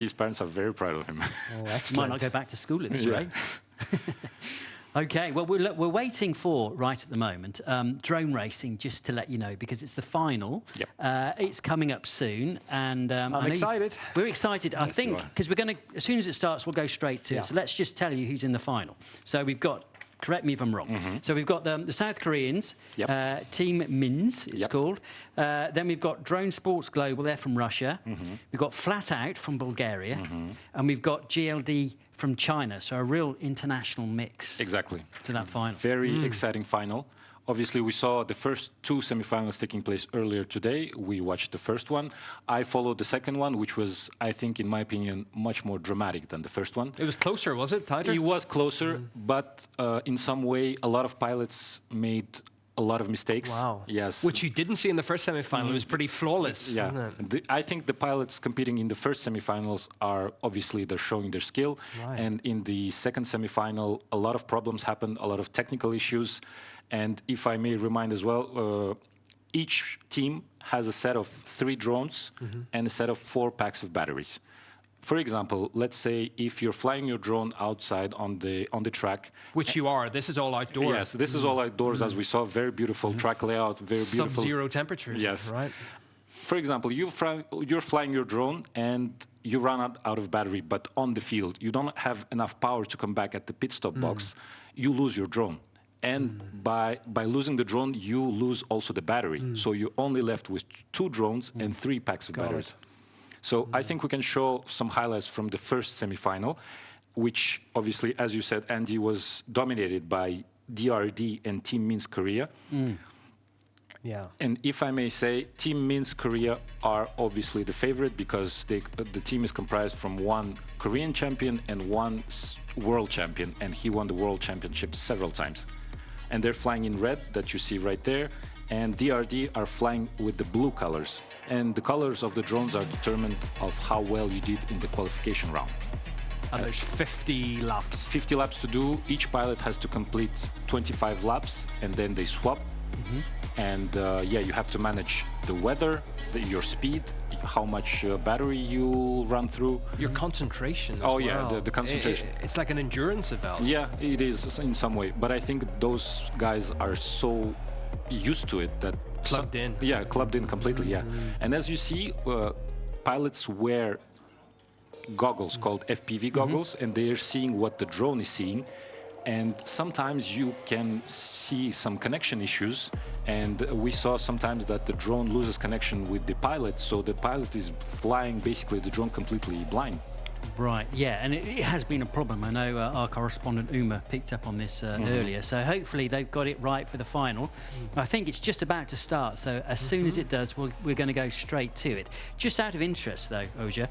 His parents are very proud of him. Oh, excellent. Might not go back to school at this rate. Okay, well, we're waiting for, right at the moment, drone racing, just to let you know, because it's the final. Yep. It's coming up soon, and I'm excited. We're excited, I Yes, think, you are. because we're going to, as soon as it starts, we'll go straight to it. So let's just tell you who's in the final. So we've got, correct me if I'm wrong, so we've got the South Koreans, Team Mins, it's called. Then we've got Drone Sports Global, they're from Russia. We've got Flat Out from Bulgaria. And we've got GLD from China, so a real international mix. Exactly. To that final. Very exciting final. Obviously, we saw the first two semifinals taking place earlier today. We watched the first one. I followed the second one, which was, I think, in my opinion, much more dramatic than the first one. It was closer, was it? Tighter? It was closer, but in some way, a lot of pilots made a lot of mistakes. Wow. Yes. Which you didn't see in the first semifinal. It was pretty flawless. Yeah. I think the pilots competing in the first semifinals are obviously they're showing their skill. Right. And in the second semifinal, a lot of problems happened, a lot of technical issues. And if I may remind as well, each team has a set of 3 drones and a set of 4 packs of batteries. For example, let's say if you're flying your drone outside on the track, Which you are. This is all outdoors. yes, this is all outdoors, as we saw. Very beautiful track layout, very beautiful. Sub-zero temperatures. Yes. Right. For example, you're flying your drone and you run out of battery, but on the field, you don't have enough power to come back at the pit stop box. You lose your drone. And by losing the drone, you lose also the battery. So you're only left with 2 drones and 3 packs of batteries. So I think we can show some highlights from the first semifinal, which obviously, as you said, Andy, was dominated by DRD and Team Minsk Korea. Yeah. And if I may say, Team Minsk Korea are obviously the favorite because the team is comprised from 1 Korean champion and 1 world champion, and he won the world championship several times. And they're flying in red, that you see right there, and DRD are flying with the blue colors. And the colors of the drones are determined of how well you did in the qualification round. And there's 50 laps. 50 laps to do. Each pilot has to complete 25 laps, and then they swap. And yeah, you have to manage the weather, your speed, how much battery you run through. Your concentration as Oh yeah, well. the concentration. It's like an endurance event. Yeah, it is in some way. But I think those guys are so used to it that... Plugged in. Yeah, clubbed in completely, yeah. And as you see, pilots wear goggles called FPV goggles, and they are seeing what the drone is seeing. And sometimes you can see some connection issues, and we saw sometimes that the drone loses connection with the pilot, so the pilot is flying basically the drone completely blind. Right, yeah, and it has been a problem. I know our correspondent Uma picked up on this earlier, so hopefully they've got it right for the final. I think it's just about to start, so as soon as it does, we're going to go straight to it. Just out of interest, though, Oja,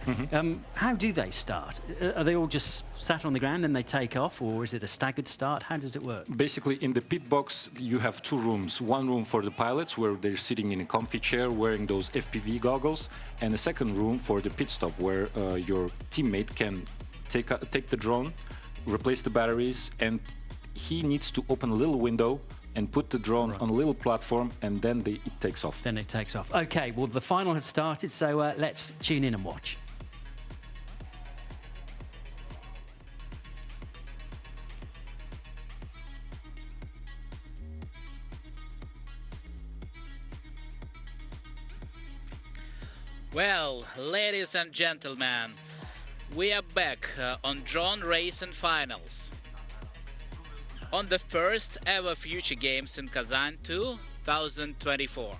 how do they start? Are they all just sat on the ground and they take off, or is it a staggered start? How does it work? Basically, in the pit box, you have 2 rooms. One room for the pilots, where they're sitting in a comfy chair wearing those FPV goggles, and a second room for the pit stop, where your teammate can take the drone, replace the batteries, and he needs to open a little window and put the drone on a little platform, and then it takes off. Then it takes off. Okay, well, the final has started, so let's tune in and watch. Well, ladies and gentlemen, we are back on drone racing finals. On the first ever Future Games in Kazan 2024.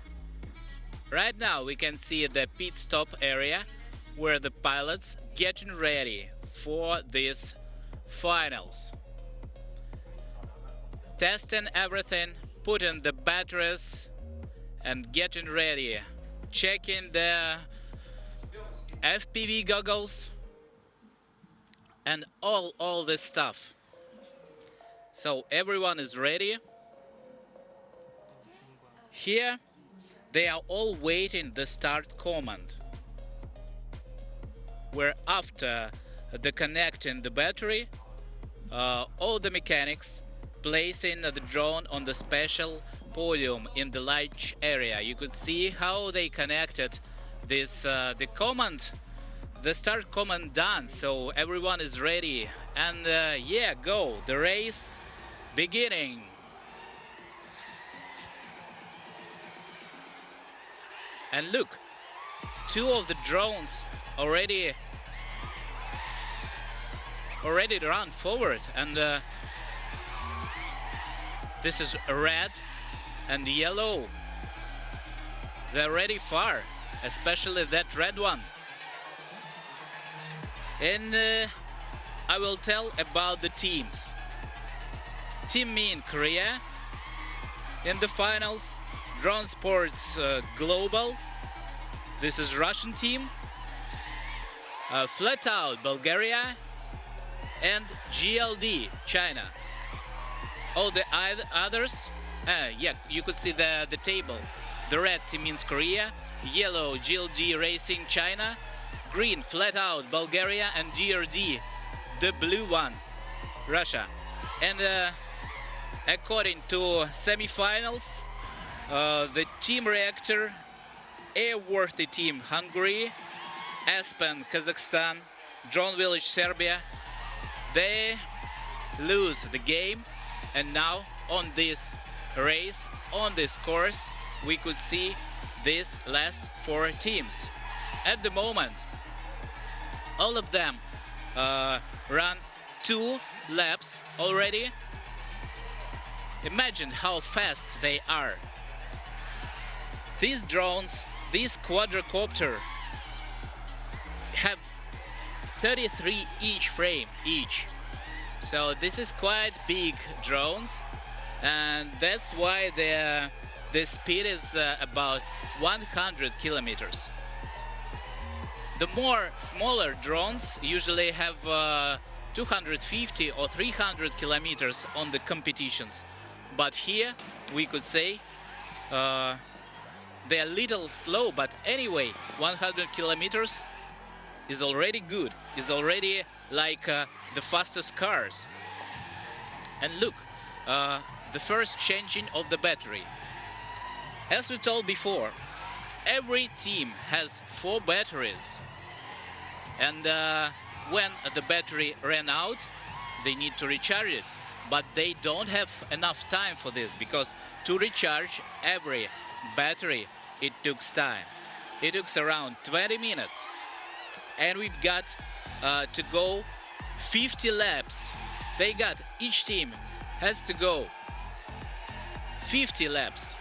Right now we can see the pit stop area where the pilots getting ready for these finals. Testing everything, putting the batteries and getting ready. Checking the FPV goggles and all this stuff. So everyone is ready. Here they are all waiting the start command, where after the connecting the battery, all the mechanics placing the drone on the special podium in the launch area. You could see how they connected this the command the start command done, so everyone is ready. And yeah, go, the race beginning. And look, two of the drones already run forward, and this is red and yellow. They're already far, especially that red one. And I will tell about the teams. Team Me in Korea in the finals, Drone Sports Global. This is Russian team. Flat Out Bulgaria and GLD China. All the others, yeah, you could see the table. The red team means Korea, yellow GLD Racing China, green Flat Out Bulgaria, and DRD, the blue one, Russia. And according to semi-finals, the Team Reactor, Airworthy Team Hungary, Aspen Kazakhstan, Drone Village Serbia, they lose the game. And now on this race, on this course, we could see these last four teams. At the moment, all of them run 2 laps already. Imagine how fast they are. These drones, this quadricopter, have 33-inch frame each. So this is quite big drones, and that's why the speed is about 100 kilometers. The more smaller drones usually have 250 or 300 kilometers on the competitions. But here we could say they're a little slow, but anyway, 100 kilometers is already good, is already like the fastest cars. And look, the first changing of the battery. As we told before, every team has 4 batteries. And when the battery ran out, they need to recharge it. But they don't have enough time for this, because to recharge every battery, it took time. It took around 20 minutes. And we've got to go 50 laps. Each team has to go 50 laps.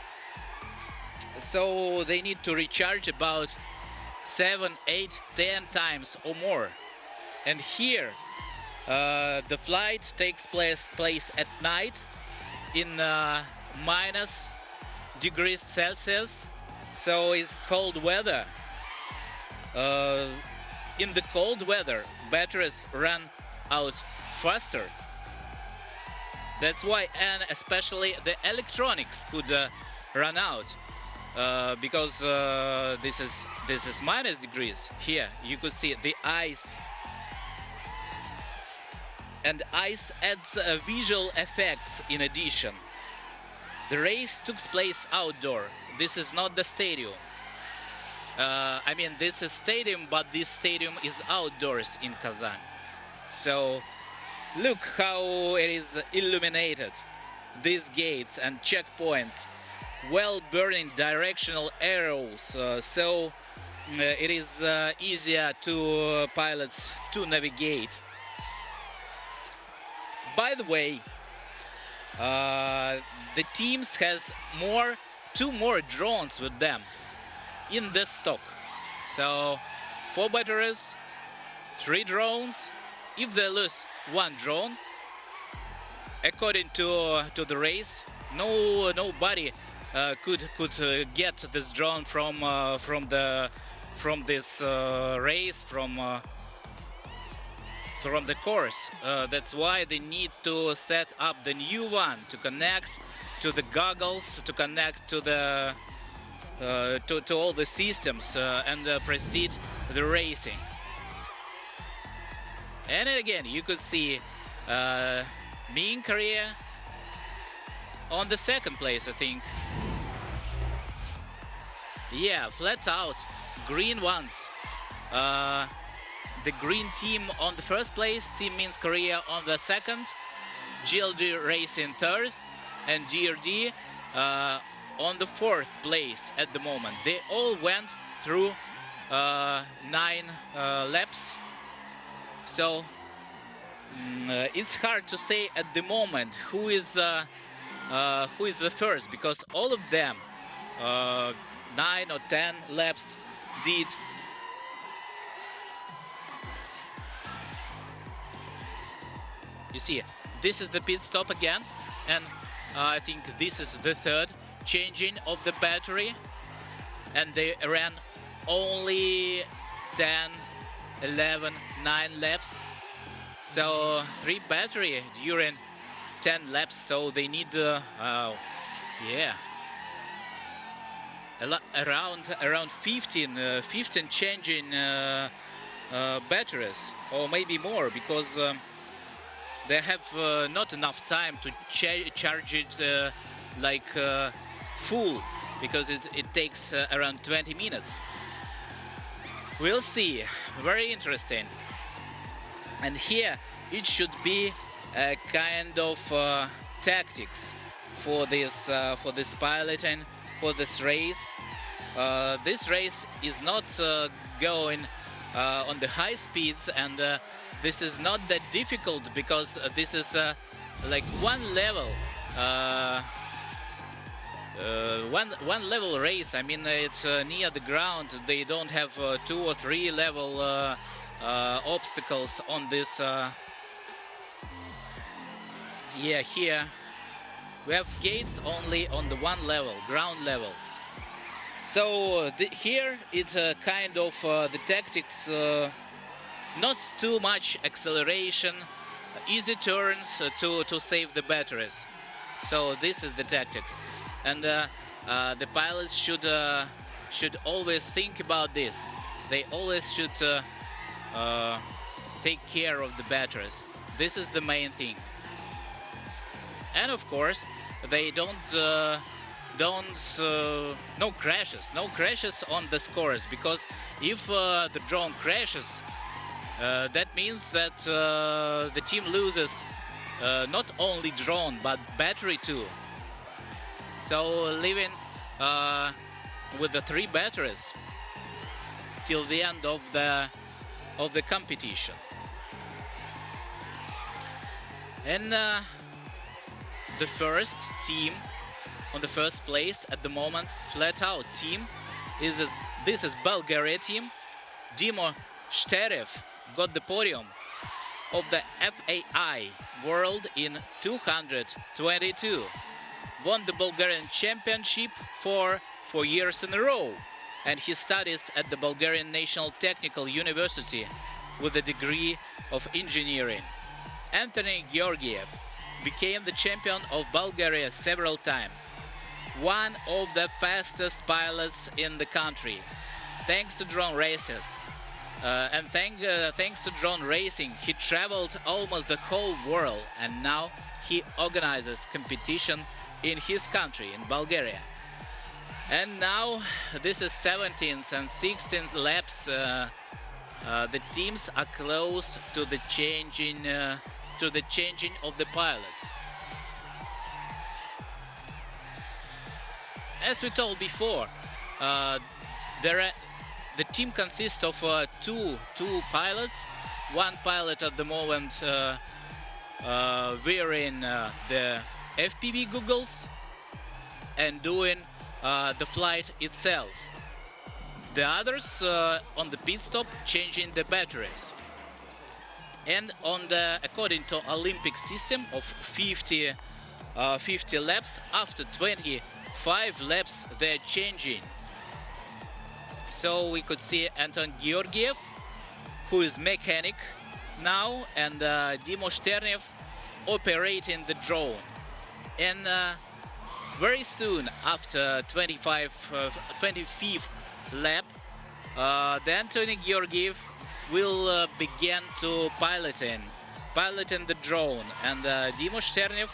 So they need to recharge about 7, 8, 10 times or more. And here the flight takes place at night in minus degrees Celsius. So it's cold weather. In the cold weather, batteries run out faster. That's why, and especially the electronics could run out because this is minus degrees. Here you could see the ice, and ice adds visual effects in addition. The race took place outdoor. This is not the stadium. I mean, this is stadium, but this stadium is outdoors in Kazan. So look how it is illuminated. These gates and checkpoints, well burning directional arrows, so it is easier to pilots to navigate. By the way, the teams has 2 more drones with them in this stock. So 4 batteries, 3 drones. If they lose 1 drone, according to the race, nobody could get this drone from this race, from the course. That's why they need to set up the new one to connect to the goggles, to connect to the to all the systems and proceed the racing. And again, you could see me in Korea on the 2nd place, I think. Yeah, flat out, green ones. the green team on the first place, Team Minsk Korea on the second, GLD Racing third, and DRD on the fourth place at the moment. They all went through 9 laps, so it's hard to say at the moment who is the first, because all of them 9 or 10 laps did. You see, this is the pit stop again, and I think this is the third changing of the battery, and they ran only 10, 11, 9 laps. So 3 battery during 10 laps, so they need yeah, around 15 changing batteries, or maybe more, because they have not enough time to charge it like full, because it takes around 20 minutes. We'll see. Very interesting. And here it should be a kind of tactics for this piloting, for this race. This race is not going on the high speeds, and this is not that difficult, because this is like one level race. I mean, it's near the ground. They don't have 2 or 3 level obstacles on this. Yeah, here we have gates only on the 1 level, ground level. So here it's kind of the tactics, not too much acceleration, easy turns to save the batteries. So this is the tactics, and the pilots should always think about this. They always should take care of the batteries. This is the main thing. And of course, they no crashes on the scores, because if the drone crashes, that means that the team loses not only drone but battery too. So leaving with the 3 batteries till the end of the competition. And the first team on the first place at the moment, flat out team, this is Bulgaria team. Dimo Shtarev got the podium of the FAI World in 222. Won the Bulgarian Championship for 4 years in a row, and he studies at the Bulgarian National Technical University with a degree of engineering. Anthony Georgiev became the champion of Bulgaria several times. One of the fastest pilots in the country, thanks to drone races. And thanks to drone racing, he traveled almost the whole world, and now he organizes competition in his country, in Bulgaria. And now this is 17th and 16th laps. The teams are close to the changing of the pilots. As we told before, the team consists of two pilots. One pilot at the moment wearing the FPV goggles and doing the flight itself. The others on the pit stop changing the batteries. And on the, according to Olympic system of 50 laps, after 25 laps they're changing. So we could see Anton Georgiev, who is mechanic now, and Dimo Shternev operating the drone. And very soon after 25th lap, the Anthony Georgiev will begin to piloting the drone, and Dimo Shternev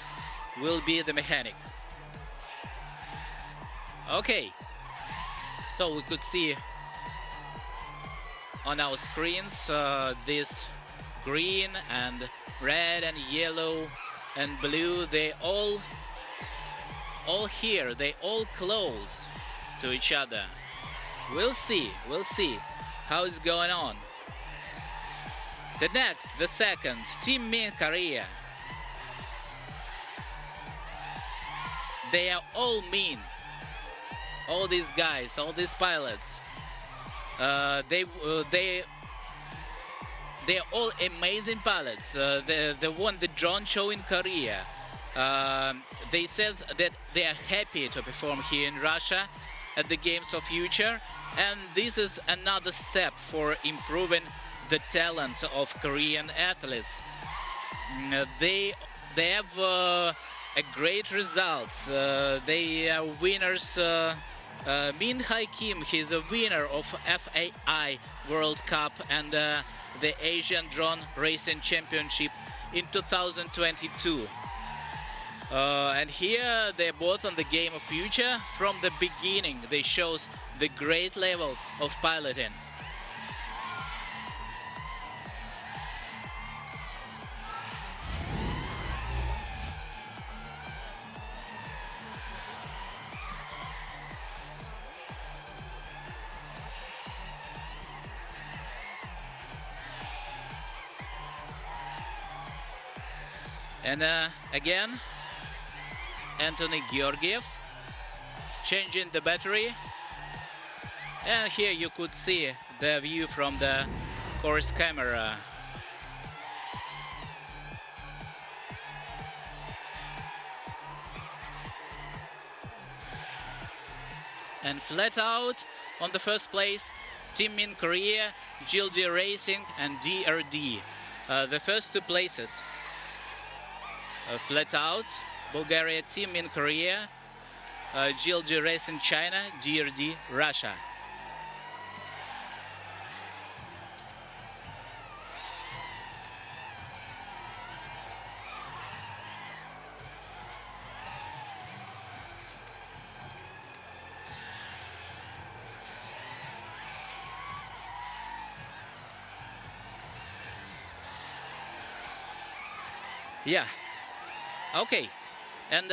will be the mechanic. Okay, so we could see on our screens, this green and red and yellow and blue, they all here, they all close to each other. We'll see how it's going on. The second, Team Min Korea. They are all mean. All these guys, all these pilots. They are all amazing pilots. They won the drone show in Korea. They said that they are happy to perform here in Russia at the Games of Future, and this is another step for improving the talent of Korean athletes. They have a great results. They are winners. Min-Hai Kim, he's a winner of FAI World Cup and the Asian Drone Racing Championship in 2022. And here they're both on the Game of Future. From the beginning, they shows the great level of piloting. And again, Anthony Georgiev changing the battery. And here you could see the view from the course camera. And flat out on the first place, Team Min Korea, GLD Racing and DRD. The first two places. Flat out, Bulgaria, Team in Korea, GLD Racing China, DRD Russia. Yeah. Okay, and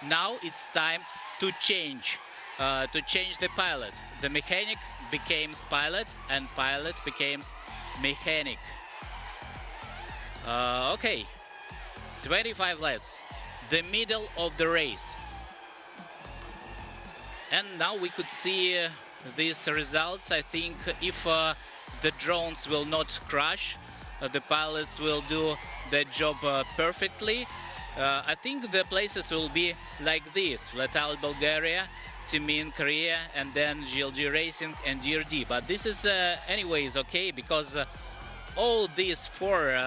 now it's time to change the pilot. The mechanic becomes pilot, and pilot becomes mechanic. Okay, 25 laps, the middle of the race. And now we could see these results. I think if the drones will not crash, the pilots will do their job perfectly. I think the places will be like this: Flat Out Bulgaria, Team in Korea, and then GLD Racing and DRD. But this is anyways okay, because all these four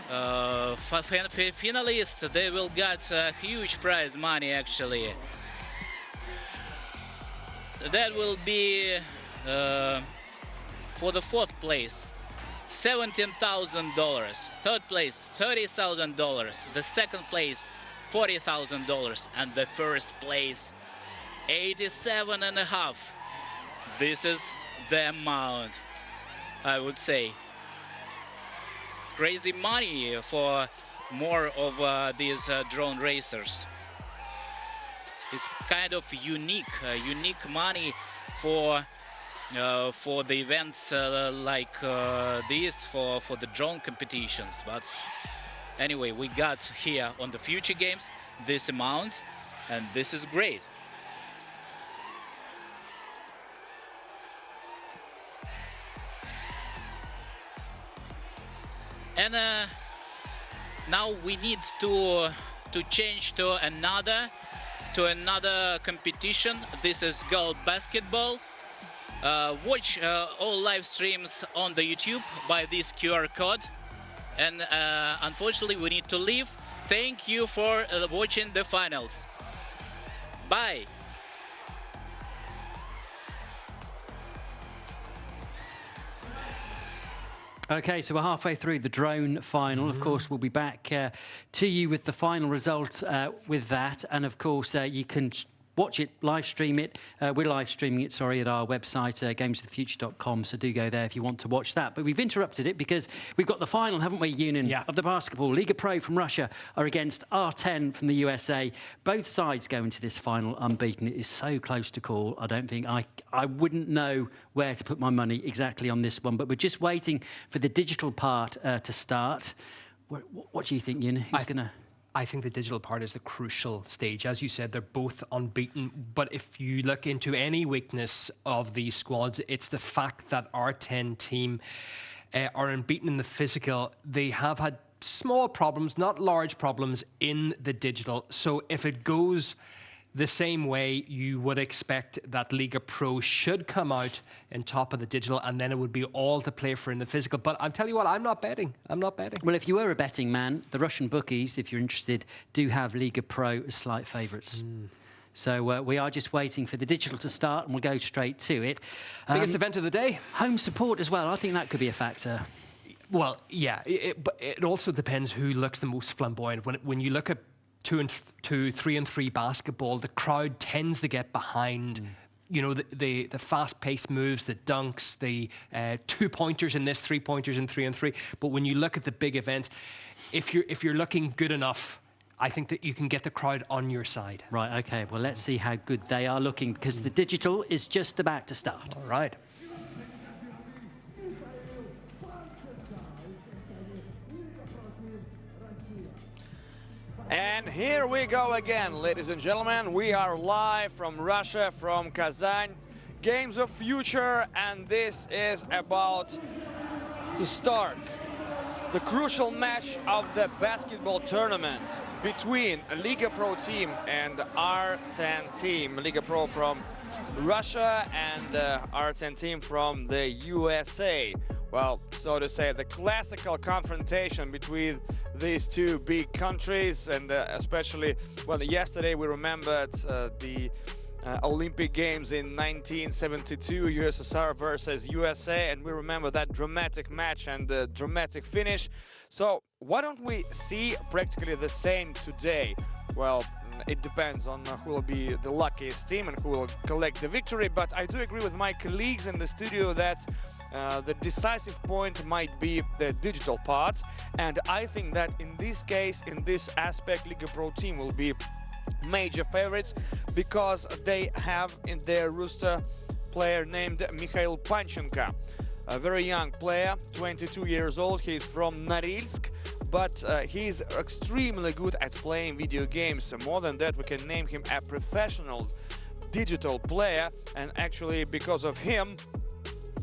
finalists, they will get huge prize money actually. That will be for the fourth place, $17,000, third place $30,000, the second place $40,000, and the first place $87.5. This is the amount, I would say. Crazy money for more of these drone racers. It's kind of unique money for the events like this, for the drone competitions. But anyway, we got here on the future games this amount, and this is great. And now we need to change to another competition. This is girl basketball. Watch all live streams on the YouTube by this QR code. And unfortunately, we need to leave. Thank you for watching the finals. Bye. Okay, so we're halfway through the drone final. Of course, we'll be back to you with the final results with that. And of course, you can watch it, live stream it. We're live streaming it, sorry, at our website, gamesofthefuture.com, so do go there if you want to watch that. But we've interrupted it because we've got the final, haven't we, Yunin, of the basketball. Liga Pro from Russia are against R10 from the USA. Both sides go into this final unbeaten. It is so close to call. I don't think I wouldn't know where to put my money exactly on this one, but we're just waiting for the digital part to start. What do you think, Yunin? Who's going to... I think the digital part is the crucial stage. As you said, they're both unbeaten. But if you look into any weakness of these squads, it's the fact that our 10 team are unbeaten in the physical. They have had small problems, not large problems, in the digital. So if it goes the same way, you would expect that Liga Pro should come out in top of the digital, and then it would be all to play for in the physical. But I'll tell you what, I'm not betting. I'm not betting. Well, if you were a betting man, the Russian bookies, if you're interested, do have Liga Pro as slight favourites. So we are just waiting for the digital to start, and we'll go straight to it. Biggest event of the day. Home support as well. I think that could be a factor. Well, yeah, but it also depends who looks the most flamboyant. When you look at 3-on-3 basketball, the crowd tends to get behind, you know, the fast-paced moves, the dunks, the 2-pointers in this, 3-pointers in 3-on-3. But when you look at the big event, if you're looking good enough, I think that you can get the crowd on your side. Right, okay. Well, let's see how good they are looking, because the digital is just about to start. All right. And here we go again, ladies and gentlemen. We are live from Russia, from Kazan. Games of Future, and this is about to start the crucial match of the basketball tournament between a Liga Pro team and R10 team. Liga Pro from Russia and R10 team from the USA. Well, so to say, the classical confrontation between these two big countries, and especially, well, yesterday we remembered the Olympic Games in 1972, USSR versus USA, and we remember that dramatic match and the dramatic finish. So why don't we see practically the same today? Well, it depends on who will be the luckiest team and who will collect the victory, but I do agree with my colleagues in the studio that the decisive point might be the digital part, and I think that in this case, in this aspect, Liga Pro team will be major favorites because they have in their roster player named Mikhail Panchenko, a very young player, 22 years old. He's from Norilsk, but he's extremely good at playing video games. More than that, we can name him a professional digital player, and actually because of him,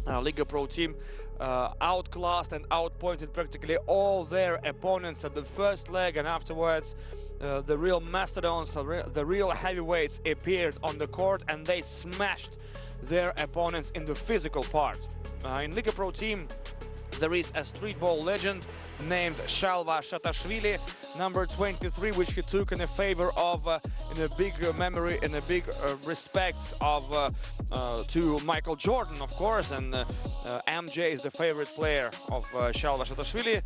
Liga Pro team outclassed and outpointed practically all their opponents at the first leg, and afterwards the real mastodons, the real heavyweights appeared on the court and they smashed their opponents in the physical part. In Liga Pro team there is a streetball legend named Shalva Shatashvili, number 23, which he took in a favor of, in a big memory, in a big respect of to Michael Jordan, of course, and MJ is the favorite player of Shalva Shatashvili.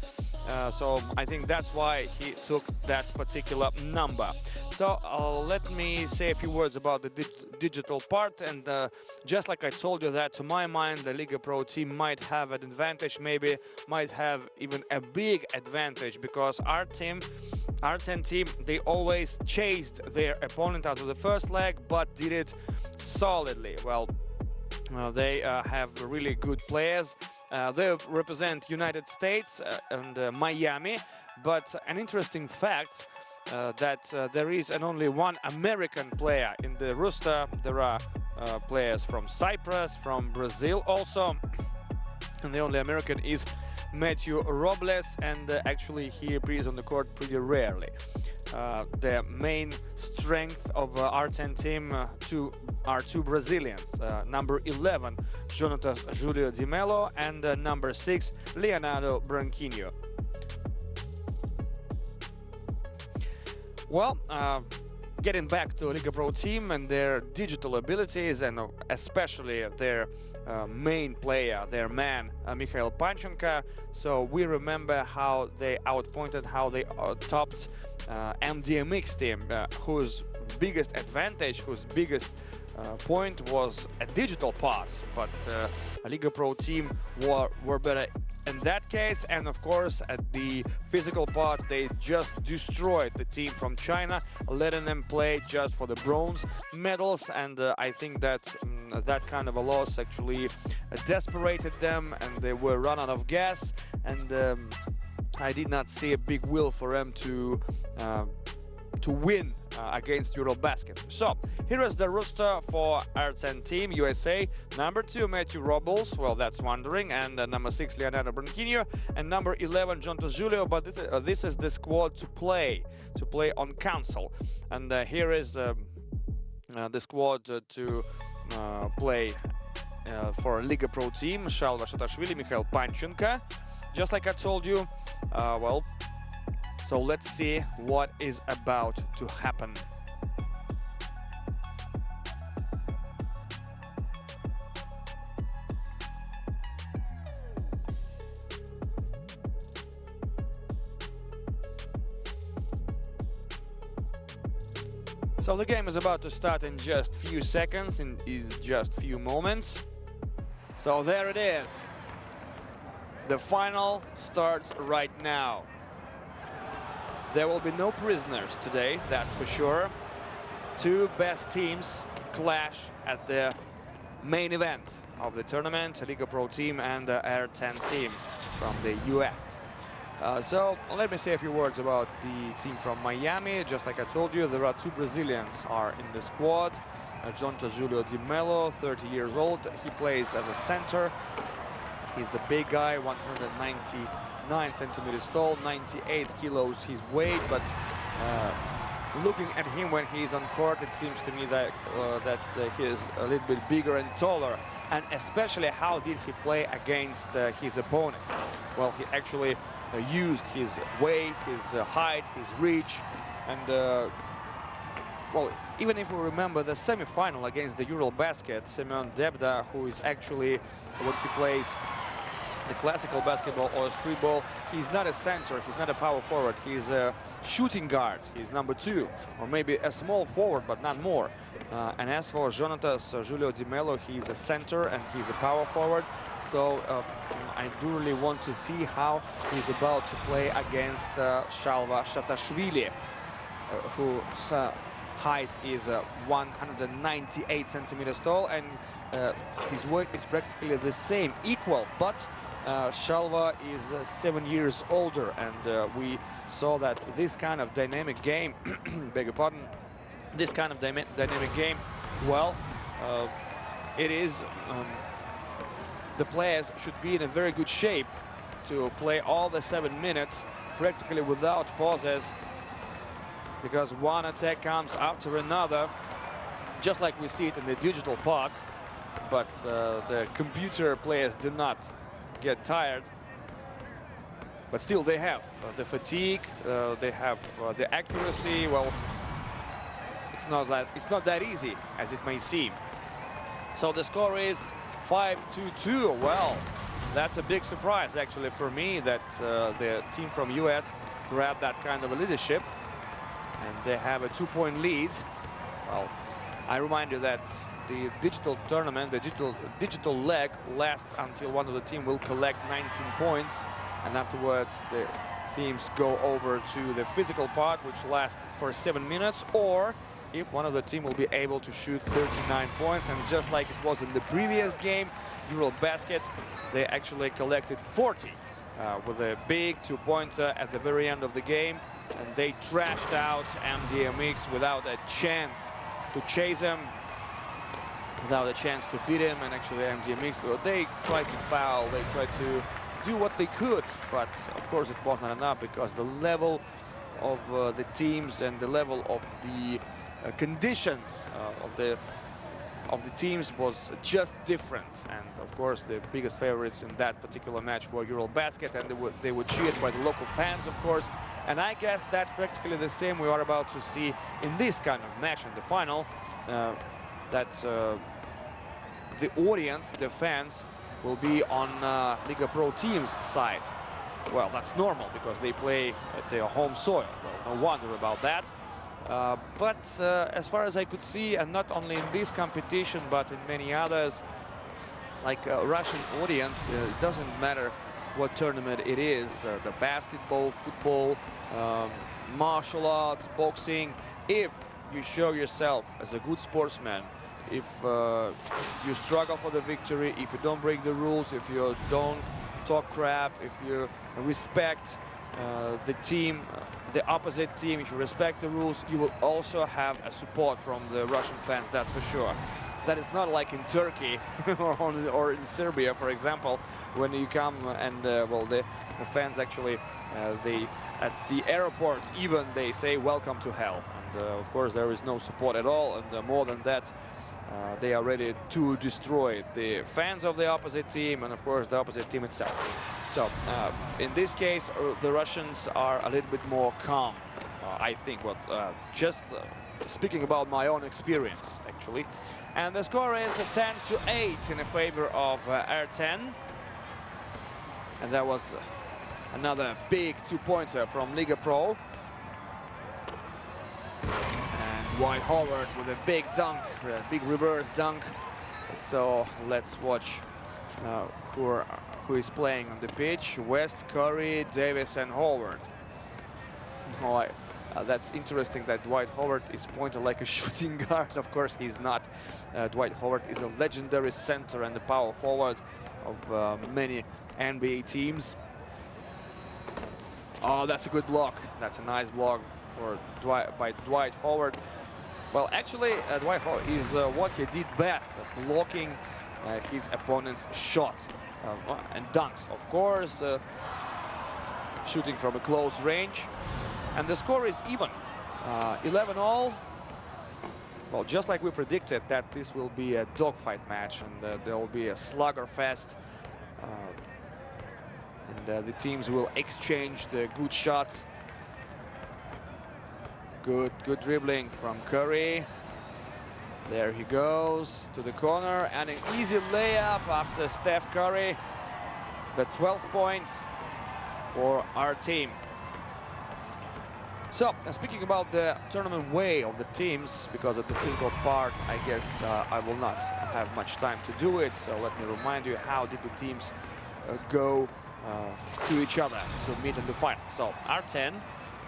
So I think that's why he took that particular number. So let me say a few words about the digital part, and just like I told you that to my mind the Liga Pro team might have an advantage, maybe might have even a big advantage, because our R10 team, they always chased their opponent out of the first leg but did it solidly. Well, they have really good players. They represent United States and Miami, but an interesting fact that there is only one American player in the roster. There are players from Cyprus, from Brazil also, and the only American is Matthew Robles, and actually he appears on the court pretty rarely. The main strength of R10 team are two Brazilians, number 11 Jonathan Julio Di Mello and number 6 Leonardo Branquinho. Well, getting back to Liga Pro team and their digital abilities, and especially their main player, their man, Mikhail Panchenko. So we remember how they outpointed, how they topped MDMX team, whose biggest advantage, whose biggest point was a digital part, but a Liga Pro team were better in that case, and of course at the physical part they just destroyed the team from China, letting them play just for the bronze medals, and I think that that kind of a loss actually desperated them, and they were run out of gas, and I did not see a big will for them to win against Eurobasket. So here is the roster for R10 team USA. Number 2, Matthew Robles, well, that's wondering, and number 6, Leonardo Branquinho, and number 11, John Tozulio, but this is the squad to play on console. And here is the squad to play for Liga Pro team: Shalva Shatashvili, Mikhail Panchenko. Just like I told you, well, so let's see what is about to happen. So the game is about to start in just few seconds, in just few moments. So there it is. The final starts right now. There will be no prisoners today, that's for sure. Two best teams clash at the main event of the tournament, Liga Pro team and the R10 team from the US. So let me say a few words about the team from Miami. Just like I told you, there are 2 Brazilians are in the squad. John Tozulio Di Mello, 30 years old. He plays as a center. He's the big guy, 199 centimeters tall, 98 kilos his weight, but looking at him when he's on court, it seems to me that he is a little bit bigger and taller, and especially how did he play against his opponents? Well, he actually used his weight, his height, his reach, and well, even if we remember the semi-final against the Eurobasket, Semyon Debda, who is actually, when he plays the classical basketball or street ball, he's not a center, he's not a power forward, he's a shooting guard, he's number 2, or maybe a small forward, but not more. And as for Jonatas Julio Di Mello, he's a center and he's a power forward, so I do really want to see how he's about to play against Shalva Shatashvili, whose height is 198 centimeters tall, and his weight is practically the same, equal, but Shalva is 7 years older, and we saw that this kind of dynamic game, beg your pardon, this kind of dynamic game, well, it is, the players should be in a very good shape to play all the 7 minutes practically without pauses, because one attack comes after another, just like we see it in the digital part, but the computer players do not get tired, but still they have the fatigue, they have the accuracy. Well, it's not that easy as it may seem. So the score is 5-2-2. Well, that's a big surprise actually for me, that the team from US grabbed that kind of a leadership, and they have a 2-point lead. Well, I remind you that the digital tournament, the digital leg lasts until one of the team will collect 19 points, and afterwards the teams go over to the physical part, which lasts for 7 minutes, or if one of the team will be able to shoot 39 points. And just like it was in the previous game, Eurobasket, they actually collected 40 with a big 2-pointer at the very end of the game, and they trashed out MDMX without a chance to chase him, without a chance to beat him. And actually MDMX, they tried to foul, they tried to do what they could, but of course it was not enough, because the level of the teams and the level of the conditions of the teams was just different. And of course the biggest favorites in that particular match were Eurobasket, and they were cheered by the local fans, of course. And I guess that's practically the same we are about to see in this kind of match in the final, that the audience, the fans, will be on Liga Pro team's side. Well, that's normal, because they play at their home soil. Well, no wonder about that. But as far as I could see, and not only in this competition, but in many others, like Russian audience, it doesn't matter what tournament it is, the basketball, football, martial arts, boxing. If you show yourself as a good sportsman, if you struggle for the victory, if you don't break the rules, if you don't talk crap, if you respect the team, the opposite team, if you respect the rules, you will also have a support from the Russian fans, that's for sure. That is not like in Turkey or in Serbia, for example, when you come and, well, the fans actually, at the airport even, they say, welcome to hell. And of course, there is no support at all. And more than that, they are ready to destroy the fans of the opposite team and, of course, the opposite team itself. So, in this case, the Russians are a little bit more calm, I think. But just speaking about my own experience, actually. And the score is 10-8 in favor of R10. And that was another big two-pointer from Liga Pro. And Dwight Howard with a big dunk, a big reverse dunk. So let's watch who is playing on the pitch. West, Curry, Davis, and Howard. Oh, that's interesting that Dwight Howard is pointed like a shooting guard. Of course, he's not. Dwight Howard is a legendary center and the power forward of many NBA teams. Oh, that's a good block. That's a nice block for by Dwight Howard. Well, actually, Dwight Howard is what he did best, blocking his opponent's shot and dunks, of course, shooting from a close range. And the score is even, 11-all. Well, just like we predicted that this will be a dogfight match and there will be a slugger fest. And the teams will exchange the good shots. Good dribbling from Curry. There he goes to the corner and an easy layup after Steph Curry. The 12th point for our team. So, speaking about the tournament way of the teams, because of the physical part, I guess I will not have much time to do it. So let me remind you, how did the teams go to each other to meet in the final. So R10,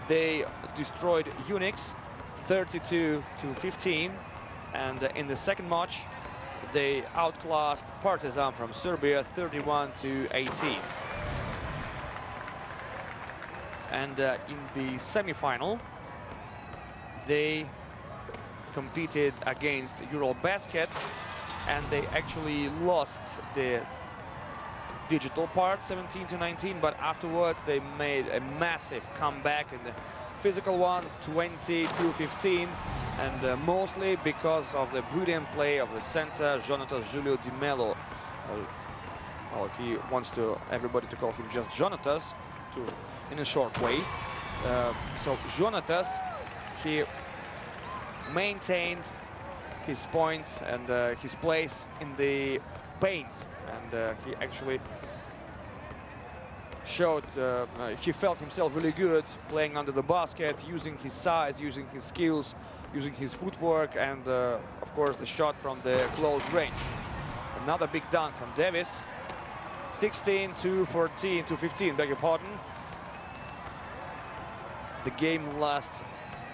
they destroyed Unix 32-15, and in the second match, they outclassed Partizan from Serbia 31-18. And in the semi-final, they competed against Eurobasket, and they actually lost the digital part 17-19, but afterwards they made a massive comeback in the physical one 20-15, and mostly because of the brilliant play of the center Jonatas Julio Di Mello. Well, he wants everybody to call him just Jonatas, in a short way. So Jonatas, he maintained his points and his place in the paint, and he actually showed he felt himself really good playing under the basket, using his size, using his skills, using his footwork, and of course the shot from the close range. Another big dunk from Davis. 16-14-15, beg your pardon. The game lasts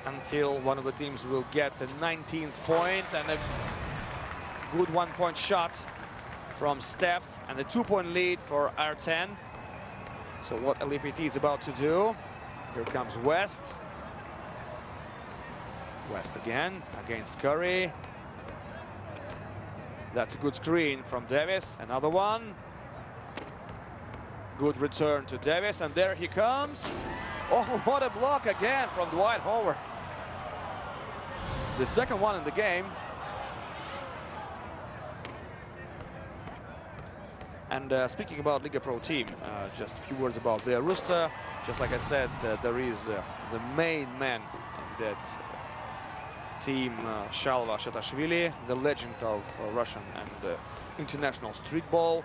until one of the teams will get the 19th point, and a good one-point shot from Steph, and a two-point lead for R10. So what LPT is about to do. Here comes West. West again against Curry. That's a good screen from Davis. Another one. Good return to Davis, and there he comes. Oh, what a block again from Dwight Howard. The second one in the game. And speaking about Liga Pro team, just a few words about their roster. Just like I said, there is the main man in that team, Shalva Shatashvili, the legend of Russian and international streetball.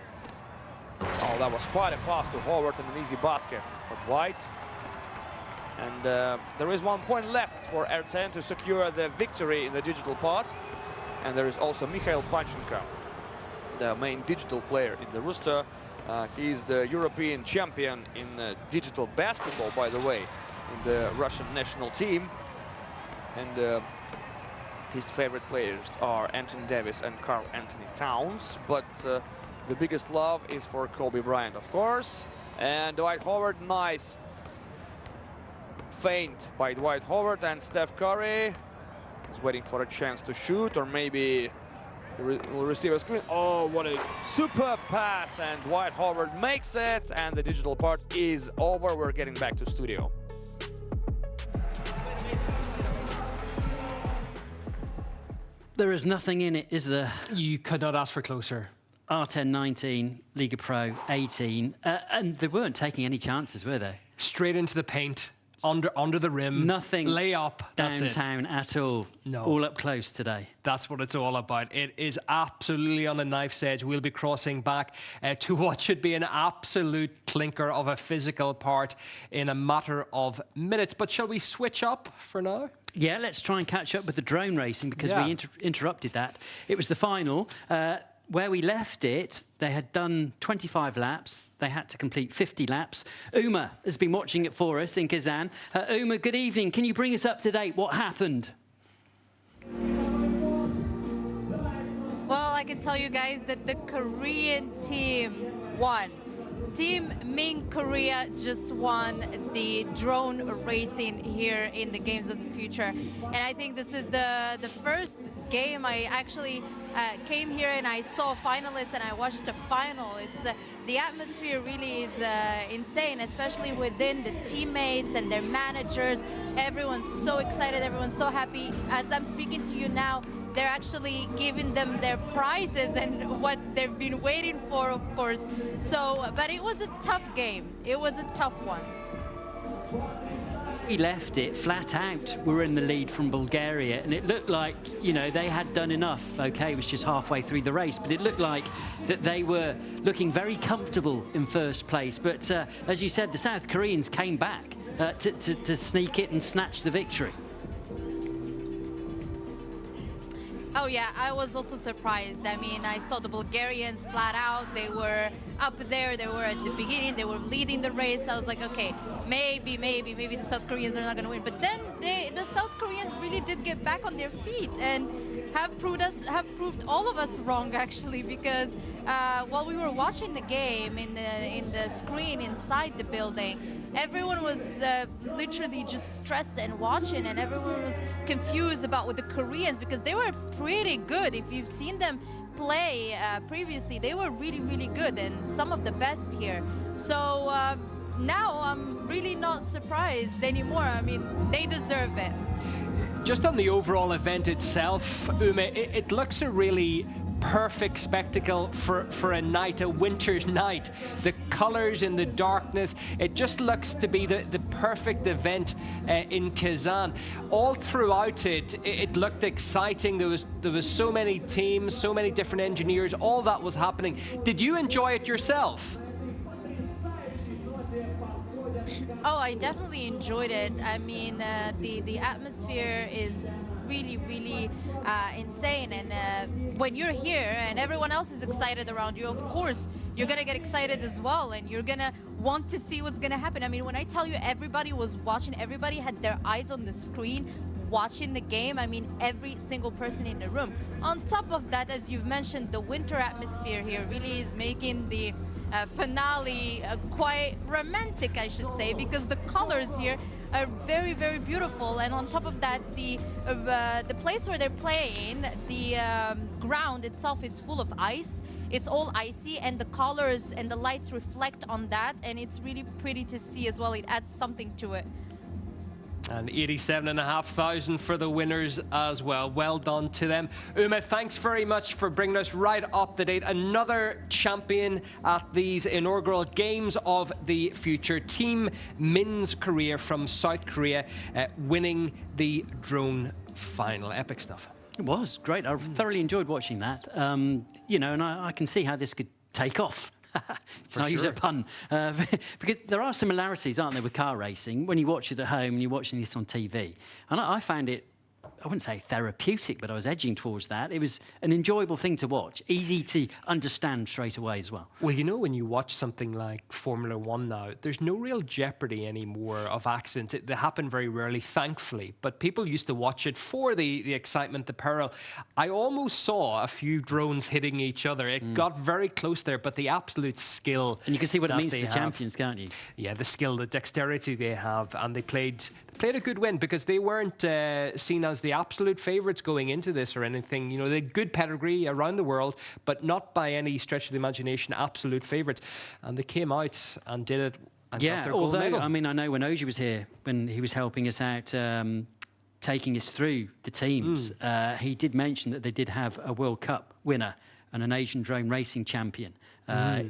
Oh, that was quite a pass to Howard and an easy basket for Dwight. And there is 1 point left for R10 to secure the victory in the digital part. And there is also Mikhail Panchenko, the main digital player in the roster. He is the European champion in digital basketball, by the way, in the Russian national team. And his favorite players are Anthony Davis and Karl Anthony Towns. But the biggest love is for Kobe Bryant, of course. And Dwight Howard, nice feint by Dwight Howard, and Steph Curry is waiting for a chance to shoot, or maybe he will receive a screen. Oh, what a superb pass, and Dwight Howard makes it, and the digital part is over. We're getting back to studio. There is nothing in it, is there? You could not ask for closer. R10 19, Liga Pro 18, and they weren't taking any chances, were they? Straight into the paint, under the rim. Nothing lay up. downtown at all. No. All up close today. That's what it's all about. It is absolutely on a knife's edge. We'll be crossing back to what should be an absolute clinker of a physical part in a matter of minutes. But shall we switch up for now? Yeah, let's try and catch up with the drone racing, because we interrupted that. It was the final. Where we left it, they had done 25 laps. They had to complete 50 laps. Uma has been watching it for us in Kazan. Uma, good evening. Can you bring us up to date? What happened? Well, I can tell you guys that the Korean team won. Team Ming Korea just won the drone racing here in the Games of the Future. And I think this is the first game I actually came here and I saw finalists and I watched the final. It's the atmosphere really is insane, especially within the teammates and their managers. Everyone's so excited, everyone's so happy. As I'm speaking to you now, they're actually giving them their prizes and what they've been waiting for, of course. So, but it was a tough game. It was a tough one. We left it flat out. We were in the lead from Bulgaria, and it looked like, you know, they had done enough. Okay, it was just halfway through the race, but it looked like that they were looking very comfortable in first place. But as you said, the South Koreans came back to sneak it and snatch the victory. Oh yeah, I was also surprised. I mean, I saw the Bulgarians flat out. They were up there. They were at the beginning. They were leading the race. I was like, okay, maybe the South Koreans are not going to win. But then the South Koreans really did get back on their feet and have proved all of us wrong, actually, because while we were watching the game in the screen inside the building, everyone was literally just stressed and watching, and everyone was confused about with the Koreans, because they were pretty good. If you've seen them play previously, they were really, really good and some of the best here. So now I'm really not surprised anymore. I mean, they deserve it. Just on the overall event itself, Uma, it looks a really perfect spectacle for a night, a winter's night. The colors in the darkness, it just looks to be the perfect event in Kazan. All throughout it looked exciting. There was so many teams, so many different engineers, all that was happening. Did you enjoy it yourself? Oh, I definitely enjoyed it. I mean, the atmosphere is really, really insane. And when you're here and everyone else is excited around you, of course, you're going to get excited as well. And you're going to want to see what's going to happen. I mean, when I tell you everybody was watching, everybody had their eyes on the screen watching the game. I mean, every single person in the room. On top of that, as you've mentioned, the winter atmosphere here really is making the finale quite romantic, I should say, because the colors here are very, very beautiful. And on top of that, the place where they're playing, the ground itself is full of ice. It's all icy, and the colors and the lights reflect on that, and it's really pretty to see as well. It adds something to it. And 87,500 for the winners as well. Well done to them. Uma, thanks very much for bringing us right up to date. Another champion at these inaugural Games of the Future. Team Min's Korea from South Korea winning the drone final. Epic stuff. It was great. I thoroughly enjoyed watching that. You know, and I can see how this could take off. Can I use a pun? Because there are similarities, aren't there, with car racing when you watch it at home and you're watching this on TV. And I found it, I wouldn't say therapeutic, but I was edging towards that. It was an enjoyable thing to watch, easy to understand straight away as well. Well, you know, when you watch something like Formula One now, there's no real jeopardy anymore of accidents. They happen very rarely, thankfully. But people used to watch it for the excitement, the peril. I almost saw a few drones hitting each other. It got very close there, but the absolute skill. And you can see what it means to the champions, can't you? Yeah, the skill, the dexterity they have, and they played a good win because they weren't seen as the absolute favourites going into this or anything. You know, they had good pedigree around the world, but not by any stretch of the imagination absolute favourites. And they came out and did it. And got their gold medal. I mean, I know when Oji was here, when he was helping us out, taking us through the teams, he did mention that they did have a World Cup winner and an Asian drone racing champion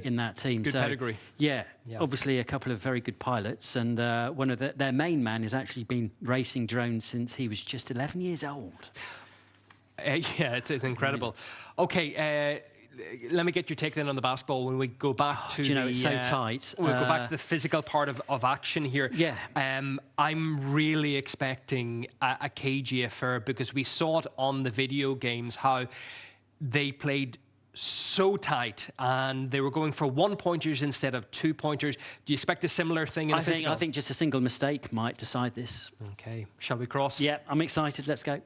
in that team. Good pedigree. Yeah, obviously a couple of very good pilots, and one of their main man has actually been racing drones since he was just 11 years old. Yeah, it's incredible. Okay, let me get your take then on the basketball when we go back to it's so tight. We'll go back to the physical part of action here. Yeah. I'm really expecting a cagey affair because we saw it on the video games how they played so tight and they were going for 1-pointers instead of 2-pointers. Do you expect a similar thing in the physical? I think just a single mistake might decide this. Okay, shall we cross? Yeah, I'm excited. Let's go.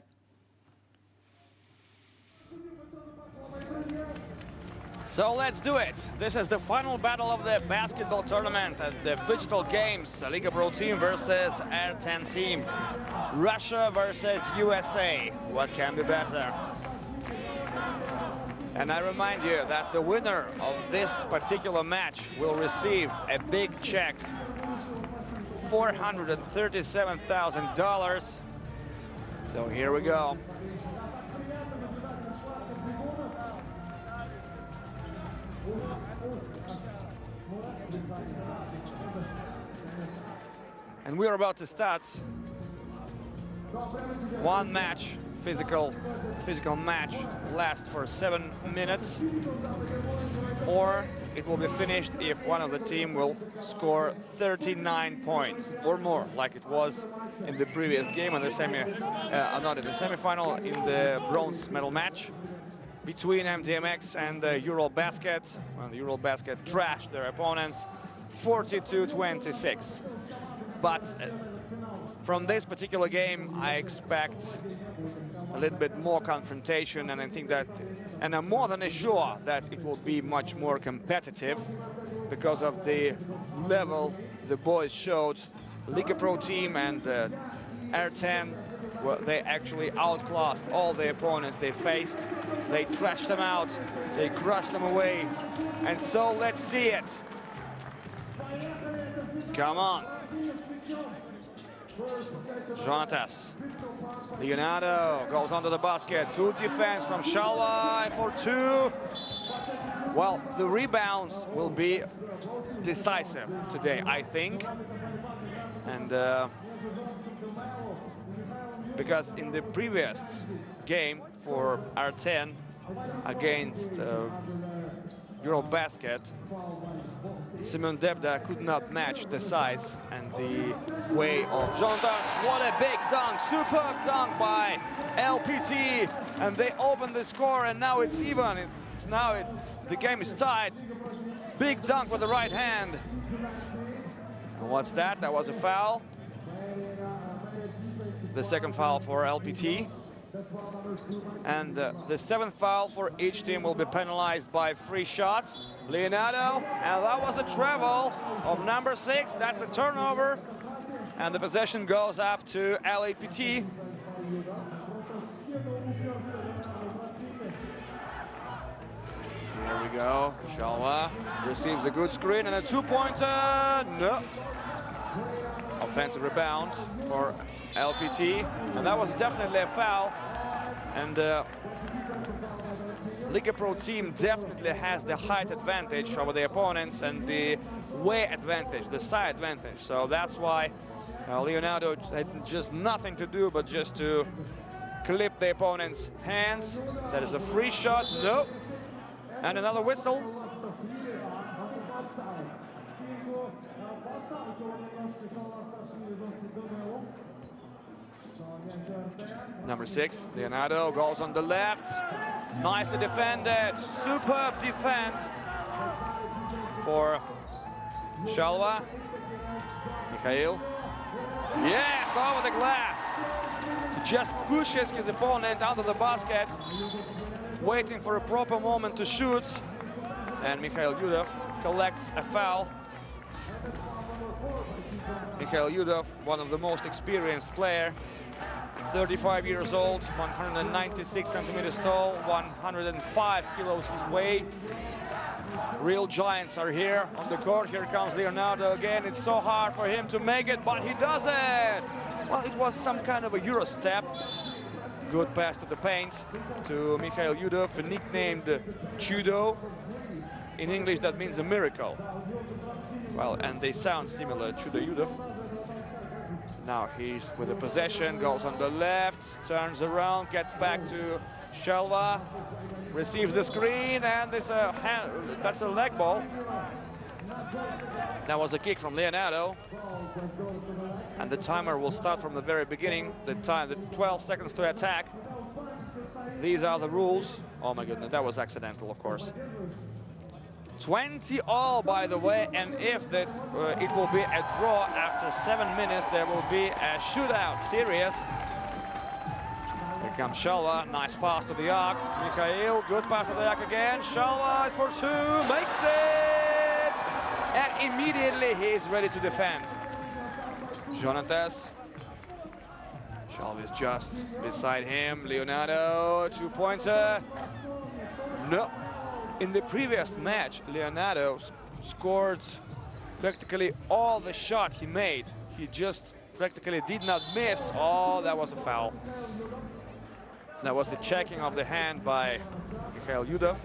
So let's do it. This is the final battle of the basketball tournament at the Digital Games. Liga Pro team versus R10 team. Russia versus USA. What can be better? And I remind you that the winner of this particular match will receive a big check, $437,000. So here we go. And we're about to start one match, physical match, lasts for 7 minutes, or it will be finished if one of the team will score 39 points or more, like it was in the previous game, in the not in the semi-final, in the bronze medal match between MDMX and Eurobasket, when the Eurobasket trashed their opponents 42-26. But from this particular game, I expect a little bit more confrontation, and I think that, and I'm more than sure that it will be much more competitive because of the level the boys showed. Liga Pro team and R10, well, they actually outclassed all the opponents they faced. They trashed them out, they crushed them away, and so let's see it. Come on. Jonatas. Leonardo goes onto the basket. Good defense from Shalva for 2. Well, the rebounds will be decisive today, I think. And because in the previous game for R10 against Eurobasket, Simon Debda could not match the size and the way of Jonatas. What a big dunk, superb dunk by LPT, and they opened the score, and now it's even. The game is tied. Big dunk with the right hand. And what's that? That was a foul. The second foul for LPT. And the 7th foul for each team will be penalized by 3 shots. Leonardo, and that was a travel of number 6. That's a turnover. And the possession goes up to LAPT. Here we go. Shalva receives a good screen and a 2-pointer. No. Offensive rebound for LPT. And that was definitely a foul. And Liga Pro team definitely has the height advantage over the opponents and the weight advantage, the size advantage. So that's why Leonardo had just nothing to do but just to clip the opponent's hands. That is a free shot. No. And another whistle. Number 6, Leonardo goes on the left. Nicely defended. Superb defense for Shalva. Mikhail. Yes, over the glass. He just pushes his opponent out of the basket, waiting for a proper moment to shoot. And Mikhail Yudov collects a foul. Mikhail Yudov, one of the most experienced player, 35 years old, 196 centimeters tall, 105 kilos his weight. Real giants are here on the court. Here comes Leonardo again. It's so hard for him to make it, but he does it. Well, it was some kind of a Euro step. Good pass to the paint to Mikhail Yudov, nicknamed Judo. In English, that means a miracle. Well, and they sound similar, Judo Yudov. Now he's with the possession, goes on the left, turns around, gets back to Shalva, receives the screen, and that's a leg ball. That was a kick from Leonardo. And the timer will start from the very beginning. The 12 seconds to attack. These are the rules. Oh my goodness, that was accidental, of course. 20 all, by the way, and if it will be a draw after 7 minutes, there will be a shootout, serious. Here comes Shalva, nice pass to the arc. Mikhail, good pass to the arc again. Shalva is for 2, makes it! And immediately he's ready to defend. Jonatas. Shalva is just beside him. Leonardo, 2-pointer. No. In the previous match, Leonardo scored practically all the shot he made. He just practically did not miss. Oh, that was a foul. That was the checking of the hand by Mikhail Yudov.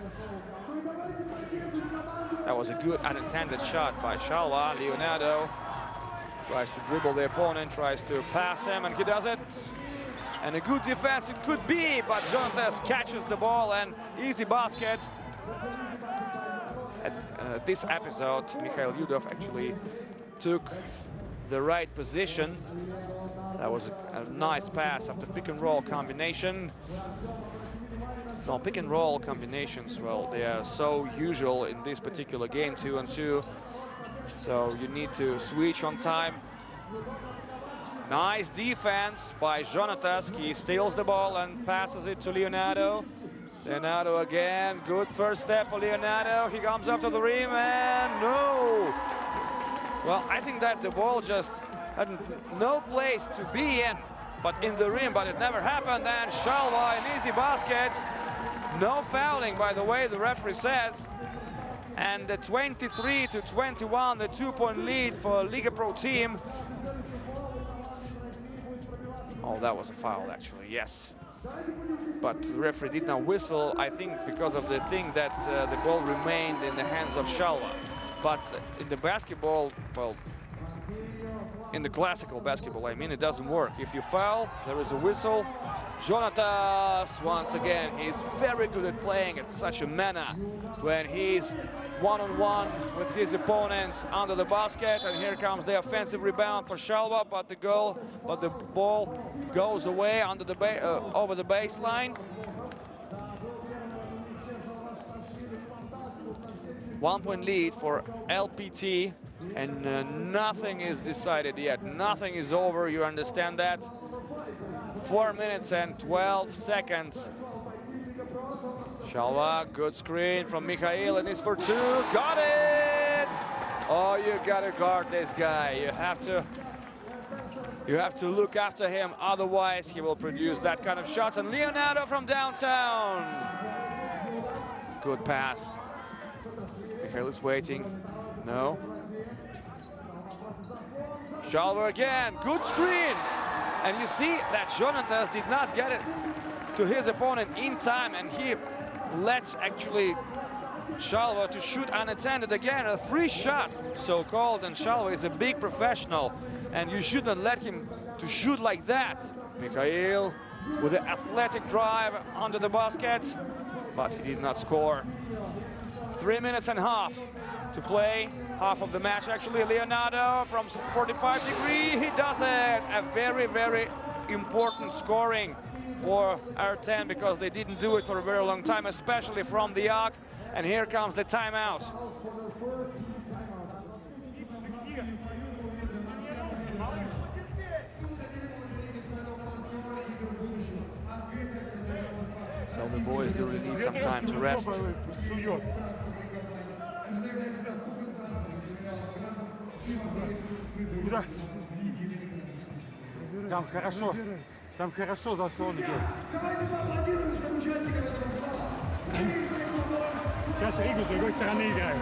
That was a good unintended shot by Shalva. Leonardo tries to dribble the opponent, tries to pass him, and he does it. And a good defense it could be, but Jonatas catches the ball and easy basket. At this episode, Mikhail Yudov actually took the right position. That was a nice pass after pick and roll combination. No, pick and roll combinations, well, they are so usual in this particular game, 2-on-2. So you need to switch on time. Nice defense by Jonatas. He steals the ball and passes it to Leonardo. Leonardo again, good first step for Leonardo. He comes up to the rim and no. Well, I think that the ball just had no place to be in, but in the rim, but it never happened. And Shalva, an easy basket. No fouling, by the way, the referee says. And the 23-21, the 2-point lead for Liga Pro team. Oh, that was a foul, actually, yes. But the referee did not whistle, I think, because of the thing that the ball remained in the hands of Shalva. But in the basketball, well, in the classical basketball, I mean, it doesn't work. If you foul, there is a whistle. Jonatas, once again, he's very good at playing at such a manner when he's one-on-one with his opponents under the basket. And here comes the offensive rebound for Shalva, but the ball goes away under the over the baseline. 1-point lead for LPT, and nothing is decided yet. Nothing is over, you understand that? 4 minutes and 12 seconds. Shalva, good screen from Mikhail, and it's for 2. Got it! Oh, you gotta guard this guy. You have to look after him, otherwise he will produce that kind of shots. And Leonardo from downtown. Good pass. Mikhail is waiting. No. Shalva again. Good screen. And you see that Jonatas did not get it to his opponent in time, and he lets actually Shalva to shoot unattended again. A free shot, so-called, and Shalva is a big professional, and you should not let him to shoot like that. Mikhail with an athletic drive under the basket, but he did not score. 3 minutes and a half to play. Half of the match, actually. Leonardo from 45 degree, he does it. A very, very important scoring for R10 because they didn't do it for a very long time, especially from the arc. And here comes the timeout. So the boys do really need some time to rest. Там хорошо заслон идет. Сейчас Ригу с другой стороны играет.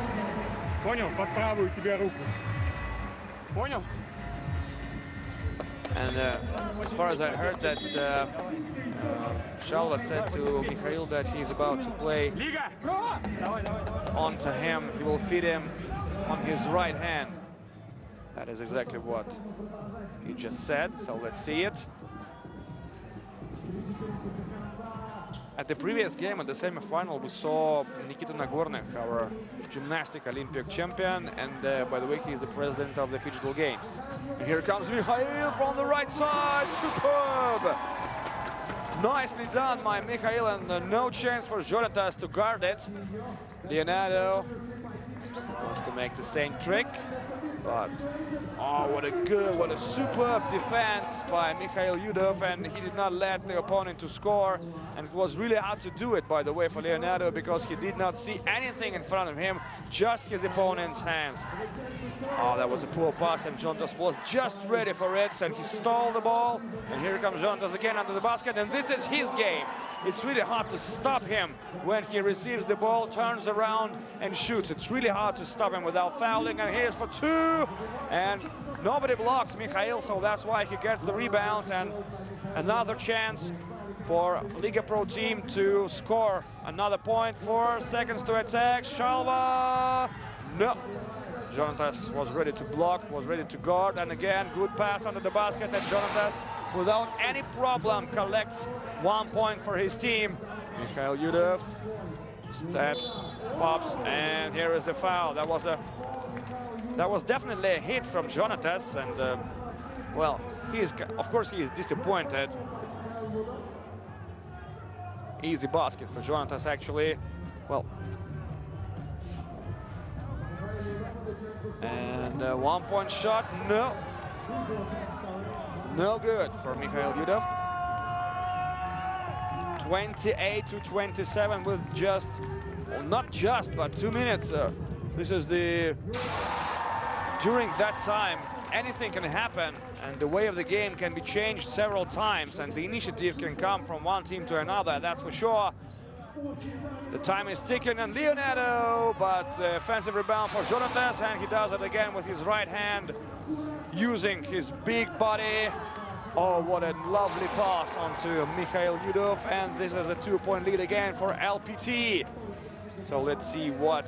Понял? Под правую тебе руку. Понял? And as far as I heard that Shalva said to Mikhail that he's about to play onto him, he will feed him on his right hand. That is exactly what he just said, so let's see it. At the previous game, at the semi-final, we saw Nikita Nagornych, our gymnastic Olympic champion, and by the way, he is the president of the Digital Games. And here comes Mikhail from the right side, superb! Nicely done by Mikhail, and no chance for Jonatas to guard it. Leonardo wants to make the same trick, but oh, what a superb defense by Mikhail Yudov, and he did not let the opponent to score. And it was really hard to do it, by the way, for Leonardo, because he did not see anything in front of him, just his opponent's hands. Oh, that was a poor pass, and Jonatas was just ready for it, and he stole the ball. And here comes Jonatas again under the basket, and this is his game. It's really hard to stop him when he receives the ball, turns around and shoots. It's really hard to stop him without fouling, and here's for two. And nobody blocks Mikhail, so that's why he gets the rebound, and another chance for Liga Pro team to score another point. 4 seconds to attack. Shalva, no. Jonatas was ready to block, was ready to guard, and again, good pass under the basket, and Jonatas, without any problem, collects 1 point for his team. Mikhail Yudov steps, pops, and here is the foul. That was definitely a hit from Jonatas, and well, of course he is disappointed. Easy basket for Jonatas, actually. Well, and 1 point shot, no. No good for Mikhail Yudov. 28-27 with just, well, not just, but 2 minutes. This is during that time, anything can happen, and the way of the game can be changed several times, and the initiative can come from one team to another, that's for sure. The time is ticking, and Leonardo, but offensive rebound for Jonatas, and he does it again with his right hand, using his big body. Oh, what a lovely pass onto Mikhail Yudov, and this is a 2-point lead again for LPT. So let's see what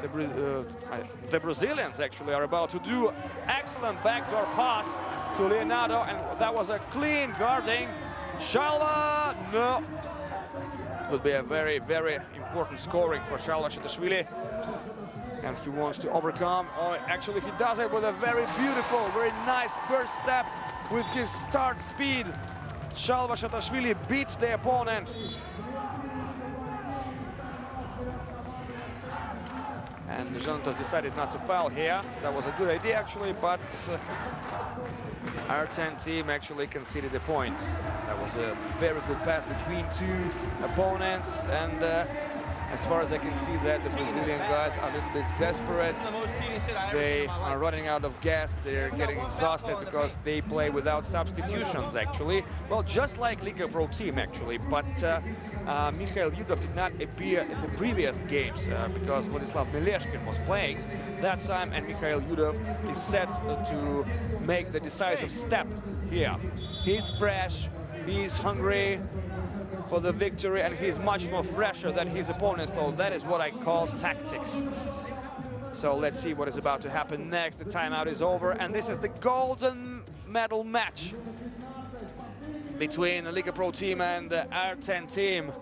the Brazilians actually are about to do. Excellent backdoor pass to Leonardo, and that was a clean guarding. Shalva, no. Would be a very, very important scoring for Shalva Shatashvili. And he wants to overcome. Oh, actually, he does it with a very beautiful, very nice first step with his start speed. Shalva Shatashvili beats the opponent. And Jonatas decided not to foul here. That was a good idea, actually, but our 10 team actually conceded the points. That was a very good pass between two opponents, and as far as I can see that the Brazilian guys are a little bit desperate. They are running out of gas. They're getting exhausted because they play without substitutions, actually. Well, just like Liga Pro team, actually. But Mikhail Yudov did not appear in the previous games because Vladislav Mileshkin was playing that time, and Mikhail Yudov is set to make the decisive step here. He's fresh, he's hungry for the victory, and he's much more fresher than his opponents, so that is what I call tactics. So let's see what is about to happen next. The timeout is over, and this is the golden medal match between the Liga Pro team and the R10 team.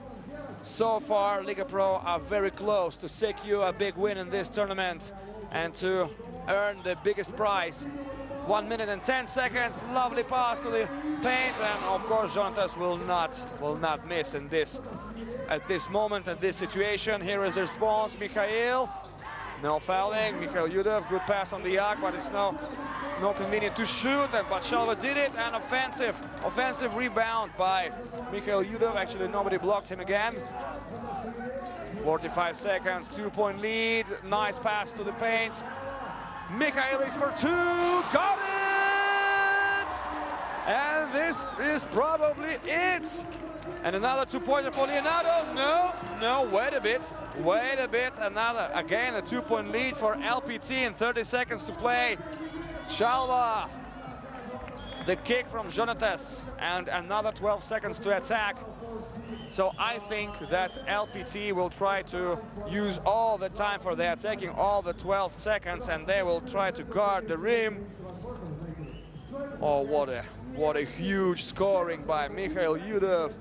So far, Liga Pro are very close to secure a big win in this tournament and to earn the biggest prize 1 minute and 10 seconds. Lovely pass to the paint, and of course Jonatas will not miss in this at this moment, at this situation. Here is the response, Mikhail. No fouling, Mikhail Yudov, good pass on the arc, but it's no convenient to shoot, but Shalva did it, and offensive rebound by Mikhail Yudov. Actually, nobody blocked him again. 45 seconds, 2-point lead, nice pass to the paint. Mikhail is for two, got it! And this is probably it. And another 2-pointer for Leonardo. No, wait a bit. Another, again, a 2-point lead for LPT in 30 seconds to play. Shalva, the kick from Jonatas, and another 12 seconds to attack. So I think that LPT will try to use all the time for their attacking, all the 12 seconds, and they will try to guard the rim. Oh, what a huge scoring by Mikhail Yudov.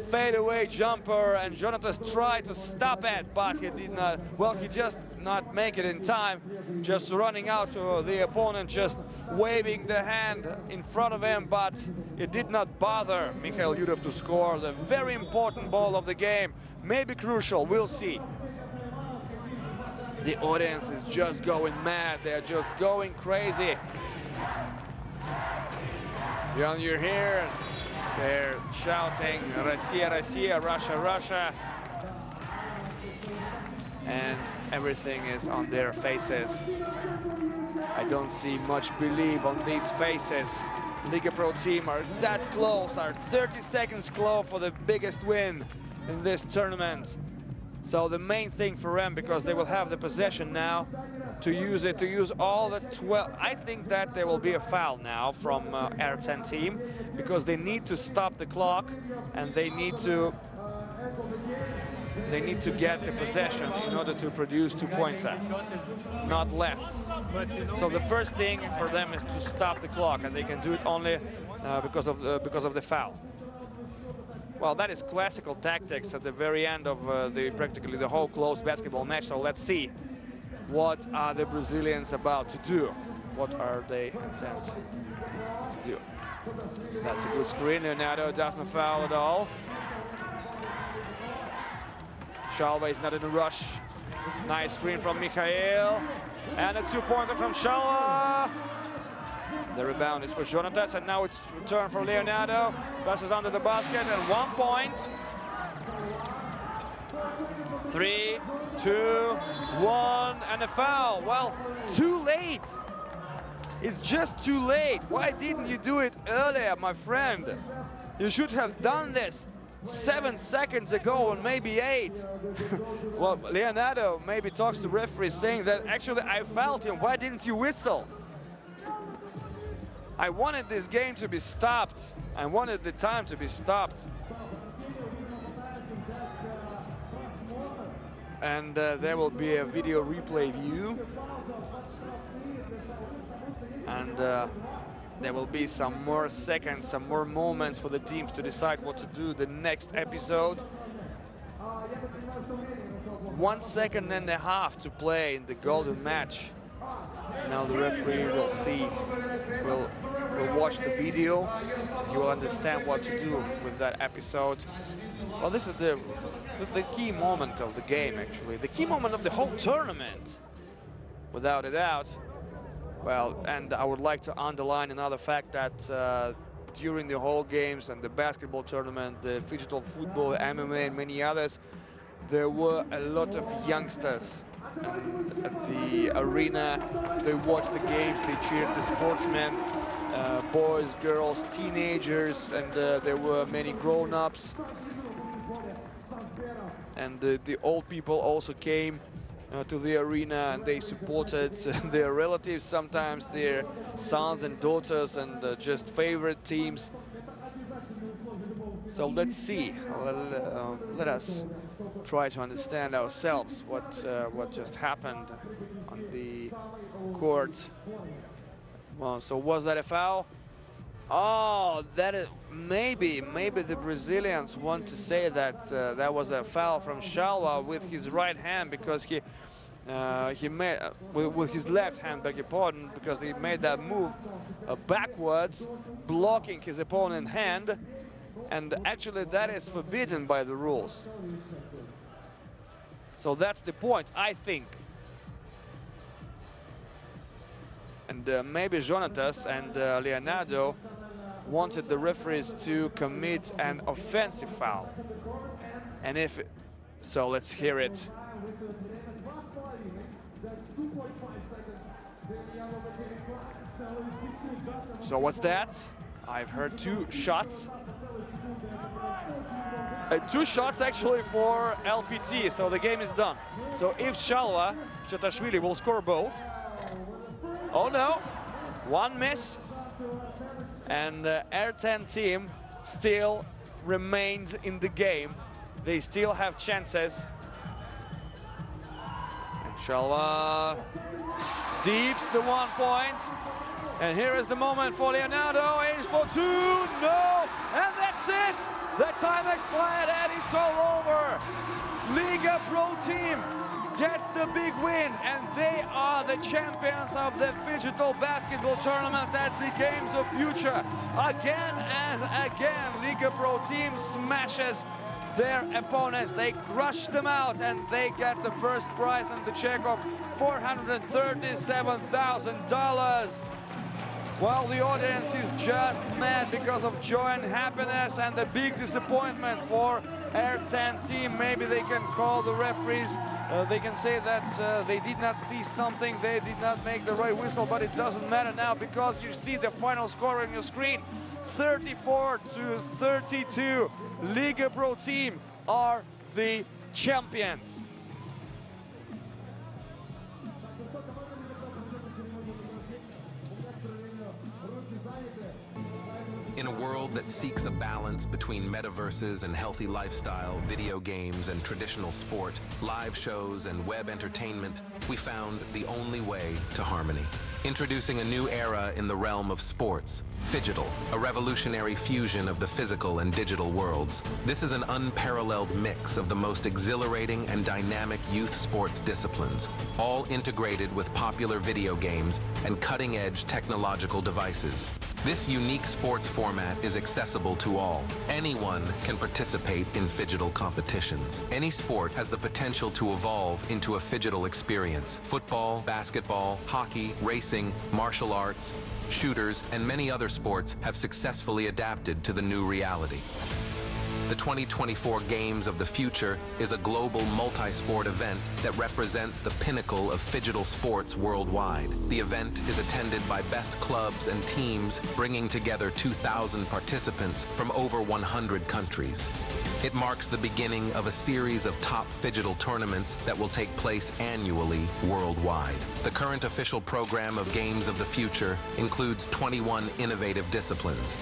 Fadeaway jumper, and Jonatas tried to stop it, but he did not. Well, he just not make it in time, just running out to the opponent, just waving the hand in front of him, but it did not bother Mikhail Yudov to score the very important ball of the game. Maybe crucial, we'll see. The audience is just going mad, they're just going crazy. You're here. They're shouting, Russia, Russia, Russia, Russia. And everything is on their faces. I don't see much belief on these faces. Liga Pro team are that close, are 30 seconds close for the biggest win in this tournament. So the main thing for them, because they will have the possession now, to use all the 12. I think that there will be a foul now from R10 team, because they need to stop the clock and they need to get the possession in order to produce 2 points, not less. So the first thing for them is to stop the clock, and they can do it only because of the foul. Well, that is classical tactics at the very end of practically the whole close basketball match. So let's see what are the Brazilians about to do. What are they intent to do? That's a good screen. Leonardo doesn't foul at all. Shalva is not in a rush. Nice screen from Mikhail. And a 2-pointer from Shalva. The rebound is for Jonatas, and now it's return for Leonardo. Passes under the basket, and 1 point. 3, 2, 1, and a foul. Well, too late. It's just too late. Why didn't you do it earlier, my friend? You should have done this 7 seconds ago, or maybe 8. Well, Leonardo maybe talks to referee saying that actually I fouled him. Why didn't you whistle? I wanted this game to be stopped. I wanted the time to be stopped. And there will be a video replay view. And there will be some more seconds, some more moments for the teams to decide what to do the next episode. 1.5 seconds to play in the golden match. Now the referee will see, will watch the video. He will understand what to do with that episode. Well, this is the key moment of the game, actually. The key moment of the whole tournament, without a doubt. Well, and I would like to underline another fact that during the whole games and the basketball tournament, the digital football, MMA, and many others, there were a lot of youngsters. And at the arena, they watched the games, they cheered the sportsmen, boys, girls, teenagers, and there were many grown-ups. And the old people also came to the arena, and they supported their relatives, sometimes their sons and daughters, and just favorite teams. So let's see. Let us try to understand ourselves what just happened on the court. Well, so was that a foul? Oh, that is maybe the Brazilians want to say that that was a foul from Shalva with his right hand, because he made with his left hand, beg your pardon, because he made that move backwards, blocking his opponent's hand, and actually that is forbidden by the rules. So that's the point, I think. And maybe Jonatas and Leonardo wanted the referees to commit an offensive foul. And if so, let's hear it. So what's that? I've heard 2 shots. 2 shots actually for LPT, so the game is done. So if Chalva Chatashvili will score both. Oh no, 1 miss. And the R10 team still remains in the game. They still have chances. And Chalva deeps the 1 point. And here is the moment for Leonardo, aims for 2, no, and that's it! The time expired and it's all over. Liga Pro team gets the big win, and they are the champions of the digital basketball tournament at the Games of Future. Again and again, Liga Pro team smashes their opponents. They crush them out, and they get the first prize and the check of $437,000. Well, the audience is just mad because of joy and happiness, and the big disappointment for R10 team. Maybe they can call the referees. They can say that they did not see something, they did not make the right whistle, but it doesn't matter now because you see the final score on your screen. 34-32. Liga Pro team are the champions. In a world that seeks a balance between metaverses and healthy lifestyle, video games and traditional sport, live shows and web entertainment, we found the only way to harmony. Introducing a new era in the realm of sports, Phygital, a revolutionary fusion of the physical and digital worlds. This is an unparalleled mix of the most exhilarating and dynamic youth sports disciplines, all integrated with popular video games and cutting-edge technological devices. This unique sports format is accessible to all. Anyone can participate in Phygital competitions. Any sport has the potential to evolve into a Phygital experience. Football, basketball, hockey, racing, martial arts, shooters, and many other sports have successfully adapted to the new reality. The 2024 Games of the Future is a global multi-sport event that represents the pinnacle of Phygital sports worldwide. The event is attended by best clubs and teams, bringing together 2,000 participants from over 100 countries. It marks the beginning of a series of top Phygital tournaments that will take place annually worldwide. The current official program of Games of the Future includes 21 innovative disciplines.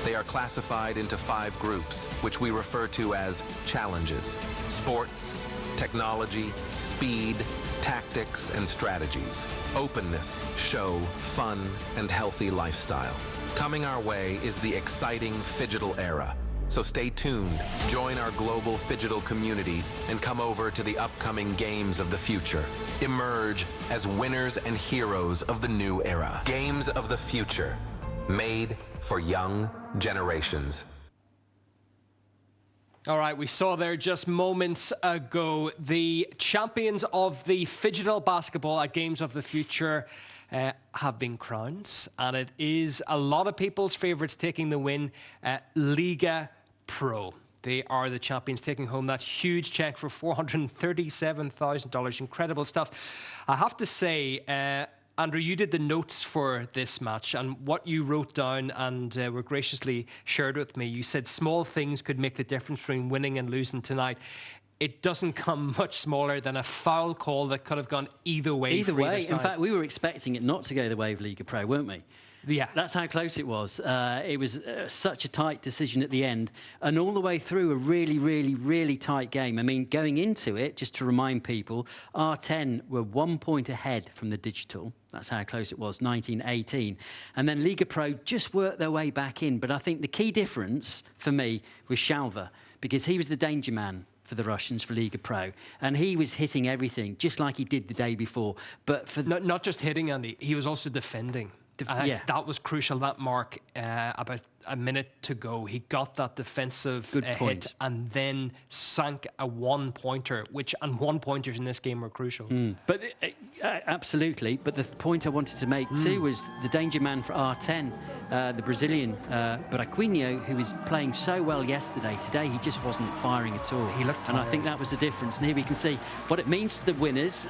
They are classified into 5 groups, which we refer to as challenges: sports, technology, speed, tactics, and strategies, openness, show, fun, and healthy lifestyle. Coming our way is the exciting Phygital era. So stay tuned, join our global Phygital community, and come over to the upcoming Games of the Future. Emerge as winners and heroes of the new era. Games of the Future, made for young generations. All right, we saw there just moments ago the champions of the Phygital basketball at Games of the Future have been crowned, and it is a lot of people's favourites taking the win. Liga Pro. They are the champions, taking home that huge check for $437,000. Incredible stuff. I have to say, Andrew, you did the notes for this match, and what you wrote down and were graciously shared with me, you said small things could make the difference between winning and losing tonight. It doesn't come much smaller than a foul call that could have gone either way. Either way. In fact, we were expecting it not to go the way of Liga Pro, weren't we? Yeah. That's how close it was. It was such a tight decision at the end, and all the way through a really, really, really tight game. I mean, going into it, just to remind people, R10 were 1 point ahead from the digital. That's how close it was, 19-18. And then Liga Pro just worked their way back in. But I think the key difference for me was Chalva, because he was the danger man for the Russians, for Liga Pro. And he was hitting everything, just like he did the day before. But for not just hitting, Andy, he was also defending. Yeah. That was crucial, that mark, about a minute to go. He got that defensive hit and then sank a one-pointer, and one-pointers in this game were crucial. But absolutely. But the point I wanted to make too was the danger man for R10, the Brazilian Buraquinho, who was playing so well yesterday. Today he just wasn't firing at all. He looked tired. And I think that was the difference. And here we can see what it means to the winners.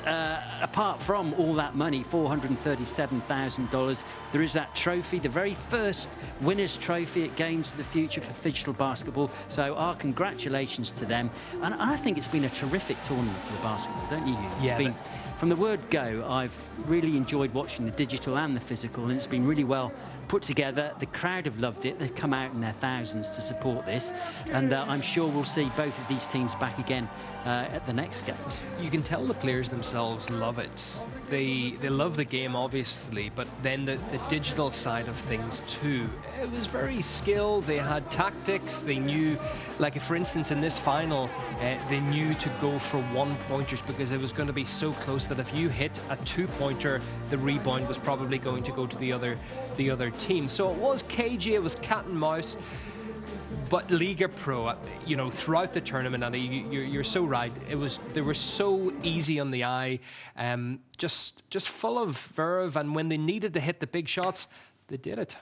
Apart from all that money, $437,000, there is that trophy, the very first winners' trophy at Games of the Future for digital basketball. So our congratulations to them. And I think it's been a terrific tournament for the basketball, don't you? It's been, from the word go, I've really enjoyed watching the digital and the physical, and it's been really well put together. The crowd have loved it. They've come out in their thousands to support this, and I'm sure we'll see both of these teams back again at the next Games. You can tell the players themselves love it. They love the game, obviously, but then the digital side of things too. It was very skilled. They had tactics. They knew, like for instance in this final, they knew to go for one-pointers because it was going to be so close that if you hit a two-pointer, the rebound was probably going to go to the other team. So it was cagey, it was cat and mouse. But Liga Pro, you know, throughout the tournament, and you're so right. They were so easy on the eye, just full of verve. And when they needed to hit the big shots, they did it.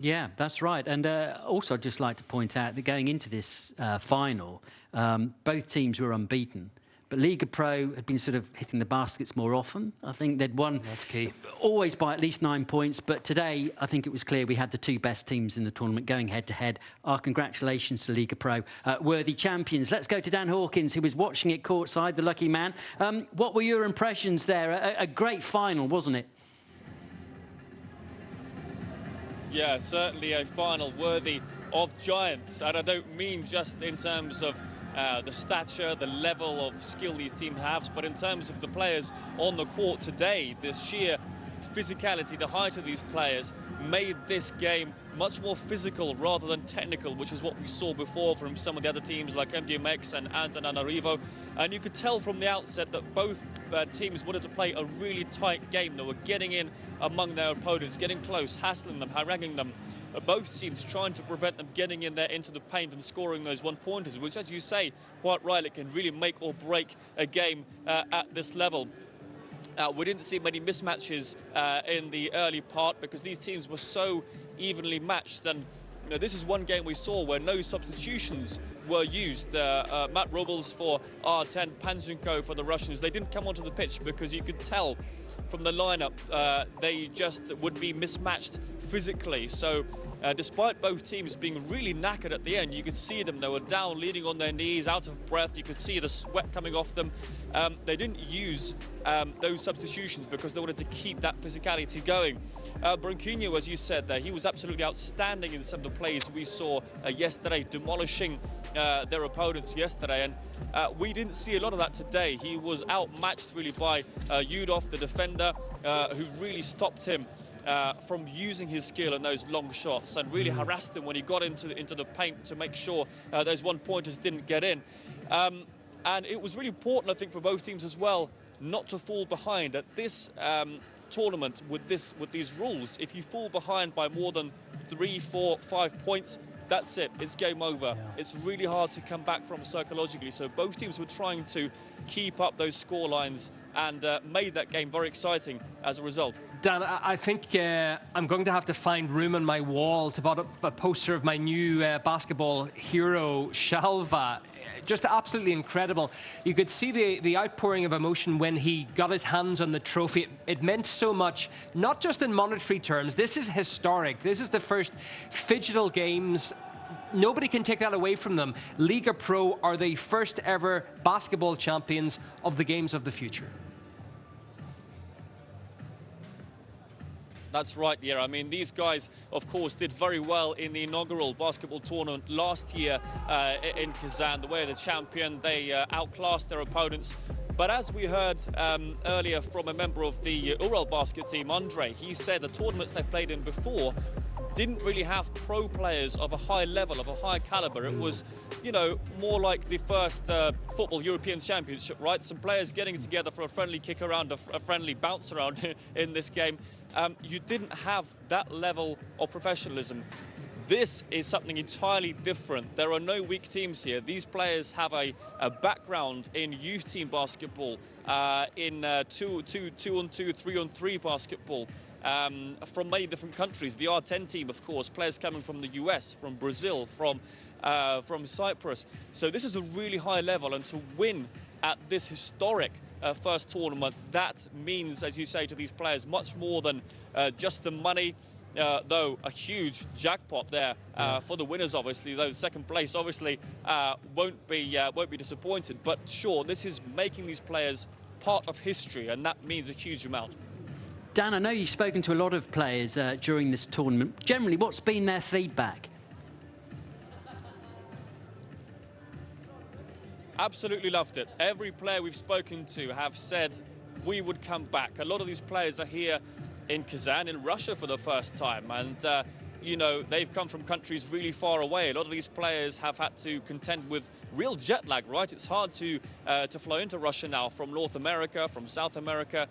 Yeah, that's right. And also, I'd just like to point out that going into this final, both teams were unbeaten. But Liga Pro had been sort of hitting the baskets more often. I think they'd won. That's key. Always by at least 9 points. But today, I think it was clear we had the two best teams in the tournament going head-to-head. Our congratulations to Liga Pro, worthy champions. Let's go to Dan Hawkins, who was watching it courtside, the lucky man. What were your impressions there? A great final, wasn't it? Yeah, certainly a final worthy of giants. And I don't mean just in terms of the stature, the level of skill these teams have, but in terms of the players on the court today, the sheer physicality, the height of these players made this game much more physical rather than technical, which is what we saw before from some of the other teams like MDMX and Antananarivo. And you could tell from the outset that both teams wanted to play a really tight game. They were getting in among their opponents, getting close, hassling them, haranguing them. Both teams trying to prevent them getting in there into the paint and scoring those one-pointers, which, as you say, quite right, it can really make or break a game at this level. We didn't see many mismatches in the early part because these teams were so evenly matched. And you know, this is one game we saw where no substitutions were used. Matt Robles for R10, Panchenko for the Russians. They didn't come onto the pitch because you could tell from the lineup they just would be mismatched physically. So despite both teams being really knackered at the end, you could see them. They were down, leaning on their knees, out of breath. You could see the sweat coming off them. They didn't use those substitutions because they wanted to keep that physicality going. Branquinho, as you said there, he was absolutely outstanding in some of the plays we saw yesterday, demolishing their opponents yesterday. And we didn't see a lot of that today. He was outmatched really by Yudov, the defender, who really stopped him from using his skill in those long shots and really harassed him when he got into the paint to make sure those one-pointers didn't get in. And it was really important, I think, for both teams as well, not to fall behind at this tournament with these rules. If you fall behind by more than 3, 4, 5 points, that's it. It's game over. Yeah. It's really hard to come back from psychologically. So both teams were trying to keep up those score lines and made that game very exciting as a result. Dan, I think I'm going to have to find room on my wall to put up a poster of my new basketball hero, Shalva. Just absolutely incredible. You could see the outpouring of emotion when he got his hands on the trophy. It meant so much, not just in monetary terms. This is historic. This is the first Phygital Games. Nobody can take that away from them. Liga Pro are the first ever basketball champions of the Games of the Future. That's right, yeah. I mean, these guys, of course, did very well in the inaugural basketball tournament last year in Kazan. The way the champion, they outclassed their opponents. But as we heard earlier from a member of the Ural basket team, Andre, he said the tournaments they've played in before, didn't really have pro players of a high level, of a high caliber. It was, you know, more like the first football European Championship, right? Some players getting together for a friendly kick around, a friendly bounce around in this game. You didn't have that level of professionalism. This is something entirely different. There are no weak teams here. These players have a background in youth team basketball, in 2-on-2, 3-on-3 basketball, from many different countries. The R10 team, of course, players coming from the US, from Brazil, from Cyprus. So this is a really high level, and to win at this historic first tournament, that means, as you say, to these players much more than just the money. Though a huge jackpot there for the winners, obviously. Though second place, obviously, won't be disappointed. But sure, this is making these players part of history, and that means a huge amount. Dan, I know you've spoken to a lot of players during this tournament. Generally, what's been their feedback? Absolutely loved it. Every player we've spoken to have said we would come back. A lot of these players are here in Kazan, in Russia, for the first time, and you know, they've come from countries really far away. A lot of these players have had to contend with real jet lag, right? It's hard to fly into Russia now from North America, from South America.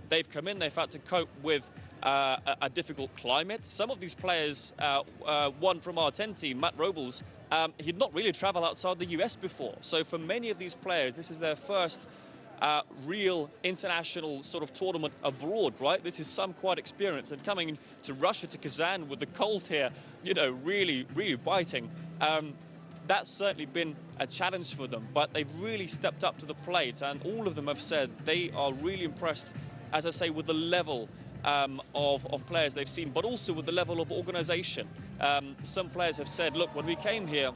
They've come in, they've had to cope with a difficult climate. Some of these players, one from our 10 team, Matt Robles, he'd not really traveled outside the US before. So for many of these players, this is their first real international sort of tournament abroad, right? This is some quite experience, and coming to Russia, to Kazan with the cold here, you know, really biting. That's certainly been a challenge for them, but they've really stepped up to the plate, and all of them have said they are really impressed, as I say, with the level of players they've seen, but also with the level of organization. Some players have said, look, when we came here,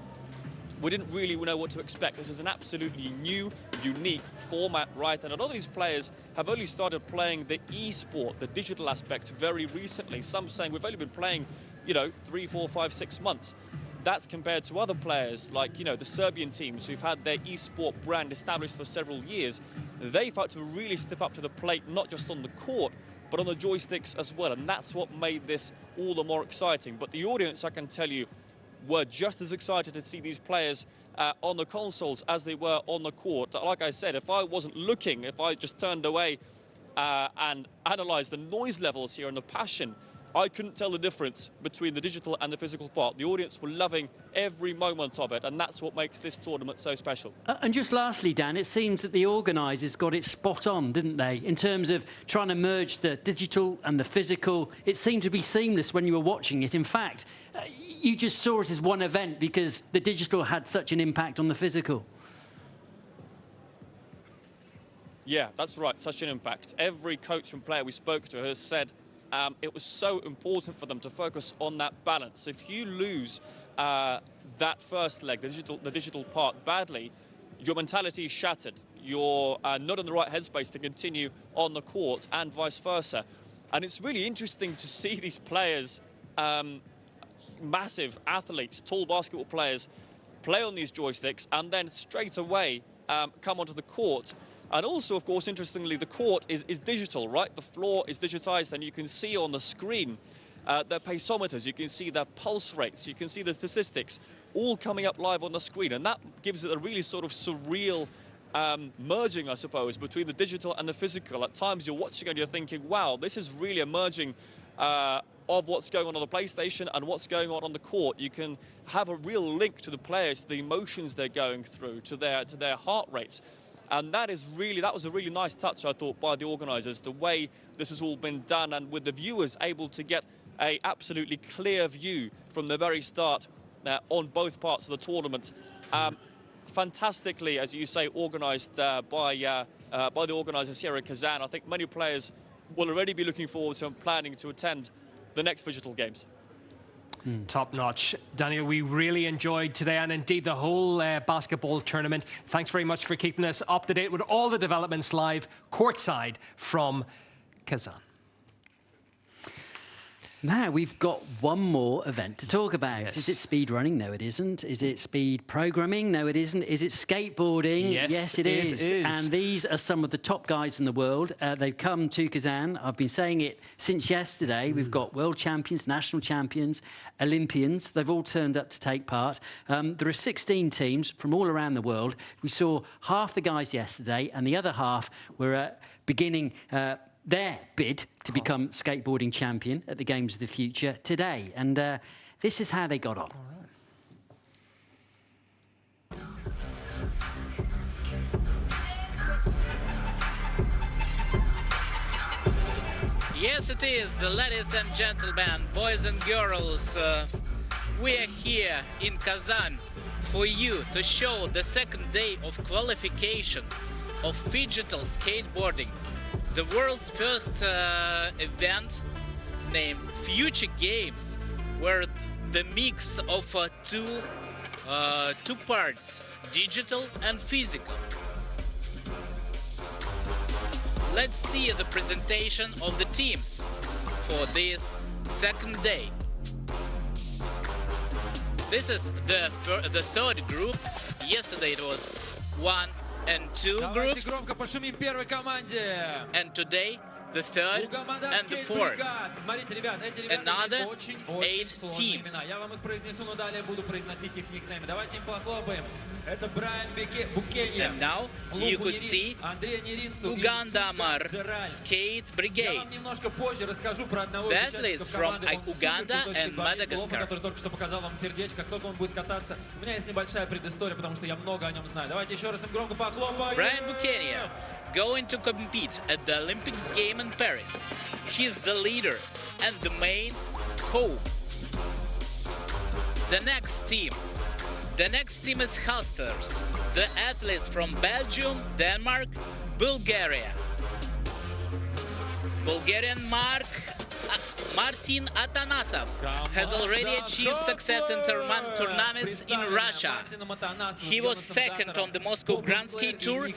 we didn't really know what to expect. This is an absolutely new, unique format, right? And a lot of these players have only started playing the e-sport, the digital aspect, very recently. Some saying we've only been playing, you know, 3, 4, 5, 6 months. That's compared to other players like, you know, the Serbian teams who've had their e-sport brand established for several years. They've had to really step up to the plate, not just on the court, but on the joysticks as well. And that's what made this all the more exciting. But the audience, I can tell you, were just as excited to see these players on the consoles as they were on the court. Like I said, if I wasn't looking, if I just turned away and analysed the noise levels here and the passion, I couldn't tell the difference between the digital and the physical part. The audience were loving every moment of it, and that's what makes this tournament so special. And just lastly, Dan, it seems that the organisers got it spot on, didn't they, in terms of trying to merge the digital and the physical. It seemed to be seamless when you were watching it. In fact, you just saw it as one event because the digital had such an impact on the physical. Yeah, that's right, such an impact. Every coach and player we spoke to has said it was so important for them to focus on that balance. If you lose that first leg, the digital part, badly, your mentality is shattered. You're not in the right headspace to continue on the court, and vice versa. And it's really interesting to see these players, massive athletes, tall basketball players, play on these joysticks and then straight away come onto the court. And also, of course, interestingly, the court is digital, right? The floor is digitized, and you can see on the screen their paceometers, you can see their pulse rates, you can see the statistics all coming up live on the screen. And that gives it a really sort of surreal merging, I suppose, between the digital and the physical. At times you're watching and you're thinking, wow, this is really a merging of what's going on the PlayStation and what's going on the court. You can have a real link to the players, to the emotions they're going through, to their heart rates. And that was a really nice touch, I thought, by the organisers, the way this has all been done, and with the viewers able to get a absolutely clear view from the very start on both parts of the tournament. Fantastically, as you say, organised by the organisers here in Kazan. I think many players will already be looking forward to and planning to attend the next Digital Games. Top notch. Daniel, we really enjoyed today, and indeed the whole basketball tournament. Thanks very much for keeping us up to date with all the developments live courtside from Kazan. Now we've got one more event to talk about. Yes. Is it speed running? No, it isn't. Is it speed programming? No, it isn't. Is it skateboarding? Yes, it is. And these are some of the top guys in the world. They've come to Kazan. I've been saying it since yesterday. We've got world champions, national champions, Olympians. They've all turned up to take part. There are 16 teams from all around the world. We saw half the guys yesterday, and the other half were beginning their bid to become skateboarding champion at the Games of the Future today. And this is how they got on. Yes, it is, ladies and gentlemen, boys and girls. We are here in Kazan for you to show the second day of qualification of digital skateboarding. The world's first event named Future Games, where the mix of two parts, digital and physical. Let's see the presentation of the teams for this second day. This is the third group. Yesterday it was 1 and 2 groups. And today the third and the fourth. Another 8 teams. And now you could see Uganda Mar Skate Brigade. The athletes from Uganda and Madagascar. Brian Buchanan going to compete at the Olympics game in Paris. He's the leader and the main hope. The next team is Hustlers, the athletes from Belgium, Denmark, Bulgaria. Bulgarian Martin Atanasov has already achieved success in tournaments in Russia. He was second on the Moscow Grand Skate Tour in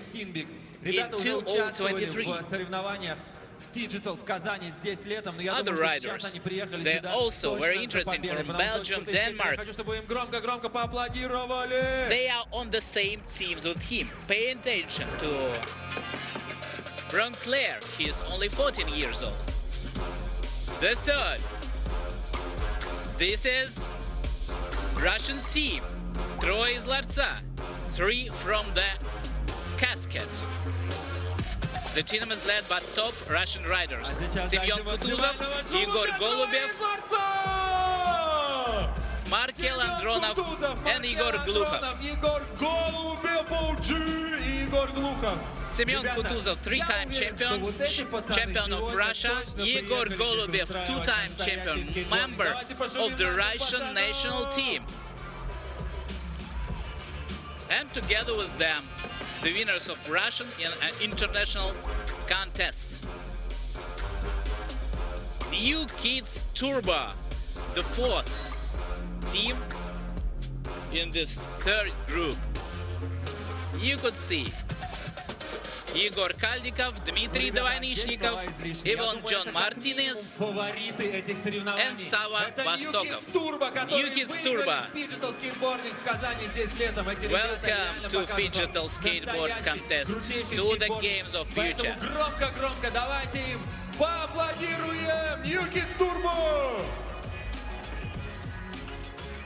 2023. Other riders, they're also very interesting from Belgium, Denmark. They are on the same teams with him. Pay attention to Ron Claire, he is only 14 years old. The third, this is Russian team, Troy Zlartsa, 3 from the Casket. The team is led by top Russian riders, Semyon Kutuzov, Igor Golubev, Markel Andronov, and Igor Glukhov. Semyon Kutuzov, 3-time champion of Russia, Igor Golubev, 2-time champion, member of the Russian national team. And together with them, the winners of Russian and international contests. New Kids Turbo, the 4th team in this third group. You could see Igor Kaldikov, Dmitry Dovanyshnikov, Ivan John Martinez, and Sava Vostokov. New Kids Turbo. Welcome to Digital Skateboard Contest, to the Games of Future.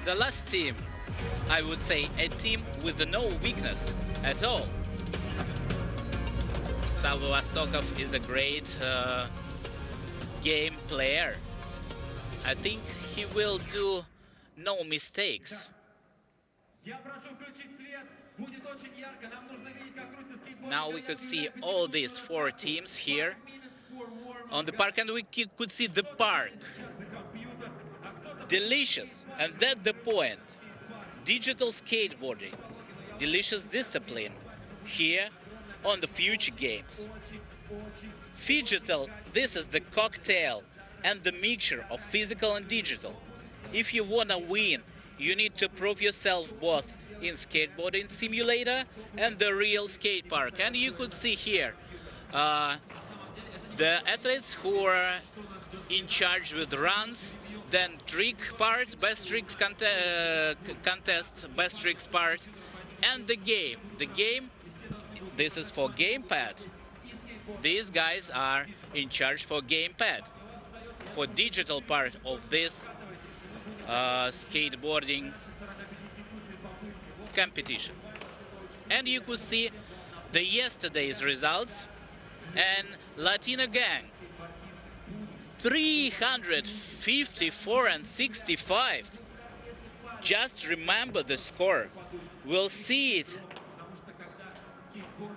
The last team, I would say a team with no weakness at all. Sava Vostokov is a great game player. I think he will do no mistakes. Now we could see all these 4 teams here on the park, and we could see the park. Delicious, and that's the point. Digital skateboarding, delicious discipline here on the Future Games. Digital, this is the cocktail and the mixture of physical and digital. If you wanna win, you need to prove yourself both in skateboarding simulator and the real skate park. And you could see here the athletes who are in charge with runs, then trick part, best tricks contest, best tricks part, and the game. The game, this is for gamepad. These guys are in charge for gamepad, for digital part of this skateboarding competition. And you could see the yesterday's results, and Latina gang 354 and 65. Just remember the score. We'll see it.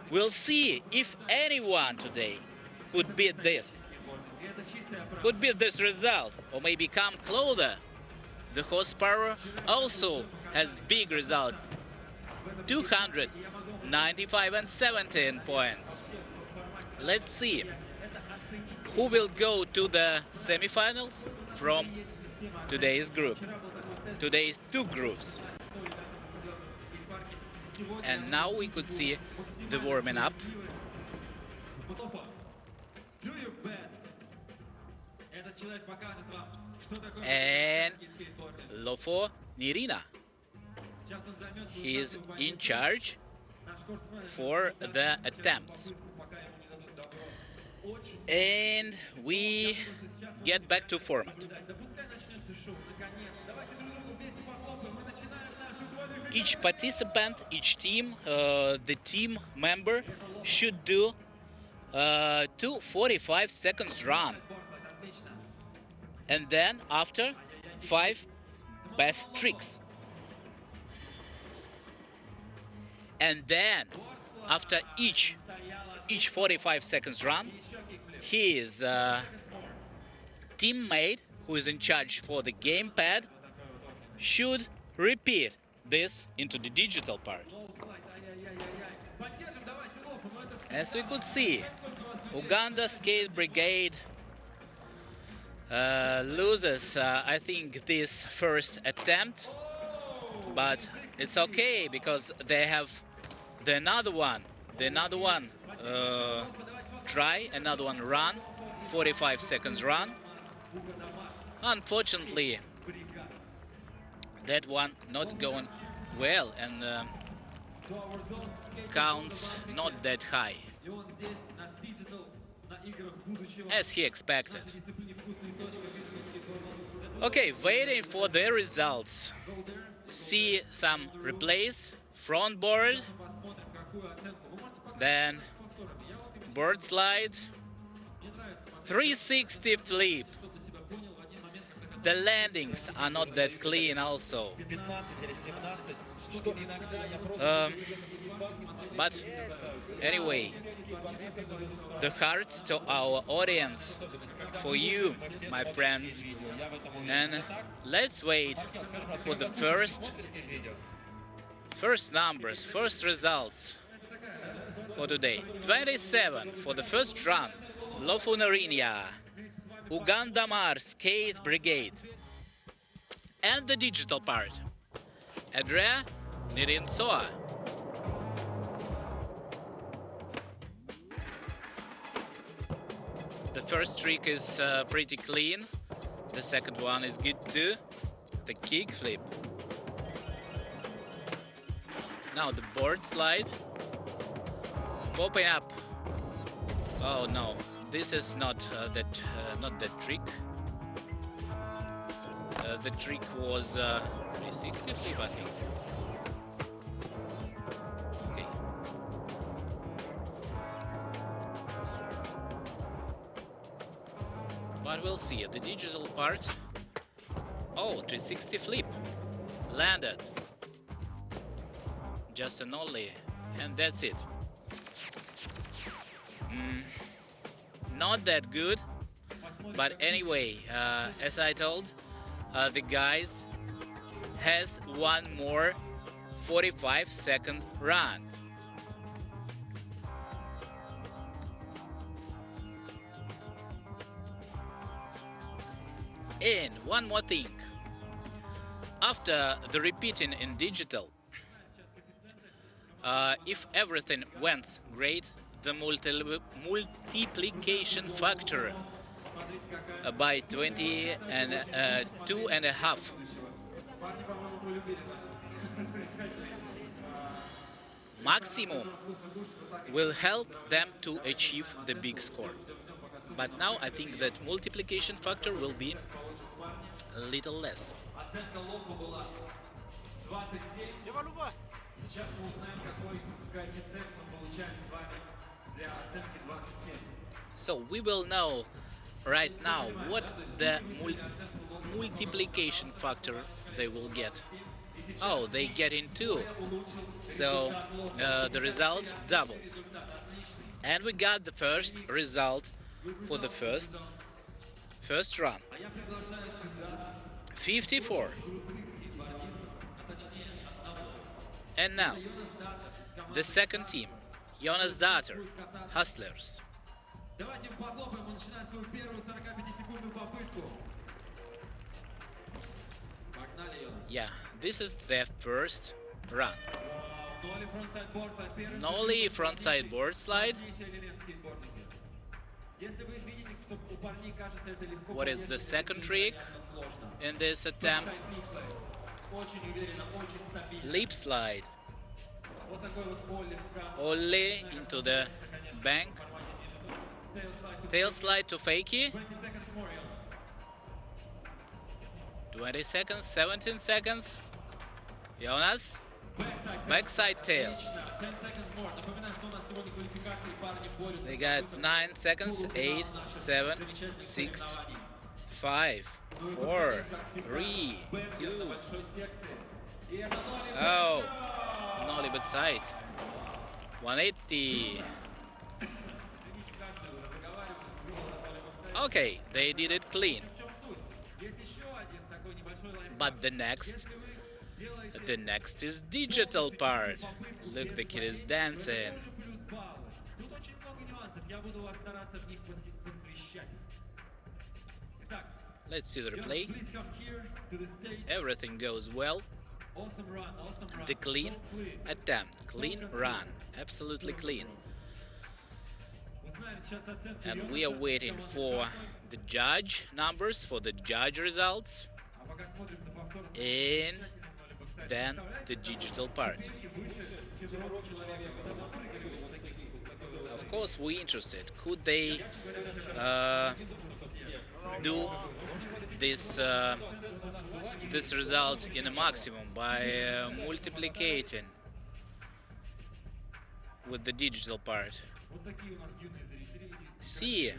We'll see if anyone today could beat this. Could beat this result, or maybe come closer. The horsepower also has big result. 295 and 17 points. Let's see who will go to the semifinals from today's group. Today's two groups. And now we could see the warming up. And Lofo Nirina. He is in charge for the attempts. And we get back to format. Each participant, each team, the team member should do 2 45 seconds run. And then after 5 best tricks. And then after each 45 seconds run, his teammate, who is in charge for the gamepad, should repeat this into the digital part. As we could see, Uganda Skate Brigade loses, I think, this first attempt, but it's okay because they have another one try, another one run, 45 seconds run. Unfortunately, that one not going well and counts not that high as he expected. Okay, waiting for the results. See some replays, front board, then board slide, 360 flip. The landings are not that clean also. But anyway, the hearts to our audience, for you, my friends. And let's wait for the first numbers, first results for today. 27 for the first run, Lofunarinia, Uganda Mar Skate Brigade. And the digital part, Adria Nirinsoa. The first trick is pretty clean. The second one is good too. The kick flip. Now the board slide. Popping up. Oh no, this is not that trick. The trick was 360 flip, I think. Okay. But we'll see. The digital part. Oh, 360 flip. Landed. Just an ollie. And that's it. Not that good. But anyway, as I told, the guys has one more 45-second run. And one more thing. After the repeating in digital, if everything went great, the multiplication factor by 20 and 2.5. Maximum will help them to achieve the big score. But now I think that multiplication factor will be a little less. So we will know right now what the multiplication factor they will get. Oh, they get in 2. So the result doubles. And we got the first result for the first run. 54. And now, the second team, Jonas' daughter, Hustlers. Yeah, this is their first run. Nollie frontside board slide. What is the second trick in this attempt? Lip slide. Ollie into the bank. Tail slide to fakie. 20 seconds, 17 seconds. Jonas. Backside tail. They got 9 seconds. 8, 7, 6, 5, 4, 3, 2. Oh, Nollie backside. 180. Okay, they did it clean. But the next is digital part. Look, the kid is dancing. Let's see the replay. Everything goes well. The clean attempt, clean run, absolutely clean. And we are waiting for the judge numbers, for the judge results, and then the digital part. Of course, we're interested. Could they do this this result in a maximum by multiplicating with the digital part? See,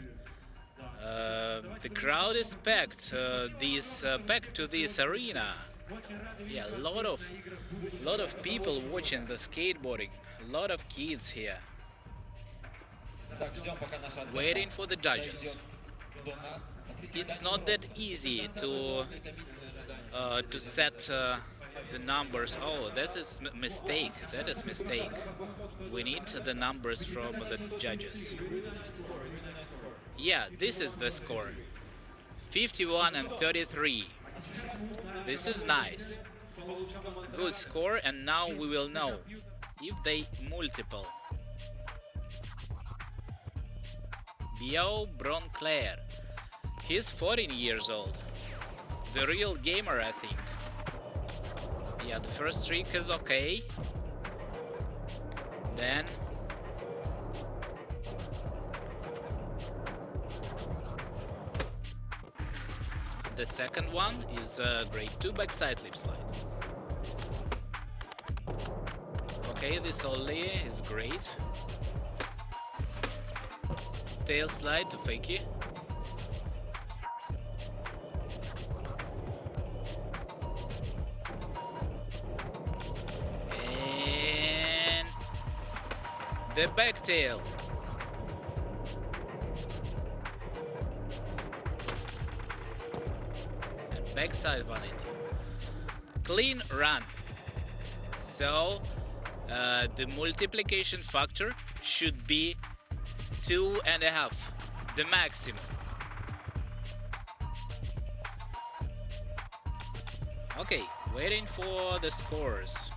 the crowd is packed. Packed to this arena. Yeah, a lot of people watching the skateboarding. A lot of kids here. Waiting for the judges. It's not that easy to set the numbers. Oh, that is mistake. That is mistake. We need the numbers from the judges. Yeah, this is the score. 51 and 33. This is nice. Good score, and now we will know if they multiple. Bio Bronclair. He's 14 years old. The real gamer, I think. Yeah, the first trick is okay. Then the second one is a grade 2 backside lip slide. Okay, this Ollie is great. Tail slide to fakie. And the back tail. And backside 180. Clean run. So the multiplication factor should be 2.5, the maximum. Okay, waiting for the scores.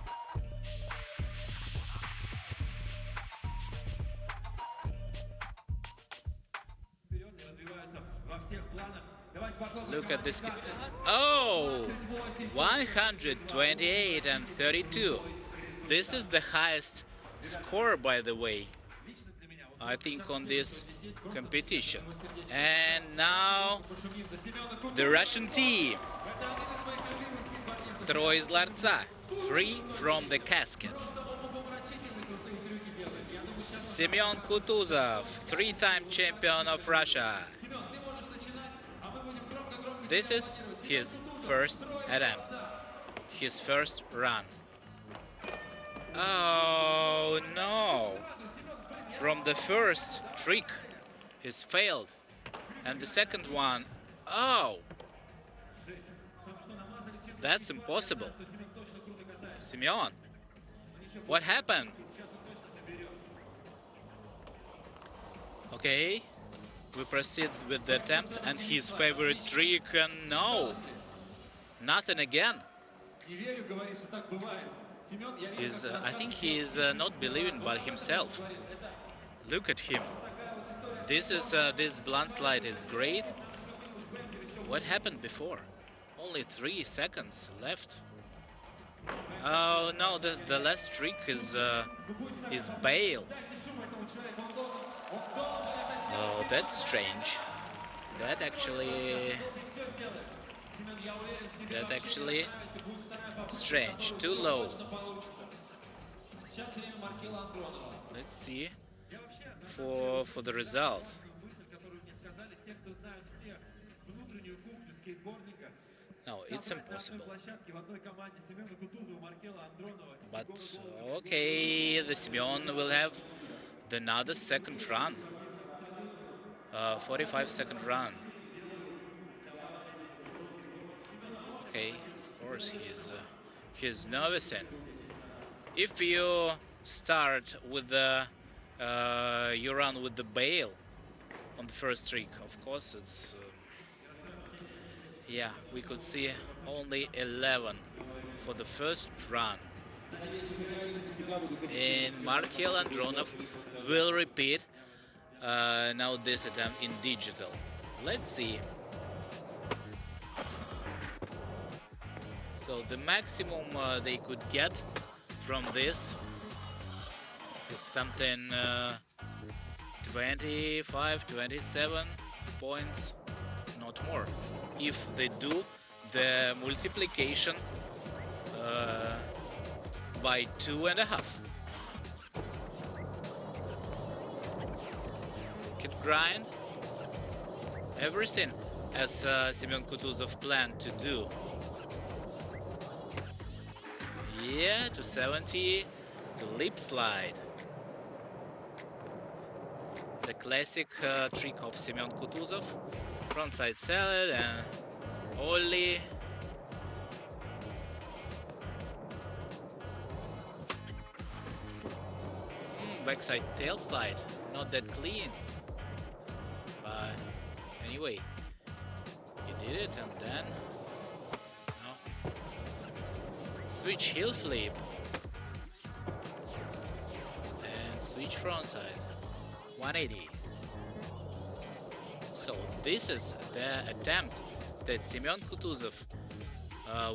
Look at this. Oh, 128 and 32. This is the highest score, by the way, I think, on this competition. And now the Russian team. Трое из ларца, 3 from the casket. Semyon Kutuzov, 3-time champion of Russia. This is his first attempt, his first run. Oh no! From the first trick, he's failed. And the second one, oh! That's impossible. Semyon, what happened? Okay, we proceed with the attempts and his favorite trick, and no, nothing again. I think he's not believing by himself. Look at him. This blunt slide is great. What happened before? Only 3 seconds left. Oh no, the last trick is bail. Oh, that's strange. That actually strange. Too low. Let's see for the result. No, it's impossible. But okay, the Semyon will have another second run. 45-second run. Okay, of course he's nervous, and if you start with the you run with the bail on the first trick, of course it's yeah, we could see only 11 for the first run. And Markel Andronov will repeat now this attempt in digital. Let's see. So the maximum they could get from this is something 25, 27 points, not more. If they do the multiplication by 2.5. Kid grind, everything as Semyon Kutuzov planned to do. Yeah, 270, the lip slide. The classic trick of Semyon Kutuzov. Frontside salad and ollie. Backside tail slide, not that clean. But anyway, he did it, and then no. Switch heel flip and switch frontside 180. So this is the attempt that Semyon Kutuzov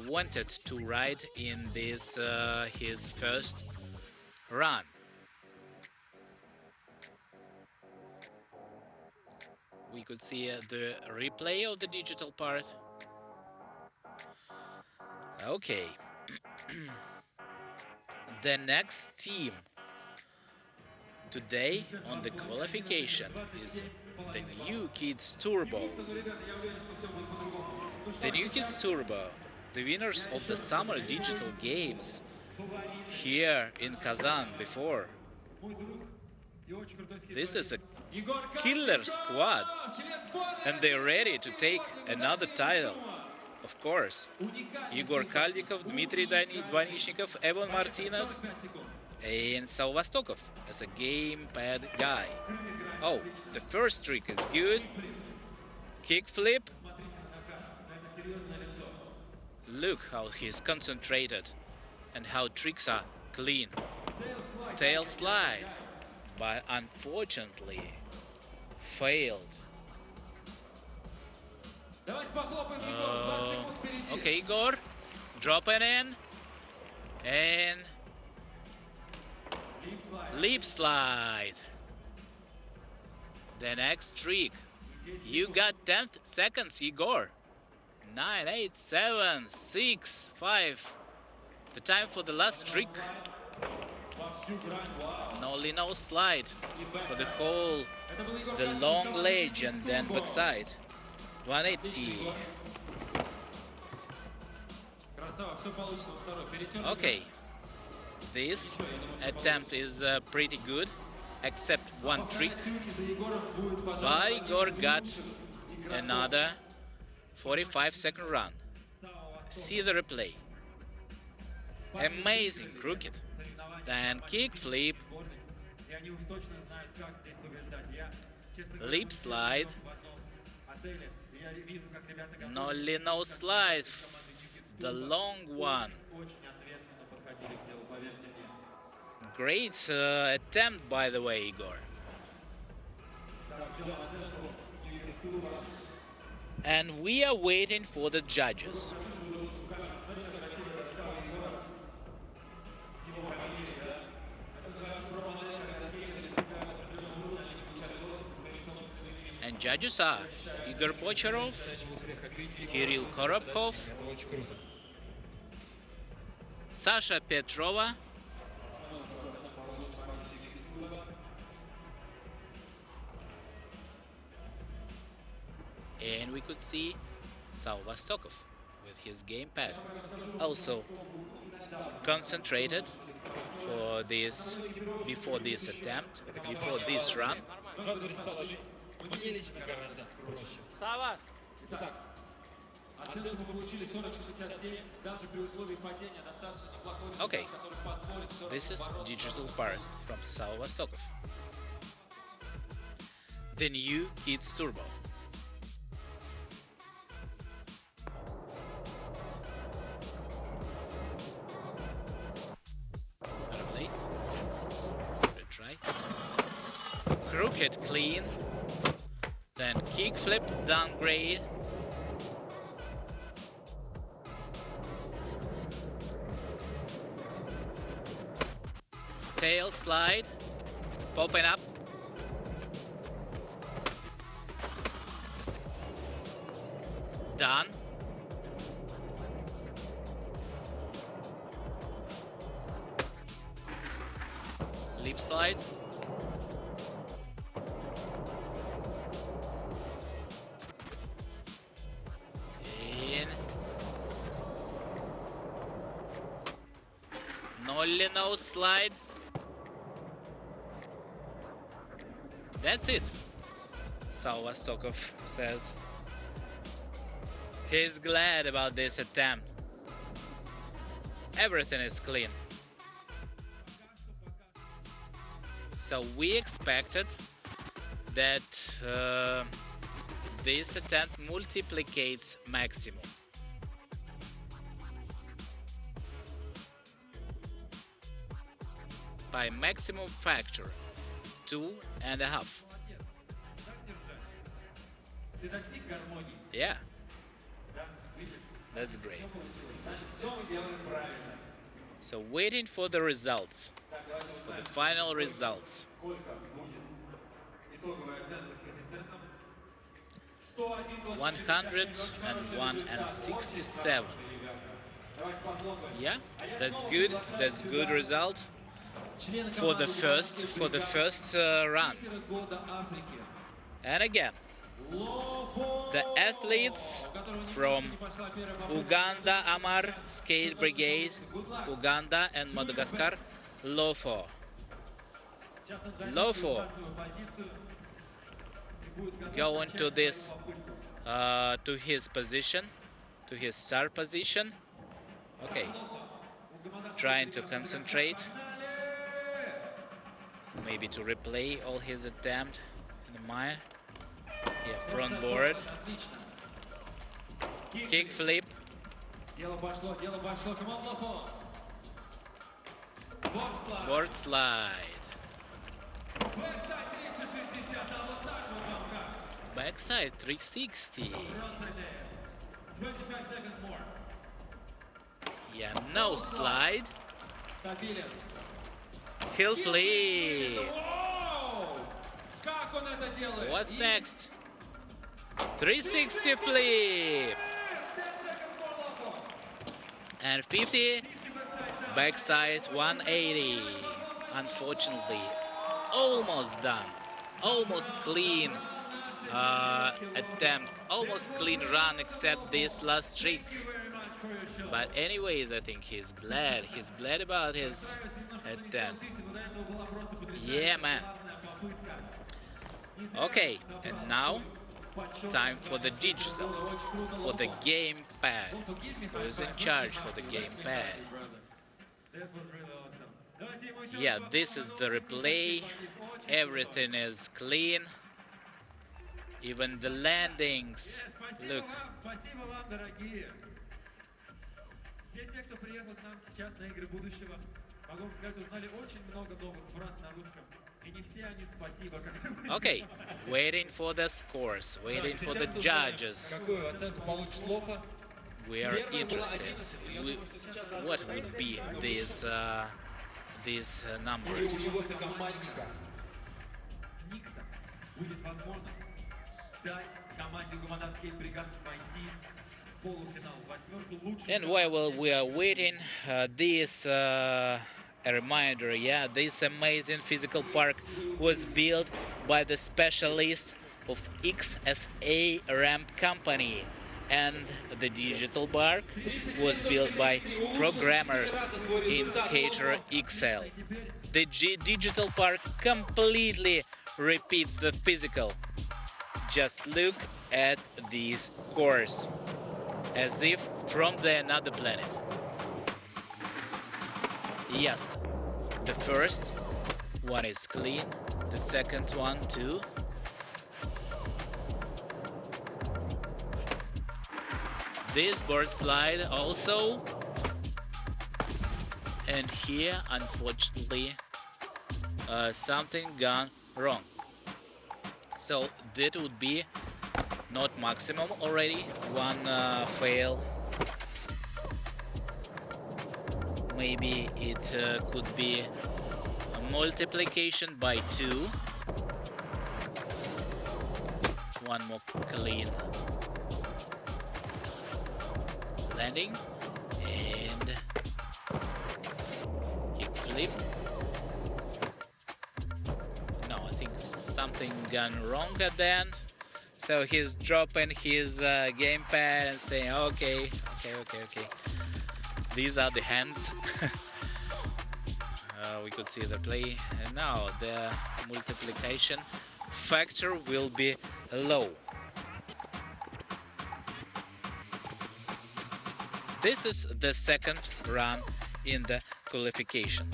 wanted to ride in this his first run. We could see the replay of the digital part. Okay. The next team today on the qualification is the New Kids Turbo. The New Kids Turbo, the winners of the Summer Digital Games here in Kazan before. This is a killer squad, and they're ready to take another title, of course. Igor Kaldikov, Dmitry Dvanishnikov, Evan Martinez, and Salvastokov as a gamepad guy. Oh, the first trick is good. Kick flip. Look how he's concentrated and how tricks are clean. Tail slide, but unfortunately failed. Okay, Igor, dropping in, and leap slide. The next trick. You got 10 seconds, Igor. 9, 8, 7, 6, 5. The time for the last trick. Only no slide for the whole, the long ledge and then backside. 180. Okay, this attempt is pretty good, except one trick. But Igor got another 45-second run. See the replay. Amazing crooked. Then kick flip. Lip slide. Only no slide. The long one. Great attempt, by the way, Igor. And we are waiting for the judges. And judges are Igor Bocharov, Kirill Korobkov, Sasha Petrova, and we could see Salva Stokov with his gamepad. Also concentrated for this, before this attempt, before this run. Okay, this is digital part from Salva Stokov. The new Kids Turbo. Retry. Crooked clean. Then kick flip, downgrade. Tail slide, popping up. Done. Leap slide. Only no slide. That's it, Salva Stokov says. He's glad about this attempt. Everything is clean. So we expected that this attempt multiplicates maximum. By maximum factor, 2.5. Yeah, that's great. So waiting for the results, for the final results. 101.67. Yeah, that's good. That's good result. For the first run. And again, the athletes from Uganda Amar Skate Brigade, Uganda and Madagascar, Lofo. Lofo going to this, to his position, to his start position. Okay, trying to concentrate. Maybe to replay all his attempt in the mine. Yeah, front board. Kick flip. Board slide. Backside 360. Yeah, no slide. He'll flee. What's next? 360 flip. And 50. Backside 180. Unfortunately, almost done. Almost clean attempt. Almost clean run except this last trick. But anyways, I think he's glad. He's glad about his attempt. Yeah, man. Okay, and now time for the digital, for the gamepad. Who is in charge for the gamepad? Yeah, this is the replay. Everything is clean. Even the landings. Look. Okay, waiting for the scores, waiting for the judges. We are interested. What would be these numbers? And while we are waiting, a reminder, yeah, this amazing physical park was built by the specialists of XSA Ramp Company, and the digital park was built by programmers in Skater XL. The digital park completely repeats the physical. Just look at these cores, as if from another planet. Yes, the first one is clean, the second one too. This board slide also. And here, unfortunately, something gone wrong. So that would be not maximum already, one fail. Maybe it could be a multiplication by 2. One more clean landing and kick flip. No, I think something gone wrong at the end. So he's dropping his gamepad and saying, okay. These are the hands. We could see the play. And now the multiplication factor will be low. This is the second run in the qualification.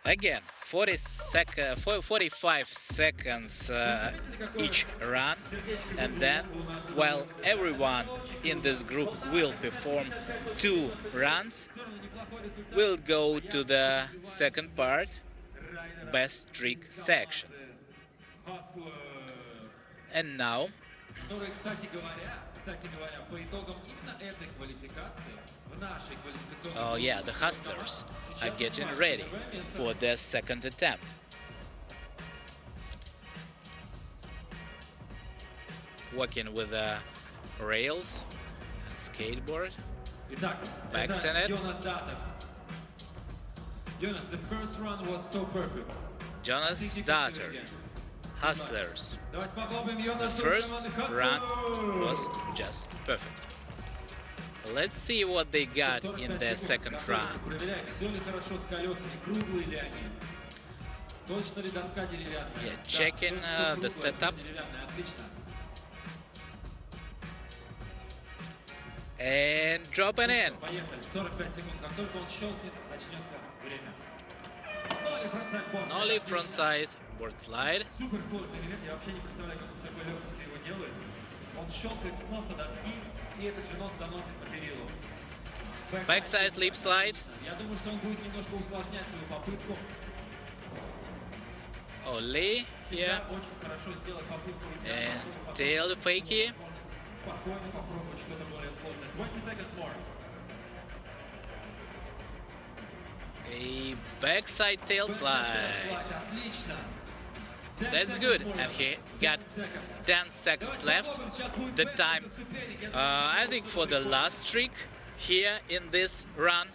Again, 45 seconds each run, and then while everyone in this group will perform 2 runs, we'll go to the second part, best trick section. And now oh yeah, the hustlers are getting ready for their second attempt. Working with the rails and skateboard. Backs in it. Jonas, the first run was so perfect. Jonas' daughter. Hustlers. The first run was just perfect. Let's see what they got in their second run. Yeah, checking the setup. And dropping in. Nollie frontside board slide. Backside lip slide. Ollie here. And tail fakey. A backside tail slide. That's good. And he got 10 seconds left. The time, I think, for the last trick here in this run.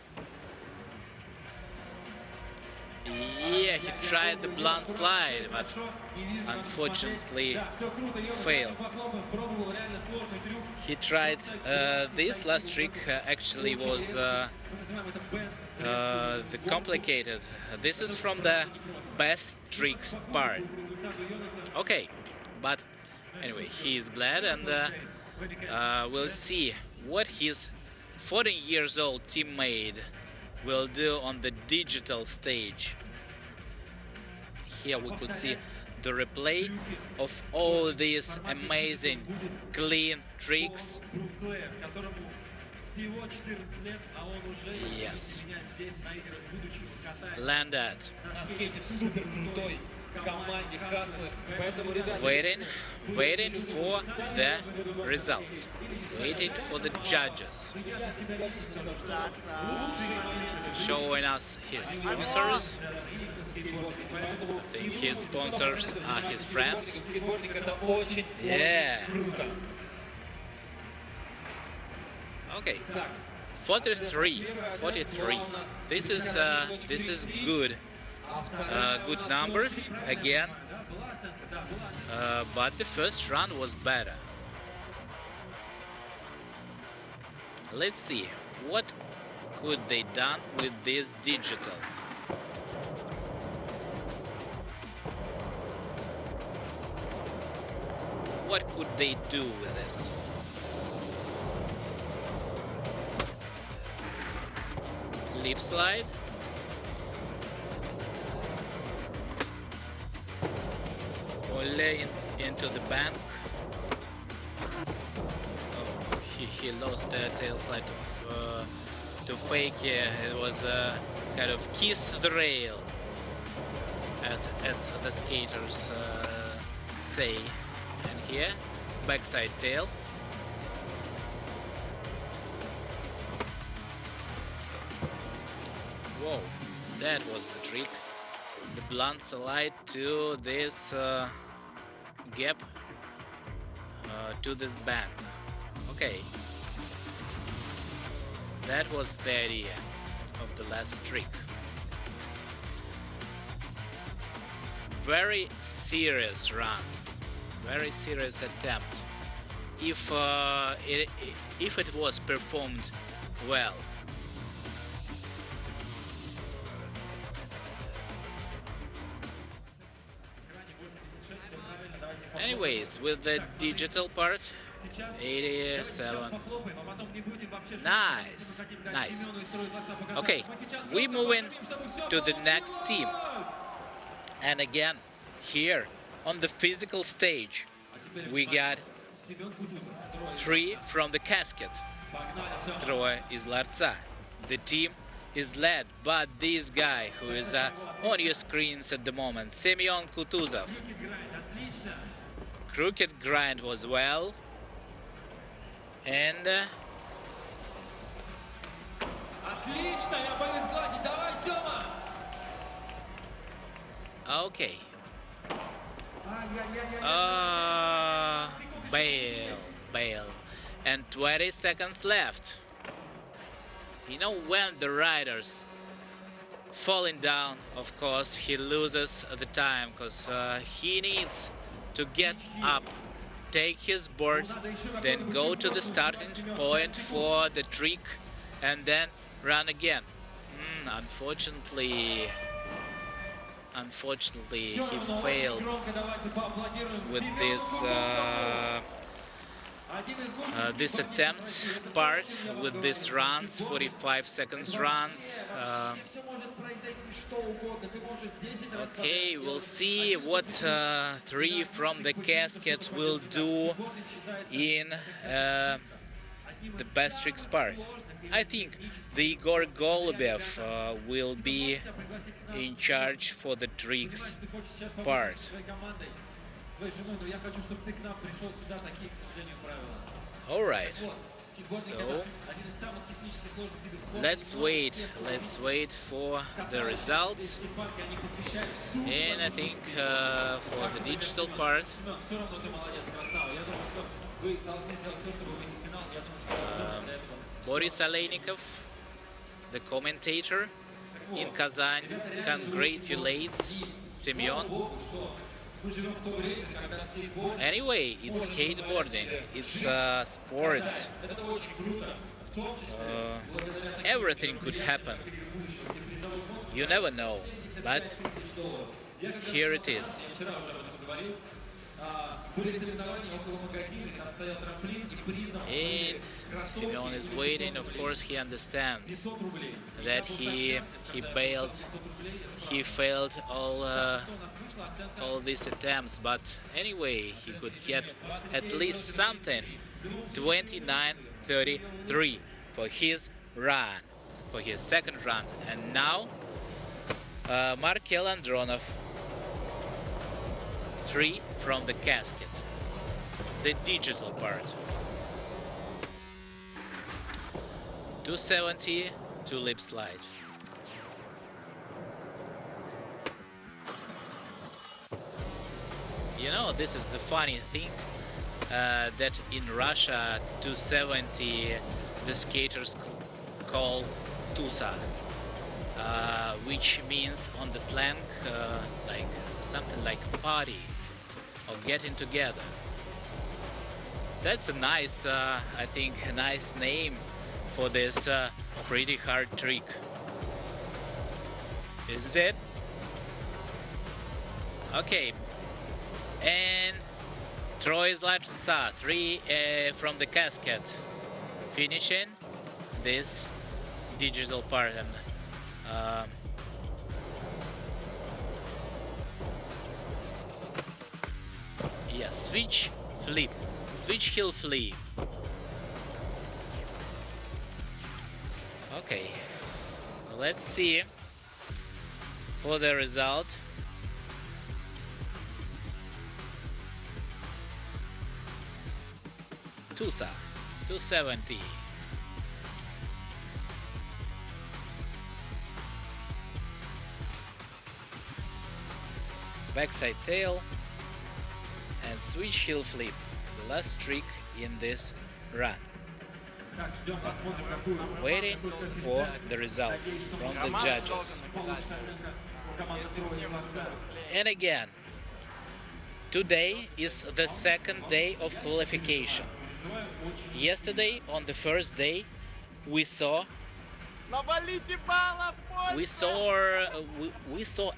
Yeah, he tried the blunt slide, but unfortunately failed. He tried this last trick, actually was the complicated. This is from the best tricks part. Okay, but anyway, he is glad, and we'll see what his 14 years old teammate will do on the digital stage. Here we could see the replay of all these amazing clean tricks. Yes. Landed. Waiting for the results. Waiting for the judges. Showing us his sponsors. I think his sponsors are his friends. Yeah. Okay. 43. This is good. Good numbers again. But the first run was better. Let's see what could they done with this digital. What could they do with this? Lip slide. Ole into the bank. Oh, he lost the tail slide to fake. It was kind of kiss the rail, as the skaters say. And here, backside tail. Whoa, that was the trick. The blunt slide to this gap, to this bank. Okay. That was the idea of the last trick. Very serious run. Very serious attempt. If it was performed well. Anyways, with the digital part, 87. Nice. Okay, we moving to the next team. And again, here on the physical stage, we got 3 from the casket. Troje из Ларца. The team is led by this guy who is on your screens at the moment, Semyon Kutuzov. Crooked grind was well, and okay. Bail. And 20 seconds left. You know, when the rider's falling down, of course, he loses the time, because he needs to get up, take his board, then go to the starting point for the trick, and then run again. Unfortunately, he failed with this attempt part, with these runs, 45 seconds runs. Okay, we'll see what 3 from the casket will do in the best tricks part. I think the Igor Golubev will be in charge for the tricks part. All right. So let's wait for the results. And I think for the digital part, Boris Aleynikov, the commentator in Kazan, congratulates Semyon. Anyway, it's skateboarding, it's sports. Everything could happen. You never know, but here it is. And Semyon is waiting. Of course, he understands that he failed all these attempts, but anyway, he could get at least something. 29:33 for his run, for his second run. And now Markel Andronov, 3 from the casket, the digital part. 270 to lip slide. You know, this is the funny thing, that in Russia 270 the skaters call tusa, which means on the slang like something like party or getting together. That's a nice, I think, a nice name for this pretty hard trick. Is it? Okay. And Troy Zlatsa, 3 from the casket, finishing this digital part. And yeah, switch flip, switch heel flip. Okay, let's see for the result. Tusa, 270. Backside tail and switch heel flip, the last trick in this run. Waiting for the results from the judges. And again, today is the second day of qualification. Yesterday, on the first day, we saw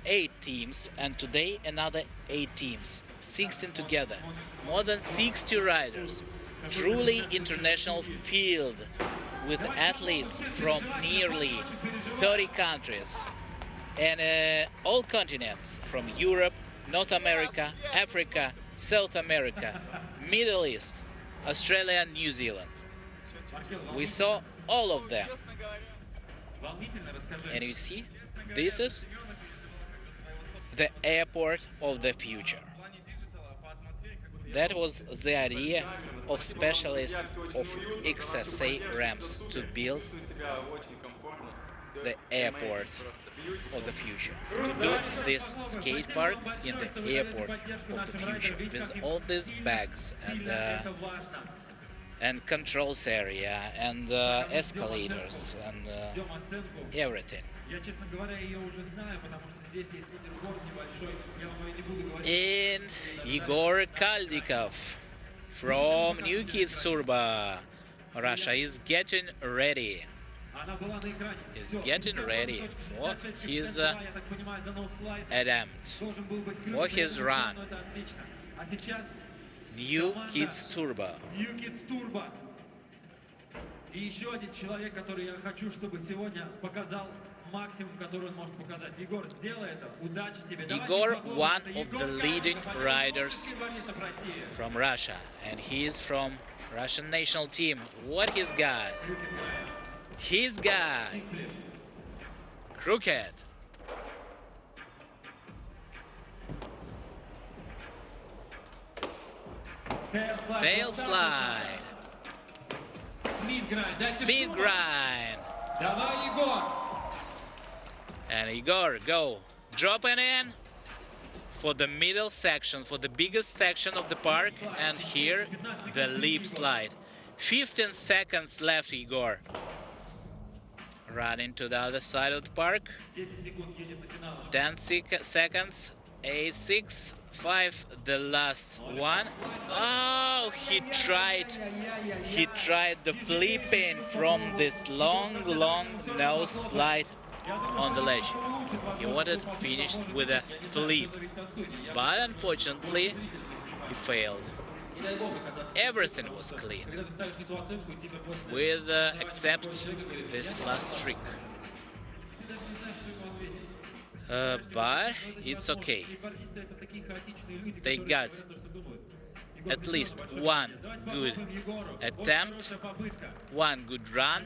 8 teams, and today another 8 teams, 16 together, more than 60 riders. Truly international field with athletes from nearly 30 countries and all continents, from Europe, North America, Africa, South America, Middle East, Australia, and New Zealand. We saw all of them. And you see, this is the airport of the future. That was the idea of specialists of XSA ramps, to build the airport of the future, to build this skate park in the airport of the future with all these bags and controls area and escalators and everything. And Igor Kaldikov from New Kids Surba, Russia, is getting ready. Is getting ready for his attempt, for his run. New Kids Turbo. И еще один человек, который я хочу, чтобы сегодня показал максимум, который он может показать. Егор, сделай это. Удачи тебе. Igor, one of the leading riders from Russia, and he is from Russian national team. What he's got? His guy. Crooked. Tail slide. Speed grind. And Igor, go. Dropping in for the middle section, for the biggest section of the park. And here, the leap slide. 15 seconds left, Igor. Running to the other side of the park. 10 seconds. 8, 6, 5, the last one. Oh, he tried the flipping from this long nose slide on the ledge. He wanted to finish with a flip, but unfortunately, he failed. Everything was clean, with except this last trick. But it's okay. They got at least one good attempt, one good run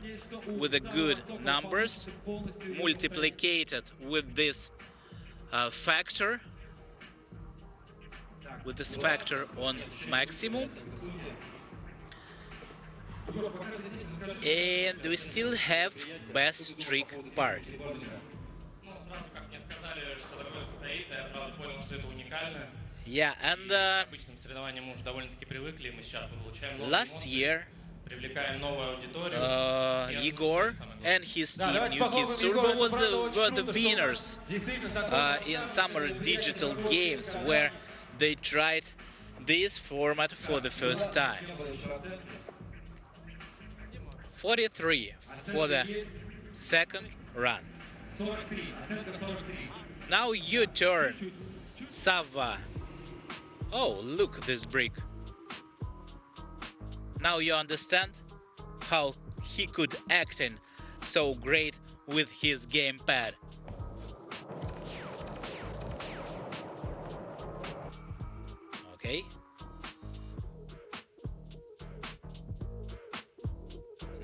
with a good numbers, multiplied with this factor, on maximum. And we still have best trick part. Yeah, and last year, Igor and his team, New Kids Turbo, were the winners in summer digital games, where they tried this format for the first time. 43 for the second run. Now your turn, Sava. Oh, look this brick. Now you understand how he could act in so great with his gamepad. Okay.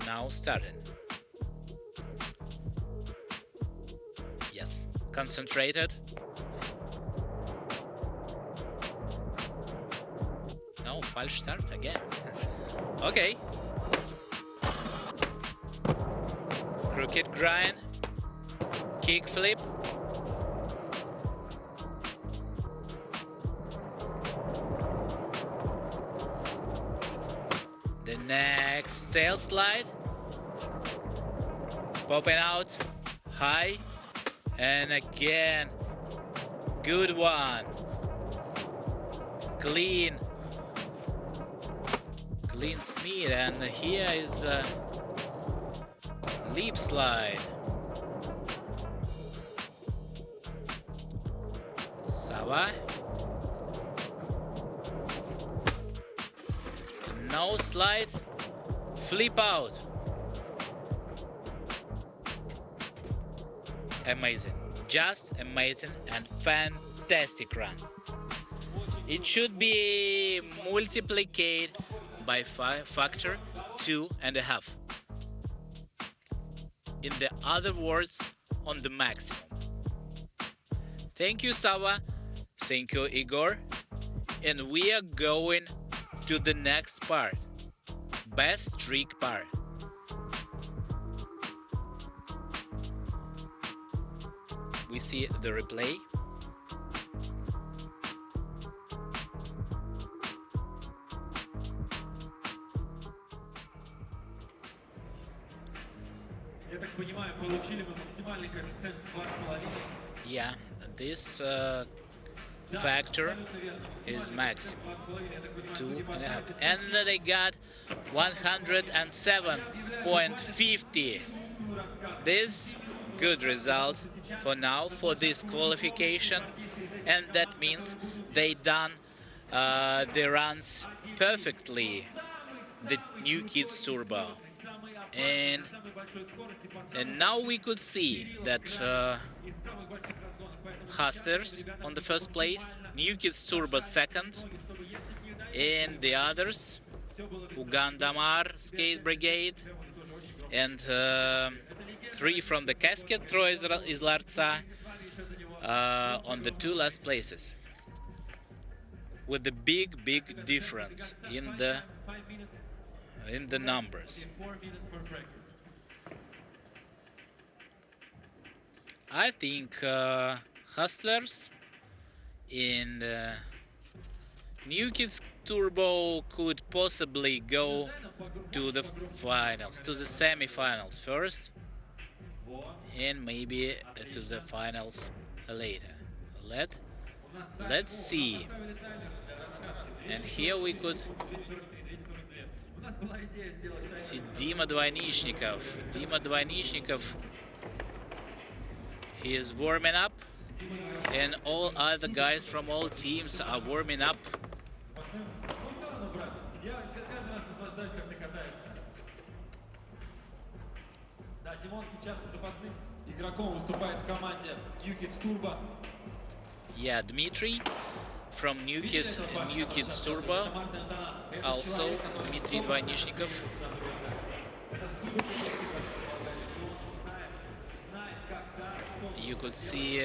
Now starting. Yes, concentrated. No, false start again. Okay. Crooked grind. Kick flip. The next tail slide. Popping out. High. And again. Good one. Clean. Clean speed. And here is a leap slide. Sava. No slide. Flip out. Amazing. Just amazing and fantastic run. It should be multiplied by factor 2.5. In the other words, on the maximum. Thank you, Sava. Thank you, Igor. And we are going to the next part. Best trick part. We see the replay. Yeah, this factor is maximum 2.5, and they got 107.50. This good result for now for this qualification, and that means they done the runs perfectly, the New Kids Turbo. And now we could see that Hustlers on the first place, New Kids Turbo second, and the others, Ugandamar Skate Brigade and 3 from the casket, Troy iz Larca, on the 2 last places, with the big difference in the numbers. I think Hustlers in New Kids Turbo could possibly go to the finals, to the semi-finals first, and maybe to the finals later. Let's see. And here we could see Dima Dvaynichnikov. He is warming up, and all other guys from all teams are warming up. Yeah, Dmitry from New Kids Turbo, also Dmitry Dvaynichnikov. You could see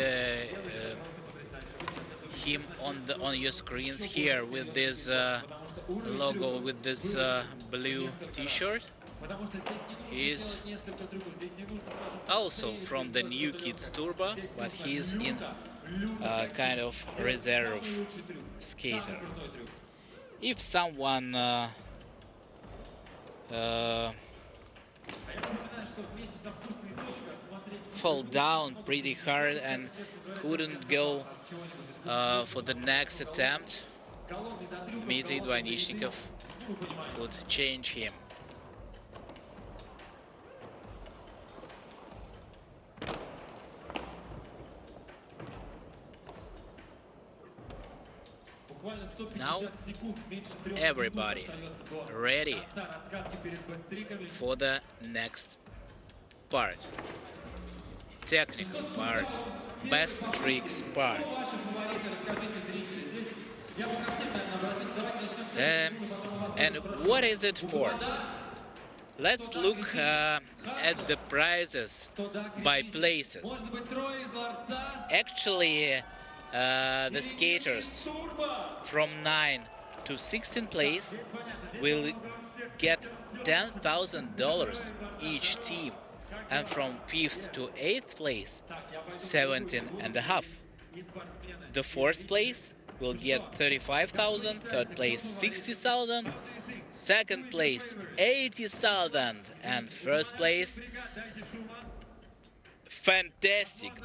him on your screens here with this logo, with this blue t-shirt. He is also from the New Kids Turbo, but he's in kind of reserve skater. If someone fall down pretty hard and couldn't go for the next attempt, Dmitry Dvaynichnikov would change him. Now everybody ready for the next part, technical part, best tricks part. And what is it for? Let's look at the prizes by places. Actually, the skaters from 9 to 16 place will get $10,000 each team, and from 5th to 8th place 17.5. The 4th place will get 35,000, 3rd place 60,000, 2nd place 80,000, and 1st place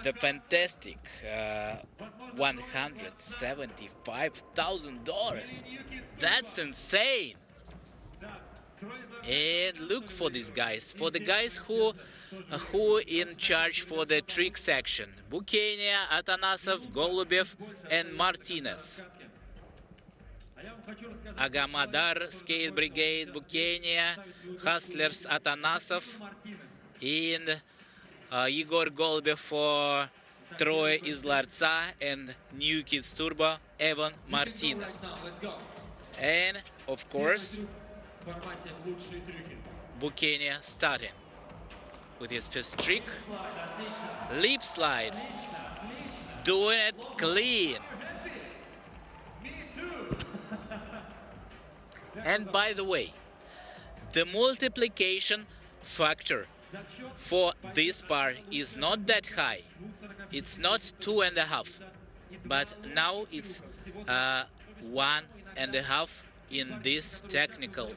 the fantastic $175,000. That's insane. And look for these guys, for the guys who in charge for the trick section: Bukenia, Atanasov, Golubev, and Martinez. Agamadar, Skate Brigade, Bukenia, Hustlers, Atanasov, and Igor Golubev for Troy iz Larca, and New Kids Turbo, Evan Martinez. And of course, Bukenia starting with his first trick, lip slide, doing it clean. And by the way, the multiplication factor for this part is not that high. It's not 2.5, but now it's 1.5 in this technical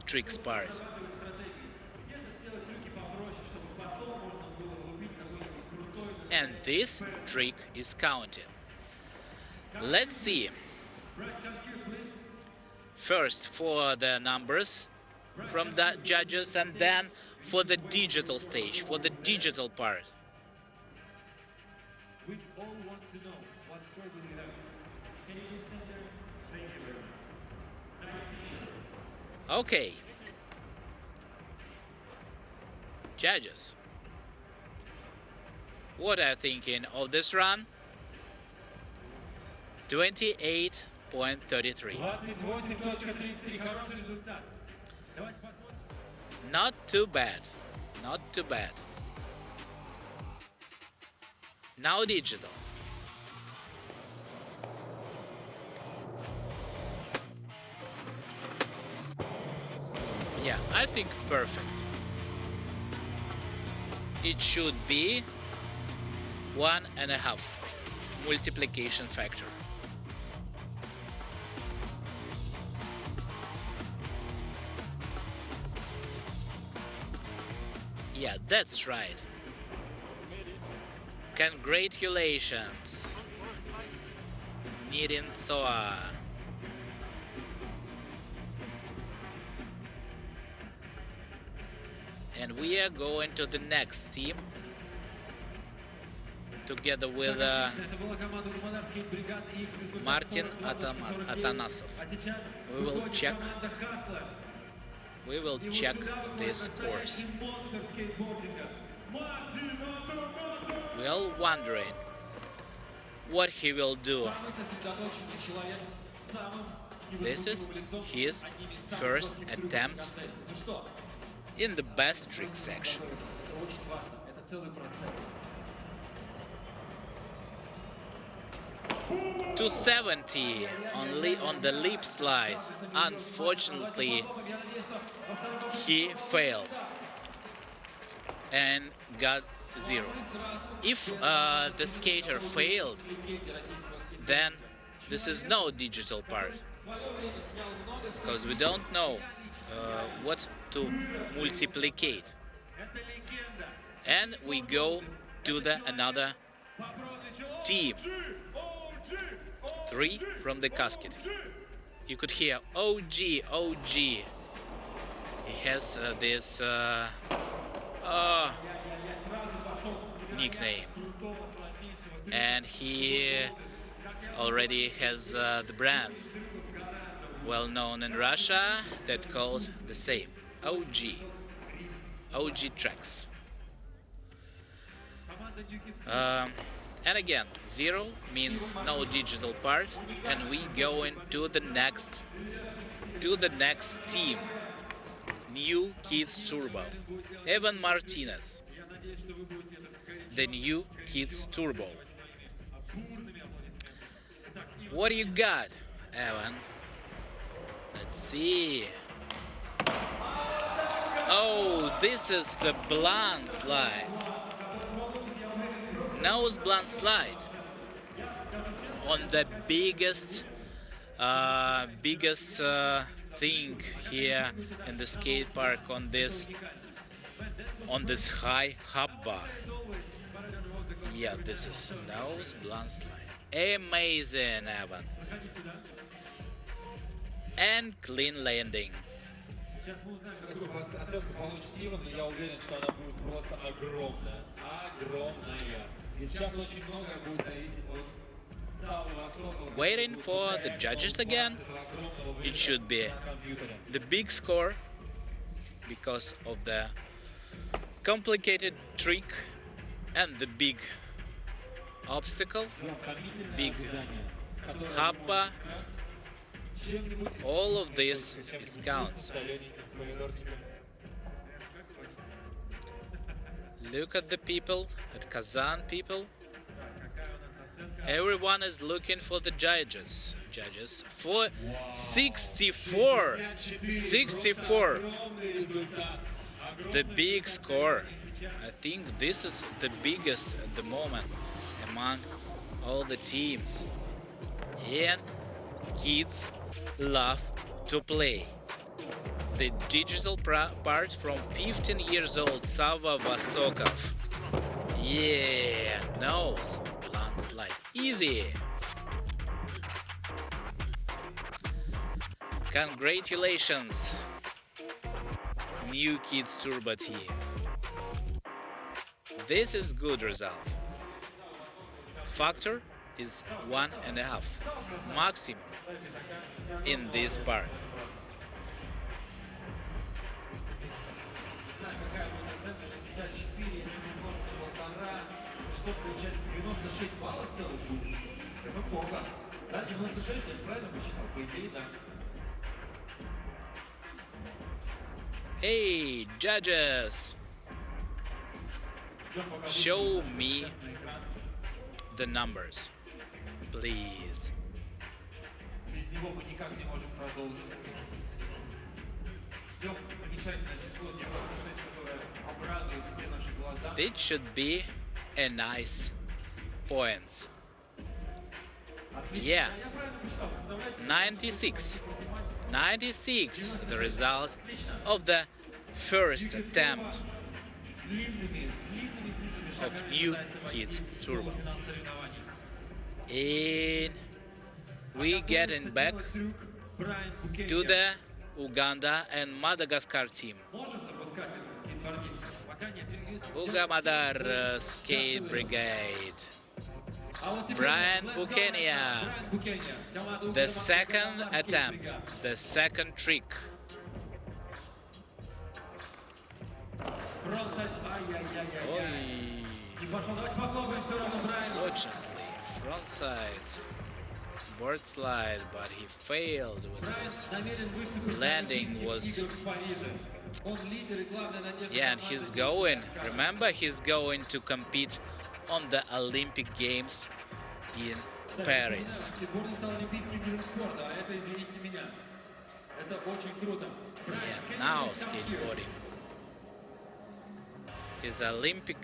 tricks part. And this trick is counted. Let's see. First for the numbers from the judges, and then for the digital stage, for the digital part. Okay. Judges, what are you thinking of this run? 28 28.33. 28.33. Хороший результат. Давайте посмотрим. Not too bad. Not too bad. Now digital. Yeah, I think perfect. It should be 1.5 multiplication factor. Yeah, that's right. Congratulations, MADZINZA. And we are going to the next team together with Martin Atanasov. We will check this course. We're all wondering what he will do. This is his first attempt in the best trick section. 270 on the lip slide. Unfortunately, he failed and got 0. If the skater failed, then this is no digital part, because we don't know what to multiplicate. And we go to the another team. 3 from the casket. You could hear OG, OG. He has this nickname, and he already has the brand well known in Russia that called the same OG tracks. And again, 0 means no digital part, and we go into the next team. New Kids Turbo. Evan Martinez. The New Kids Turbo. What do you got, Evan? Let's see. Oh, this is the blunt slide. Nose blunt slide on the biggest thing here in the skate park, on this high hub bar. Yeah, this is nose blunt slide. Amazing, Evan. And clean landing. Сейчас мы узнаем, какую оценку получит Иван, но я уверен, что она будет просто огромная. Огромная. И сейчас очень многое будет зависеть от самого высокого. Waiting for the judges again. It should be the big score because of the complicated trick and the big obstacle, big hopper. All of this is counts. Look at the people, at Kazan people. Everyone is looking for the judges. For 64. 64. The big score. I think this is the biggest at the moment among all the teams. And kids love to play. The digital part from 15 years old Sava Vostokov. Yeah, nose blunt slide. Easy. Congratulations, New Kids Turbo team. This is good result. Factor is 1.5 maximum in this part. Да, 96, я правильно посчитал? По идее, да. Hey, judges! Show me the numbers, please. Без него мы никак не можем продолжить. Ждем замечательное число 96, которое обрадует все наши глаза. It should be a nice points. Yeah, 96. 96, the result of the first attempt of New Kids Turbo. And we getting back to the Uganda and Madagascar team. Ugamadar Skate Brigade. Brian Bukenia. The second attempt, the second trick. Fortunately, frontside board slide, but he failed with this. Landing was... Yeah, and he's going, remember, he's going to compete on the Olympic Games in Paris. Yeah, now skateboarding is Olympic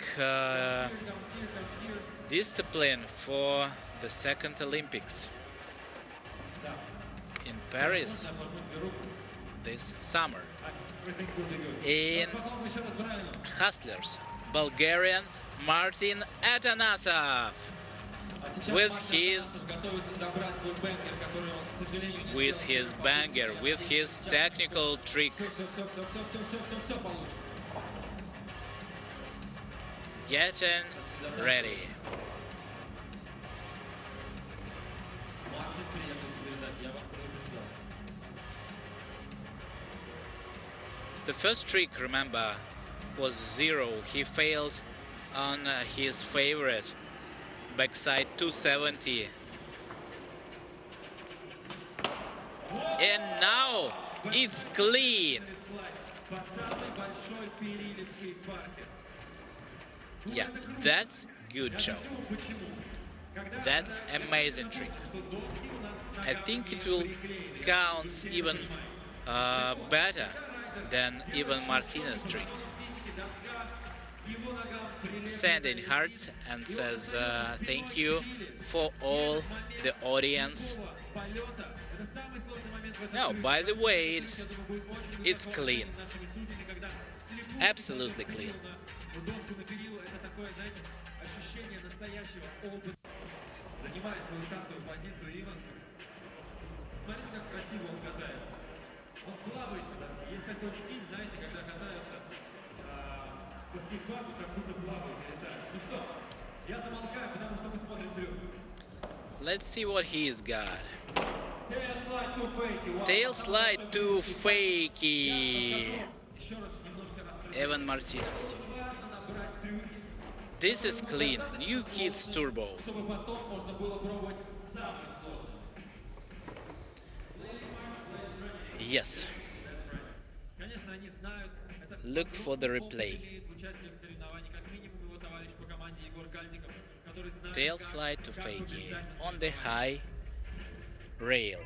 discipline for the second Olympics in Paris this summer. In Hustlers, Bulgarian Martin Atanasov with his banger, with his technical trick. Getting ready. The first trick, remember, was 0. He failed on his favorite backside 270. And now it's clean. Yeah, that's good job. That's amazing trick. I think it will count even better than even Martinez trick. Sending hearts and says thank you for all the audience. No, by the way, it's clean. Absolutely clean. Let's see what he's got. Tail slide to fakie. Evan Martinez. This is clean. New Kids Turbo. Yes. Look for the replay. Tail slide to fakie on the high rail.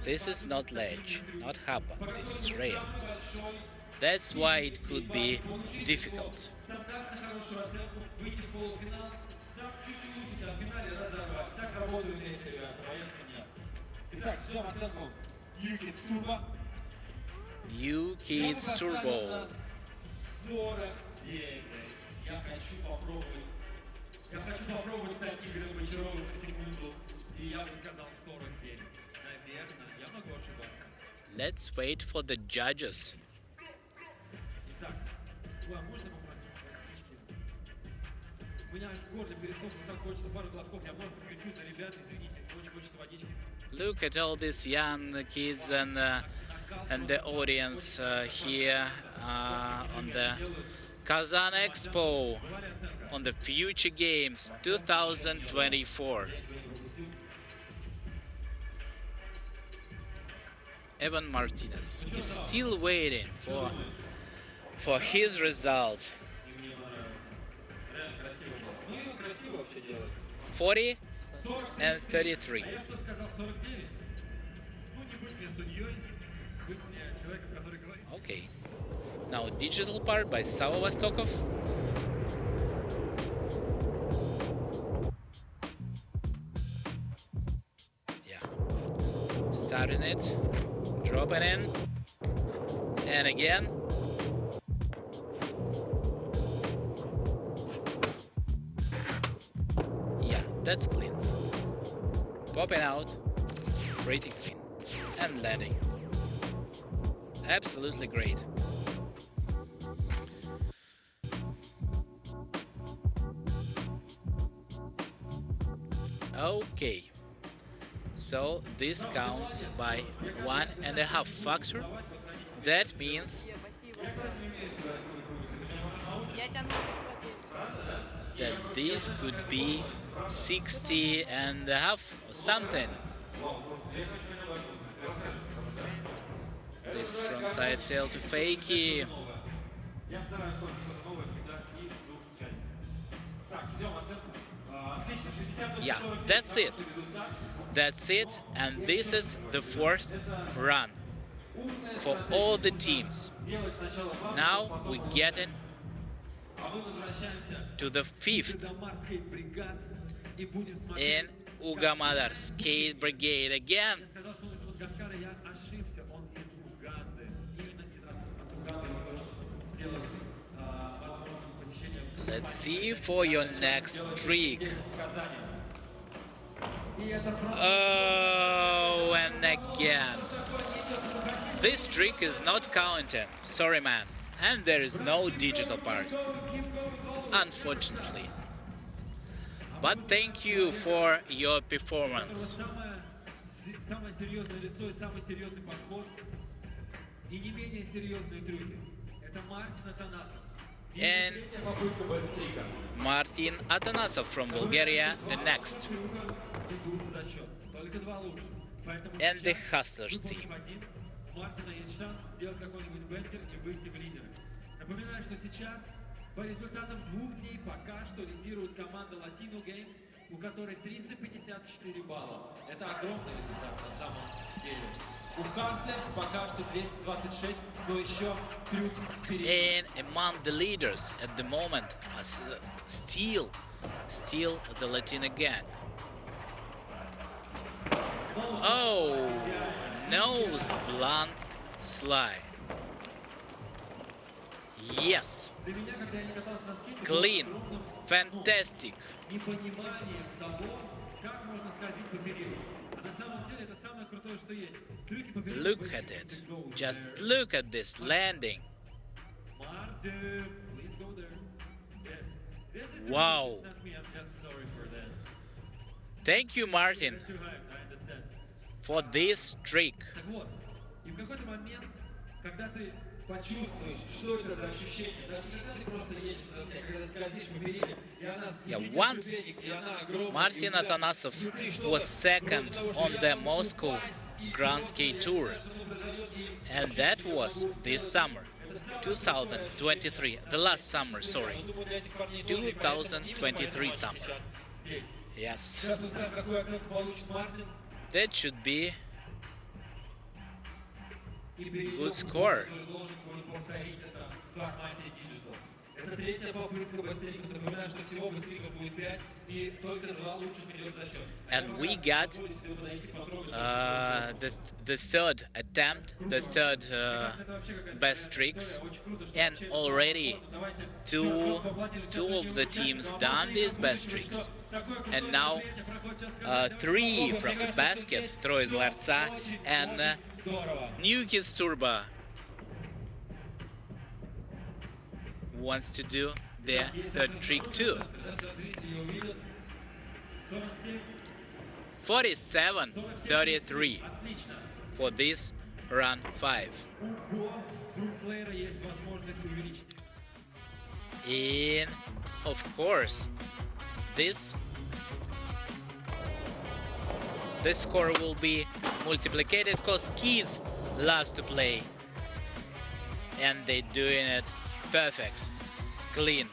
This is not ledge, not hopper, this is rail. That's why it could be difficult. New Kids Turbo. Let's wait for the judges. Look at all these young kids and the audience here on the Kazan Expo on the Future Games 2024. Evan Martinez. He's still waiting for his result. 40 and 33. Okay. Now digital part by Sava Vostokov. Yeah. Starting it, dropping in, and again. Yeah, that's clean. Popping out, pretty clean, and landing. Absolutely great. Okay, so this counts by 1.5 factor. That means that this could be 60.5 or something. This frontside tail to fakie. Yeah, that's it. That's it, and this is the 4th run for all the teams. Now we're getting to the 5th in Ugamadar Skate Brigade again. Let's see for your next trick. Oh, and again. This trick is not counting. Sorry, man. And there is no digital part, unfortunately. But thank you for your performance. And Martin Atanasov from Bulgaria, the next. And the Hustlers team. По результатам 2 дней пока что лидирует команда Latino Gang, у которой 354 балла. Это огромный результат на самом деле. У Hustlers пока что 226, но еще трюк впереди. And among the leaders at the moment, still the Latino Gang. Oh, nose blunt slide. Yes. Clean. Fantastic. Look at it. Just look at this landing. Wow. Thank you, Martin, for this trick. Yeah, once Martin Atanasov was second on the Moscow Grand Skate Tour, and that was this summer, 2023, the last summer, sorry, 2023 summer. Yes, that should be good score. Это третья попытка Бастерика. Напоминаю, что всего Бастериков будет 5, и только 2 лучших ведет зачет. And we got the third attempt, the third best tricks, and already two of the teams done these best tricks, and now 3 from the basket, Troy из ларца, and New Kids Turbo wants to do their third trick too. 47-33 for this run 5. And of course, this score will be multiplied because kids loves to play. And they're doing it perfect, clean.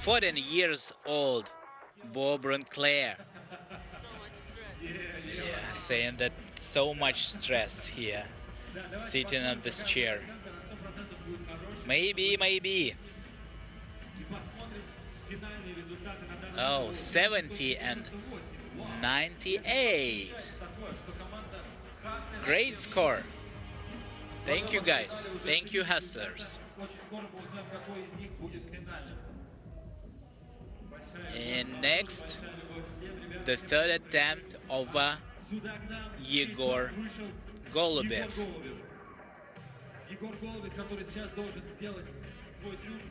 14 years old, Bob Claire. Yeah, saying that so much stress here, sitting on this chair. Maybe. Oh, 70 and 98. Great score. Thank you, guys. Thank you, hustlers. And next, the third attempt over Yegor Golubev. Егор Голубев, который сейчас должен сделать свой трюк,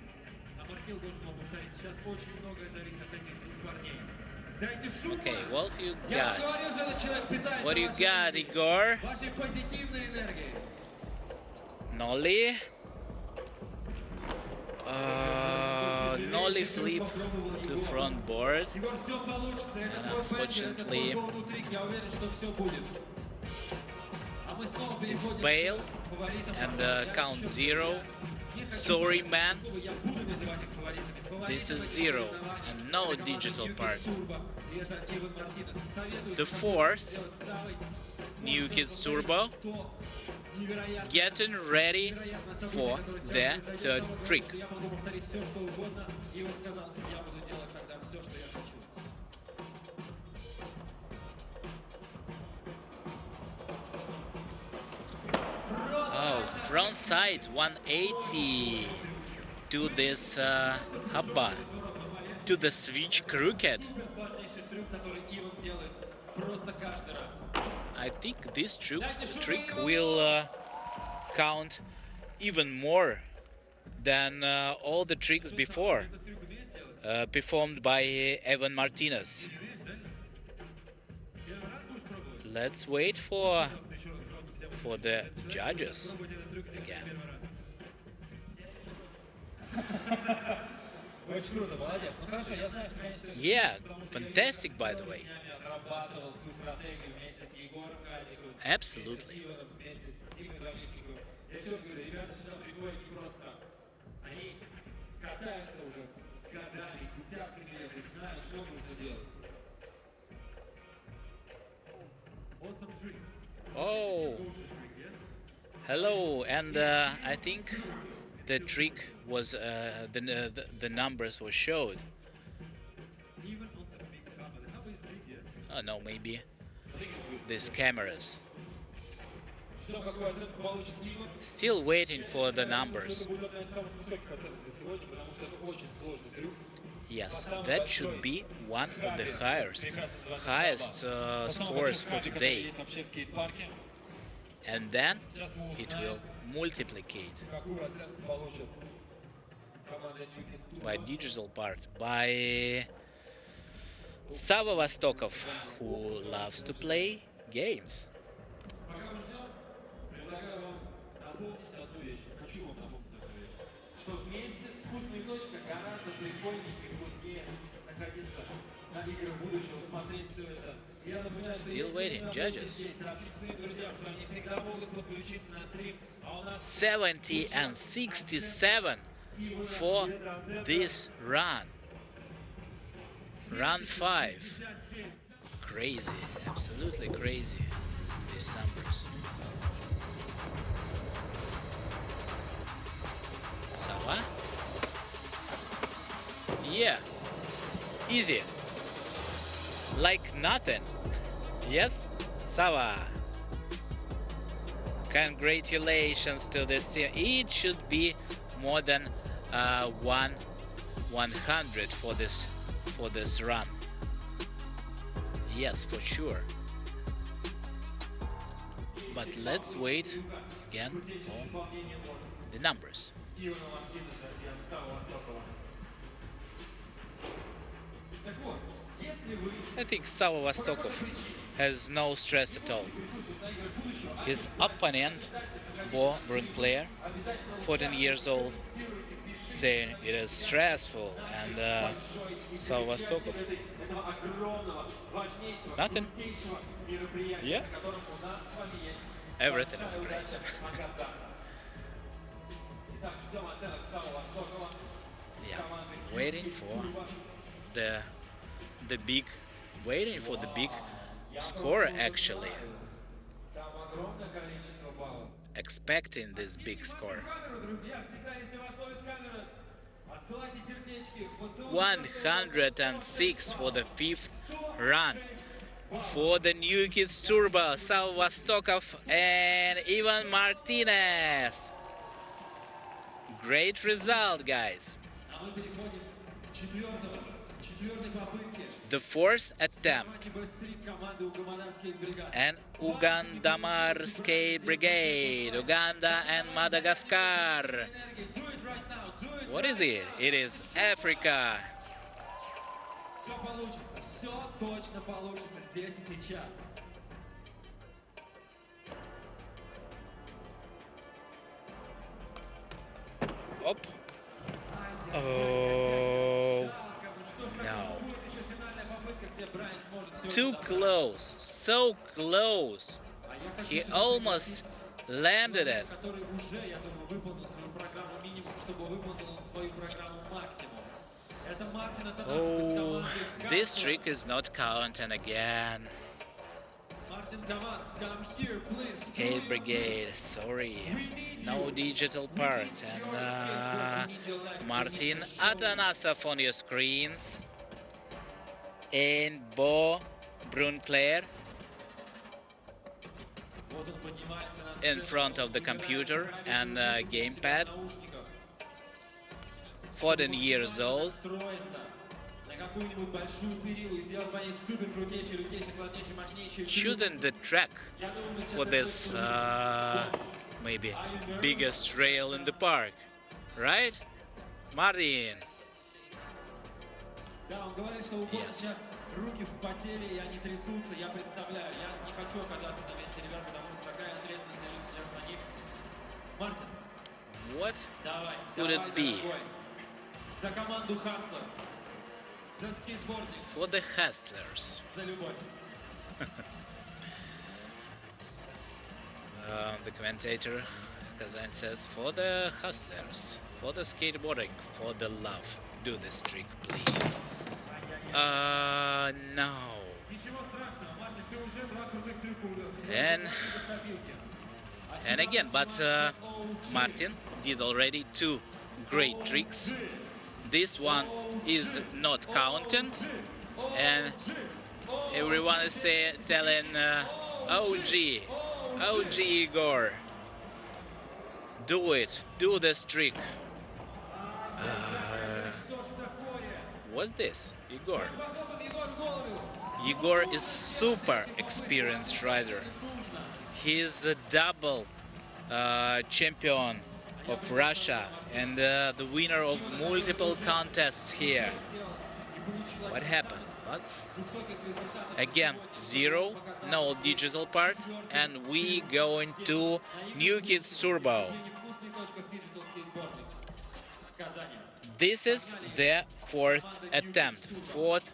а Маркел должен его повторить. Сейчас очень многое зависит от этих двух парней. Дайте шум. Okay, what you Я got? говорил, что этот человек питается What you got, Igor? вашей позитивной энергией. Nolly. Nolly flip to front board. Егор, все получится. Это And твой бэмпер, это твой unfortunately, гоу-ту-трик. Я уверен, что все будет. А мы снова it's переходим bail к фаворитам. and count 0. Sorry, man. Я буду называть их фаворитами. This is 0 and no digital part. И это Иван Мартинес. Советую The fourth, сделать с Савой. New Kids Turbo, getting ready for the third trick. Я могу повторить все, что угодно. Иван сказал, я буду делать тогда все, что я хочу. Oh, front side 180 to this hubba, to the switch crooked. Сложнейший трюк, который Иван делает просто каждый раз. I think this trick will count even more than all the tricks before performed by Evan Martinez. Let's wait for the judges again. Очень круто, молодец. Ну хорошо, я знаю, что, конечно, Yeah, fantastic, by the way. отрабатывал всю стратегию вместе с Егором Кальниковым, Absolutely. вместе с Димой Давничниковым. Я четко говорю, ребята сюда приходят не просто так. Они катаются уже годами, десятками лет и знают, что нужно делать. Awesome trick. Oh, hello, and I think the trick was the numbers were showed. Even on the big hub, the hub is big, yes. Oh no, maybe I think it's good. these cameras. Что, какую оценку получит Иван? Still waiting for the numbers. Это будет одна из самых высоких оценок за сегодня, потому что это очень сложный трюк. Yes, that should be one of the highest scores for today. And then it will multiplicate Какую оценку получит команда New Kids by digital part by Sava Vostokov, who loves to play games. Пока мы ждем, предлагаю вам напомнить одну вещь. Хочу вам напомнить одну вещь. Что вместе с вкусной точкой гораздо прикольнее и вкуснее находиться на играх будущего, смотреть все это. Я напоминаю, что Still waiting, judges. сообщить своим друзьям, что они всегда могут подключиться на стрим. А у нас 70 and 67 for this run. Run 5. Crazy, absolutely crazy, these numbers. Sava? Yeah, easy. Like nothing. Yes, Sava. Congratulations to this team. It should be more than 100 for this run. Yes, for sure. But let's wait again for the numbers. Ивана Мартинеса и Ансава Востокова. Так вот, если вы I think Sava Vostokov has no stress at all. His opponent Brun player, 14 years old, saying it is stressful, and so Vostokov, nothing. Yeah, everything is great. Yeah, waiting for the big, score actually. Expecting this big score. 106 for the 5th run for the new kids Turbo, Sal Vostokov and Ivan Martinez. Great result, guys. The 4th attempt. And Ugandamar Skate Brigade, Uganda and Madagascar. What is it? It is Africa. Up. Oh, no. Too close, so close. He almost landed it. Oh, this trick is not counting again. Skate Brigade, sorry, no digital part. And Martin Atanasov on your screens. And Brun player in front of the computer and gamepad. 14 years old. Shooting the track for this maybe biggest trail in the park, right, Martin? Yes. What could it be? For the Hustlers. The commentator Kazan says, for the Hustlers, for the skateboarding, for the love. Do this trick, please. No. And again, but Martin did already 2 great tricks. This one is not counting, and everyone is telling OG Igor, do it, do this trick. What's this, Igor? Igor is super experienced rider. He's a double champion of Russia and the winner of multiple contests here. What happened? What? Again, 0, no digital part, and we go into New Kids Turbo. This is the 4th attempt, 4th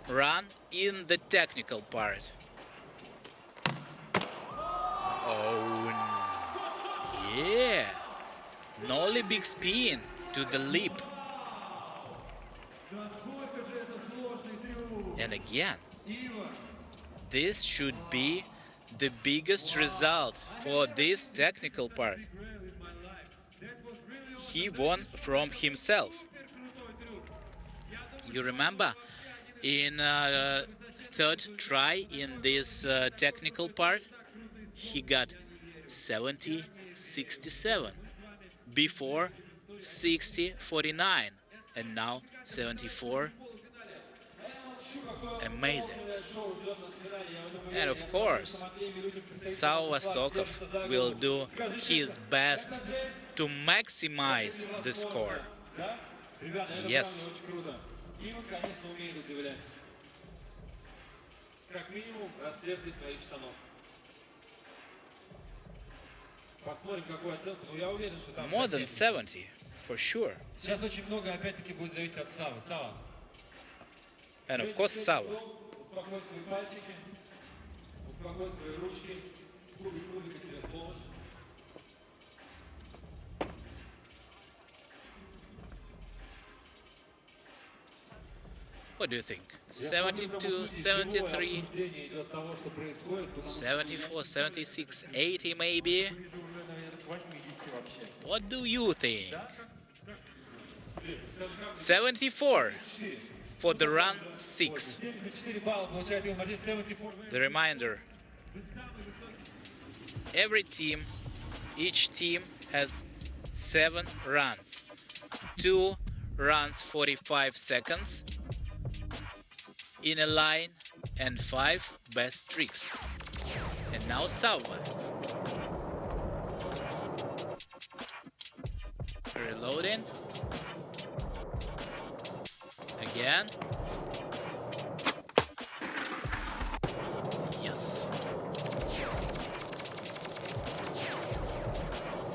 run in the technical part. Oh, yeah. Nollie big spin to the lip. And again, this should be the biggest result for this technical part. He won from himself. You remember, in 3rd try in this technical part, he got 70-67. Before 60-49, and now 74. Amazing. And of course, Sal Vostokov will do his best to maximize the score. Yes. Посмотрим, какую оценку. Но я уверен, что там More than 70, for sure. Сейчас очень много, опять-таки, будет зависеть от Савы. Сава. And of course, Sava. Успокой свои пальчики. Успокой свои ручки. Кубик тебе в помощь. What do you think? 72, 73, 74, 76, 80 maybe? What do you think? 74 for the run 6. The reminder, each team has 7 runs. 2 runs 45 seconds in a line and 5 best tricks. And now Salva. Reloading. Again. Yes.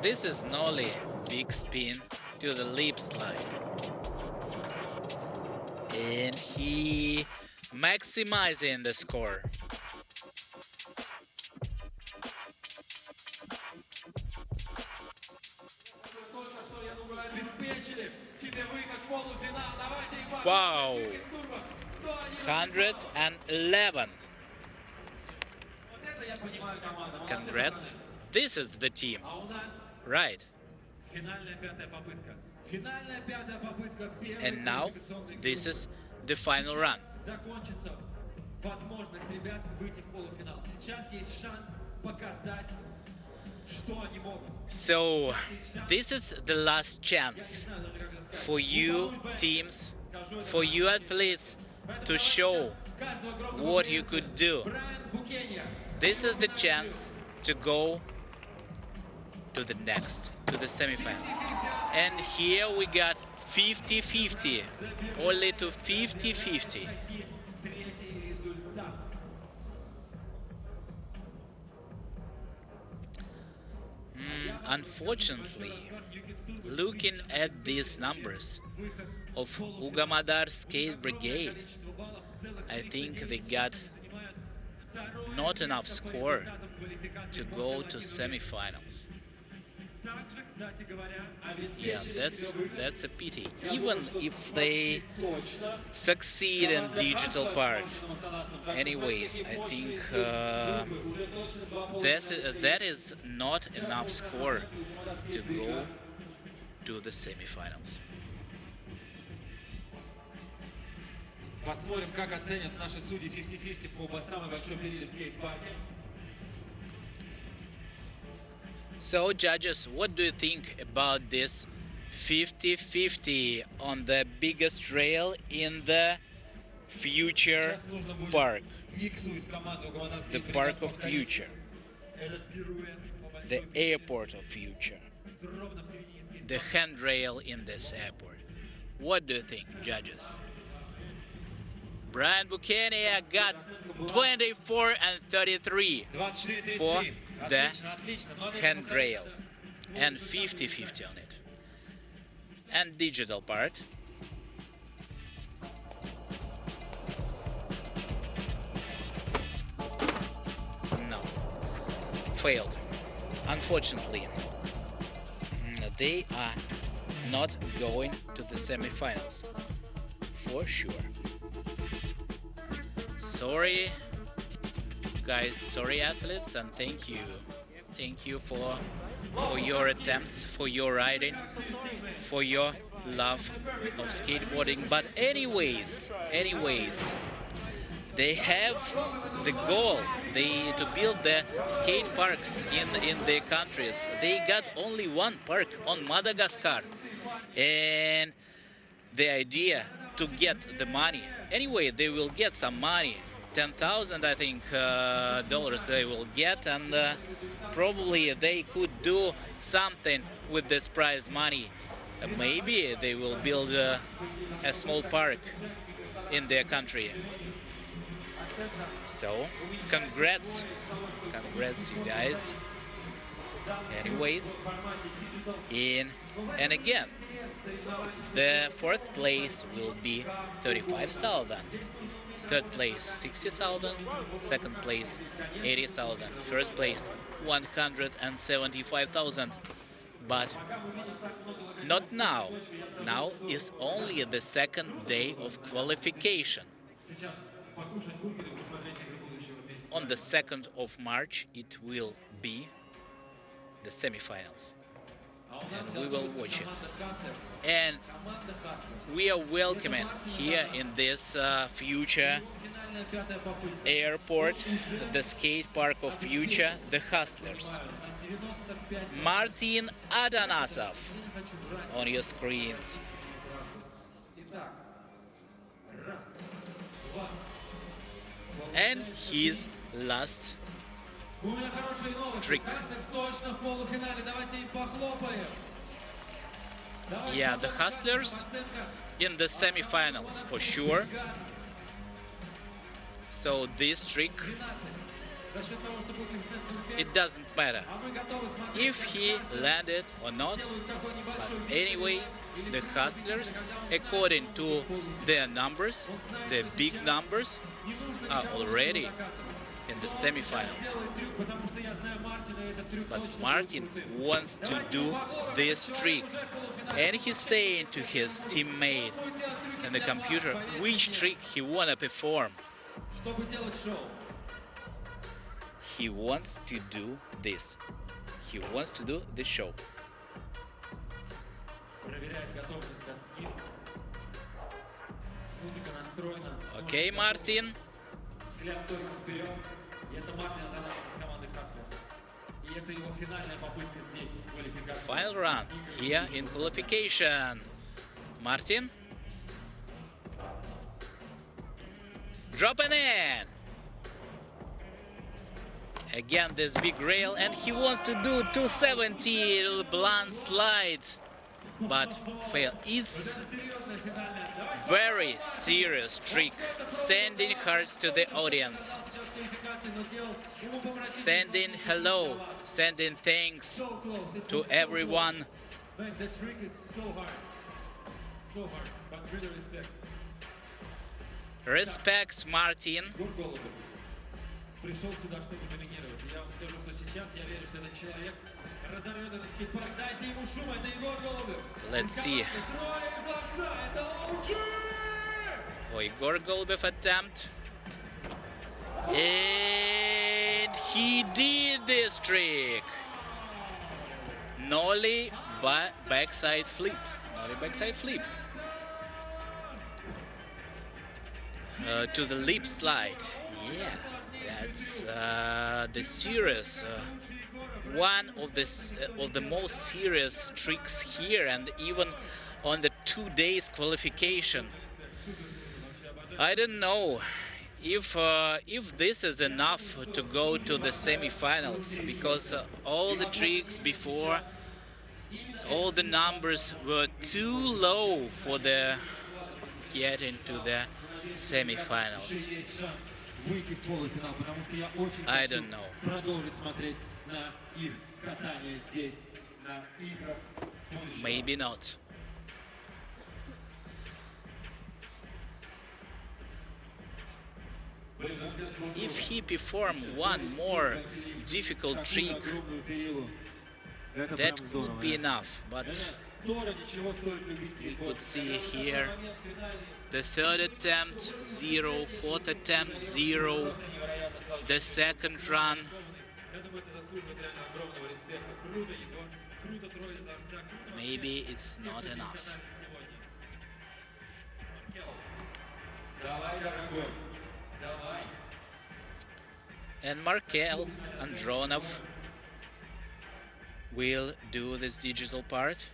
This is Nolly. Big spin to the lip slide. And he maximizing the score. Wow, 111. Congrats. This is the team, right? And now this is the final run. So this is the last chance for you teams, for you athletes to show what you could do. This is the chance to go to the next, to the semifinals. And here we got 50-50, only to 50-50. Unfortunately, looking at these numbers of Ugamadar Skate Brigade, I think they got not enough score to go to semifinals. Yeah, that's a pity. Even if they succeed in digital part. Anyways, I think that is not enough score to go to the semifinals. Посмотрим, как оценят наши судьи 50-50 по самой большой периоде в скейт-парке. So, judges, what do you think about this 50-50 on the biggest rail in the future park? The park of future. The airport of future. The handrail in this airport. What do you think, judges? Brian Buchanan got 24 and 33 for the handrail and 50-50 on it. And digital part. No. Failed. Unfortunately, they are not going to the semifinals. For sure. Sorry, guys, sorry athletes, and thank you. Thank you for your attempts, for your riding, for your love of skateboarding. But anyways, they have the goal to build the skate parks in their countries. They got only one park on Madagascar, and the idea to get the money. Anyway, they will get some money. 10,000, I think, dollars they will get, and probably they could do something with this prize money. Maybe they will build a small park in their country. So, congrats, you guys. Anyways, and again, the fourth place will be 35,000. Third place 60,000. Second place 80,000. First place 175,000. But not now. Now is only the second day of qualification. On the 2nd of March it will be the semifinals. And we will watch it. And we are welcoming here in this future airport, the skate park of future, the hustlers. Martin Adanasov on your screens. And his last trick. Yeah, the hustlers in the semifinals for sure. So this trick, it doesn't matter if he landed or not. But anyway, the hustlers, according to their numbers, the big numbers, are already in the semifinals. But Martin wants to do this trick, and he's saying to his teammate in the computer which trick he wanna perform. He wants to do this. He wants to do the show. Okay, Martin. Final run here in qualification. Martin. Dropping in. Again, this big rail, and he wants to do 270, little blunt slide, but fail. It's very serious trick, sending hearts to the audience, sending hello, sending thanks to everyone. The trick is so hard, but really respect. Respect, Martin. Пришел сюда, чтобы доминировать. Я вам скажу, что сейчас я верю, что этот человек разорвет этот скейт-парк. Дайте ему шум, это Егор Голубев. Let's see. Oh, Егор Голубев attempt. And he did this trick. Nollie backside flip. Nollie backside flip. To the lip slide. Yeah. That's the serious one of the most serious tricks here, and even on the 2 days qualification. I don't know if this is enough to go to the semifinals, because all the tricks before, all the numbers were too low for the get into the semifinals. I don't know. Maybe not. If he performed one more difficult trick, that could be enough, but we could see here the third attempt 0, fourth attempt 0, the second run. Maybe it's not enough. And Markel Andronov will do this digital part.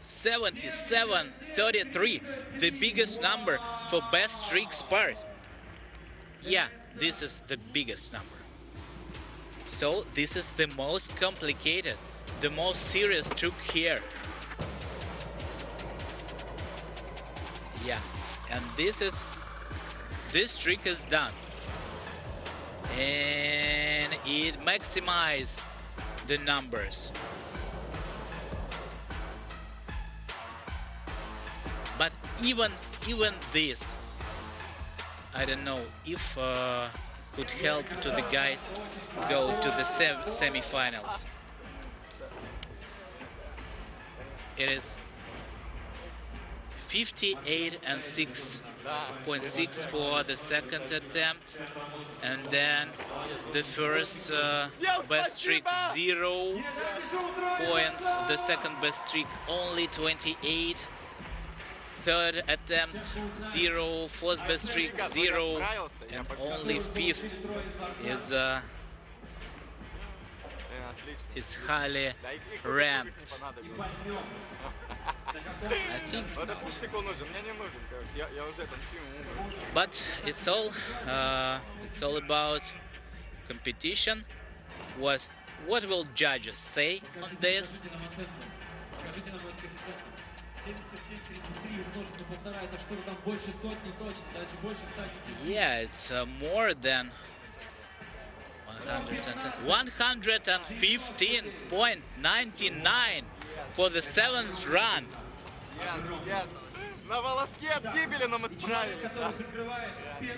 77-33, the biggest number for best tricks part. Yeah, this is the biggest number. So this is the most complicated, the most serious trick here. Yeah, and this is this trick is done. And it maximizes the numbers. But even this, I don't know if could help to the guys go to the semi-finals. It is 58 and 6.6 for the second attempt, and then the first best streak 0 points, the second best streak only 28, third attempt 0, fourth best streak 0, and only fifth is highly ranked. I think, but it's all about competition. What will judges say on this? Yeah, it's more than 115.99 for the 7th run.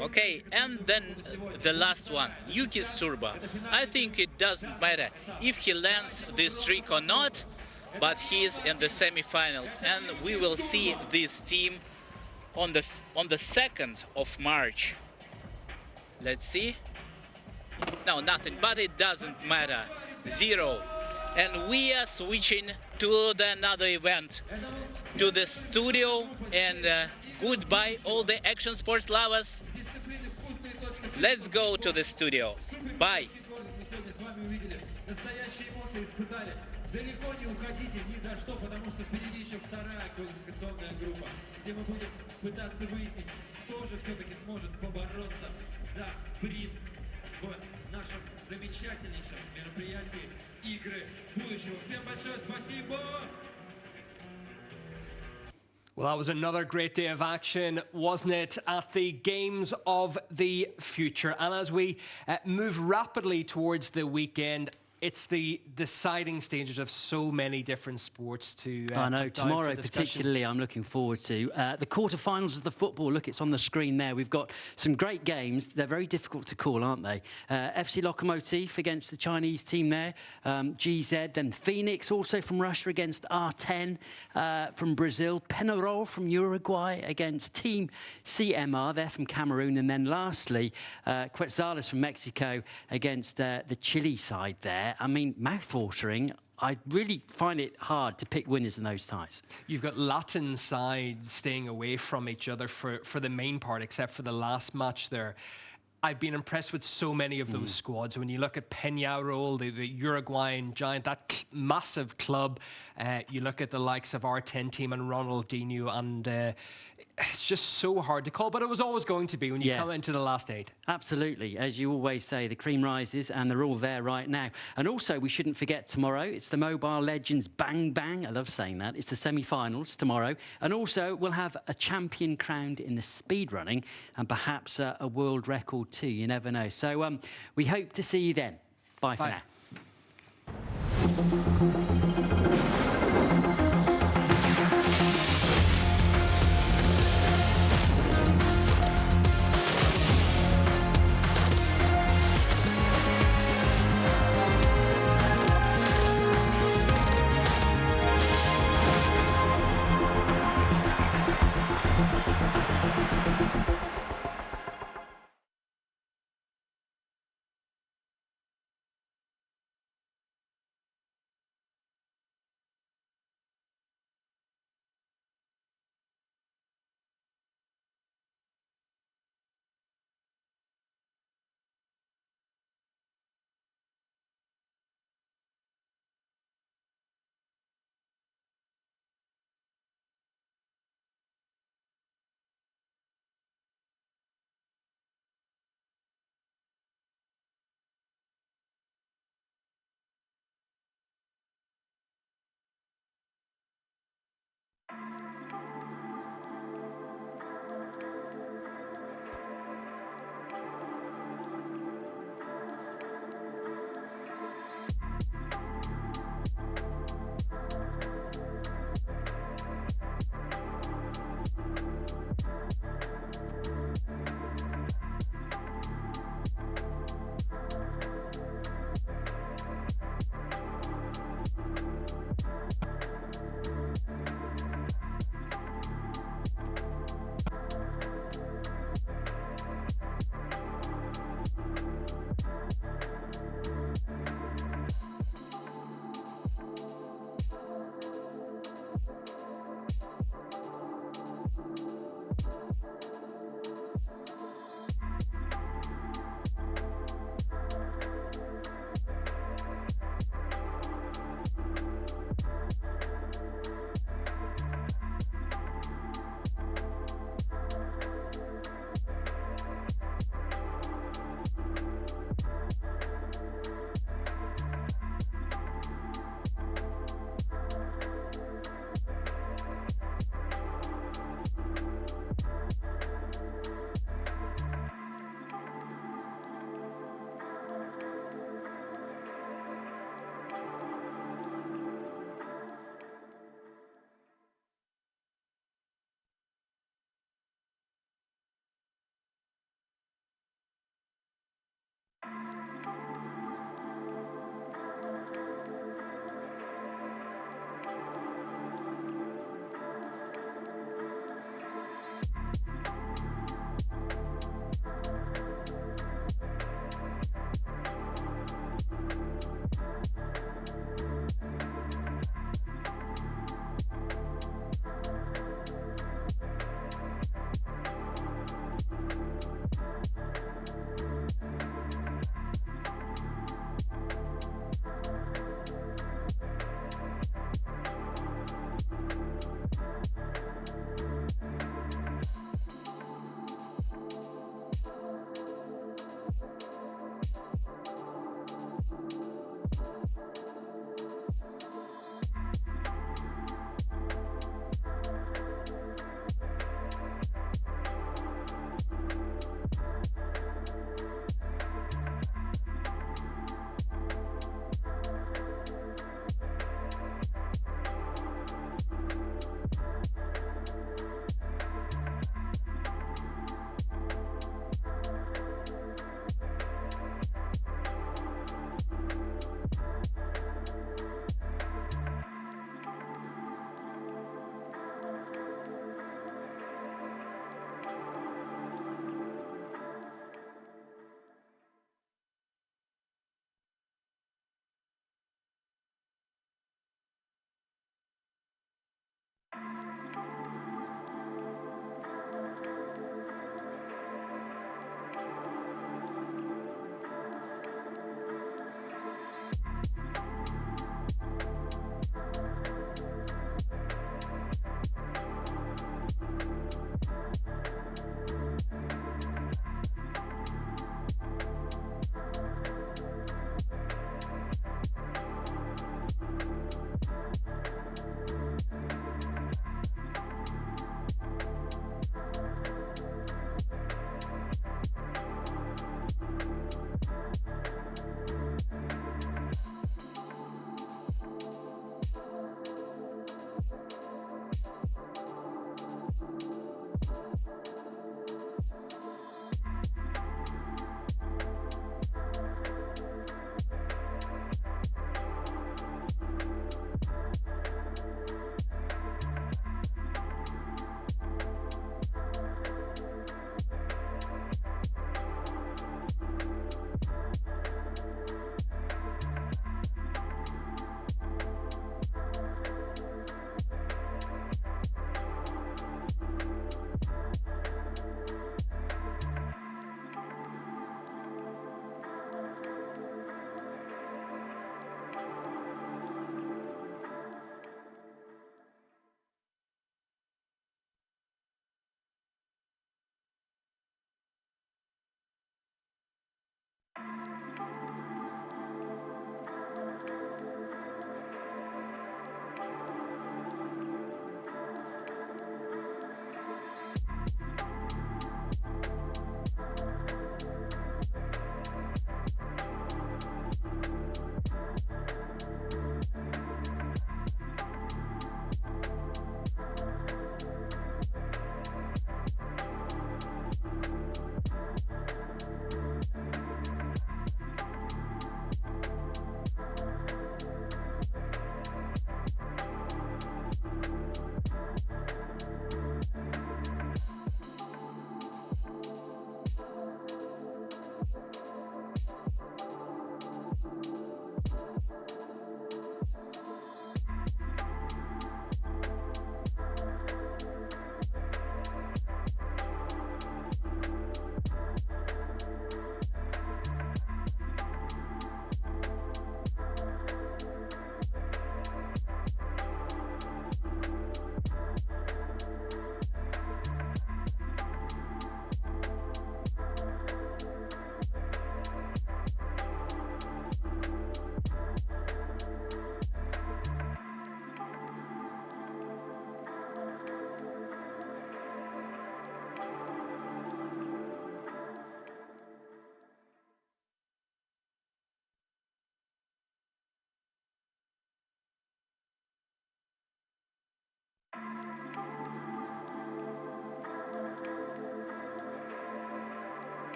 Okay, and then the last one, Yuki's Turbo. I think it doesn't matter if he lands this streak or not, but he is in the semi-finals, and we will see this team on the 2nd of March. Let's see. No, nothing, but it doesn't matter. 0. And we are switching to another event, to the studio, and goodbye all the action sport lovers. Let's go to the studio. Bye. Далеко не уходите ни за что, потому что впереди еще вторая квалификационная группа, где мы будем пытаться выяснить, кто же все-таки сможет побороться за приз в нашем замечательнейшем мероприятии «Игры будущего». Всем большое спасибо! Well, that was another great day of action, wasn't it, at the Games of the Future. And as we move rapidly towards the weekend, it's the deciding stages of so many different sports to I know, tomorrow particularly I'm looking forward to. The quarterfinals of the football, look, it's on the screen there. We've got some great games. They're very difficult to call, aren't they? FC Lokomotiv against the Chinese team there. GZ and Phoenix also from Russia against R10 from Brazil. Penarol from Uruguay against Team CMR, they're from Cameroon. And then lastly, Quetzales from Mexico against the Chile side there. I mean, mouth-watering. I really find it hard to pick winners in those ties. You've got Latin sides staying away from each other for the main part, except for the last match there. I've been impressed with so many of those squads. When you look at Peñarol, the Uruguayan giant, that massive club, you look at the likes of R10 team and Ronaldinho, and it's just so hard to call, but it was always going to be when you come into the last 8. Absolutely. As you always say, the cream rises, and they're all there right now. And also, we shouldn't forget tomorrow, it's the Mobile Legends Bang Bang. I love saying that. It's the semi-finals tomorrow. And also, we'll have a champion crowned in the speedrunning, and perhaps a world record too. You never know. So we hope to see you then. Bye for now.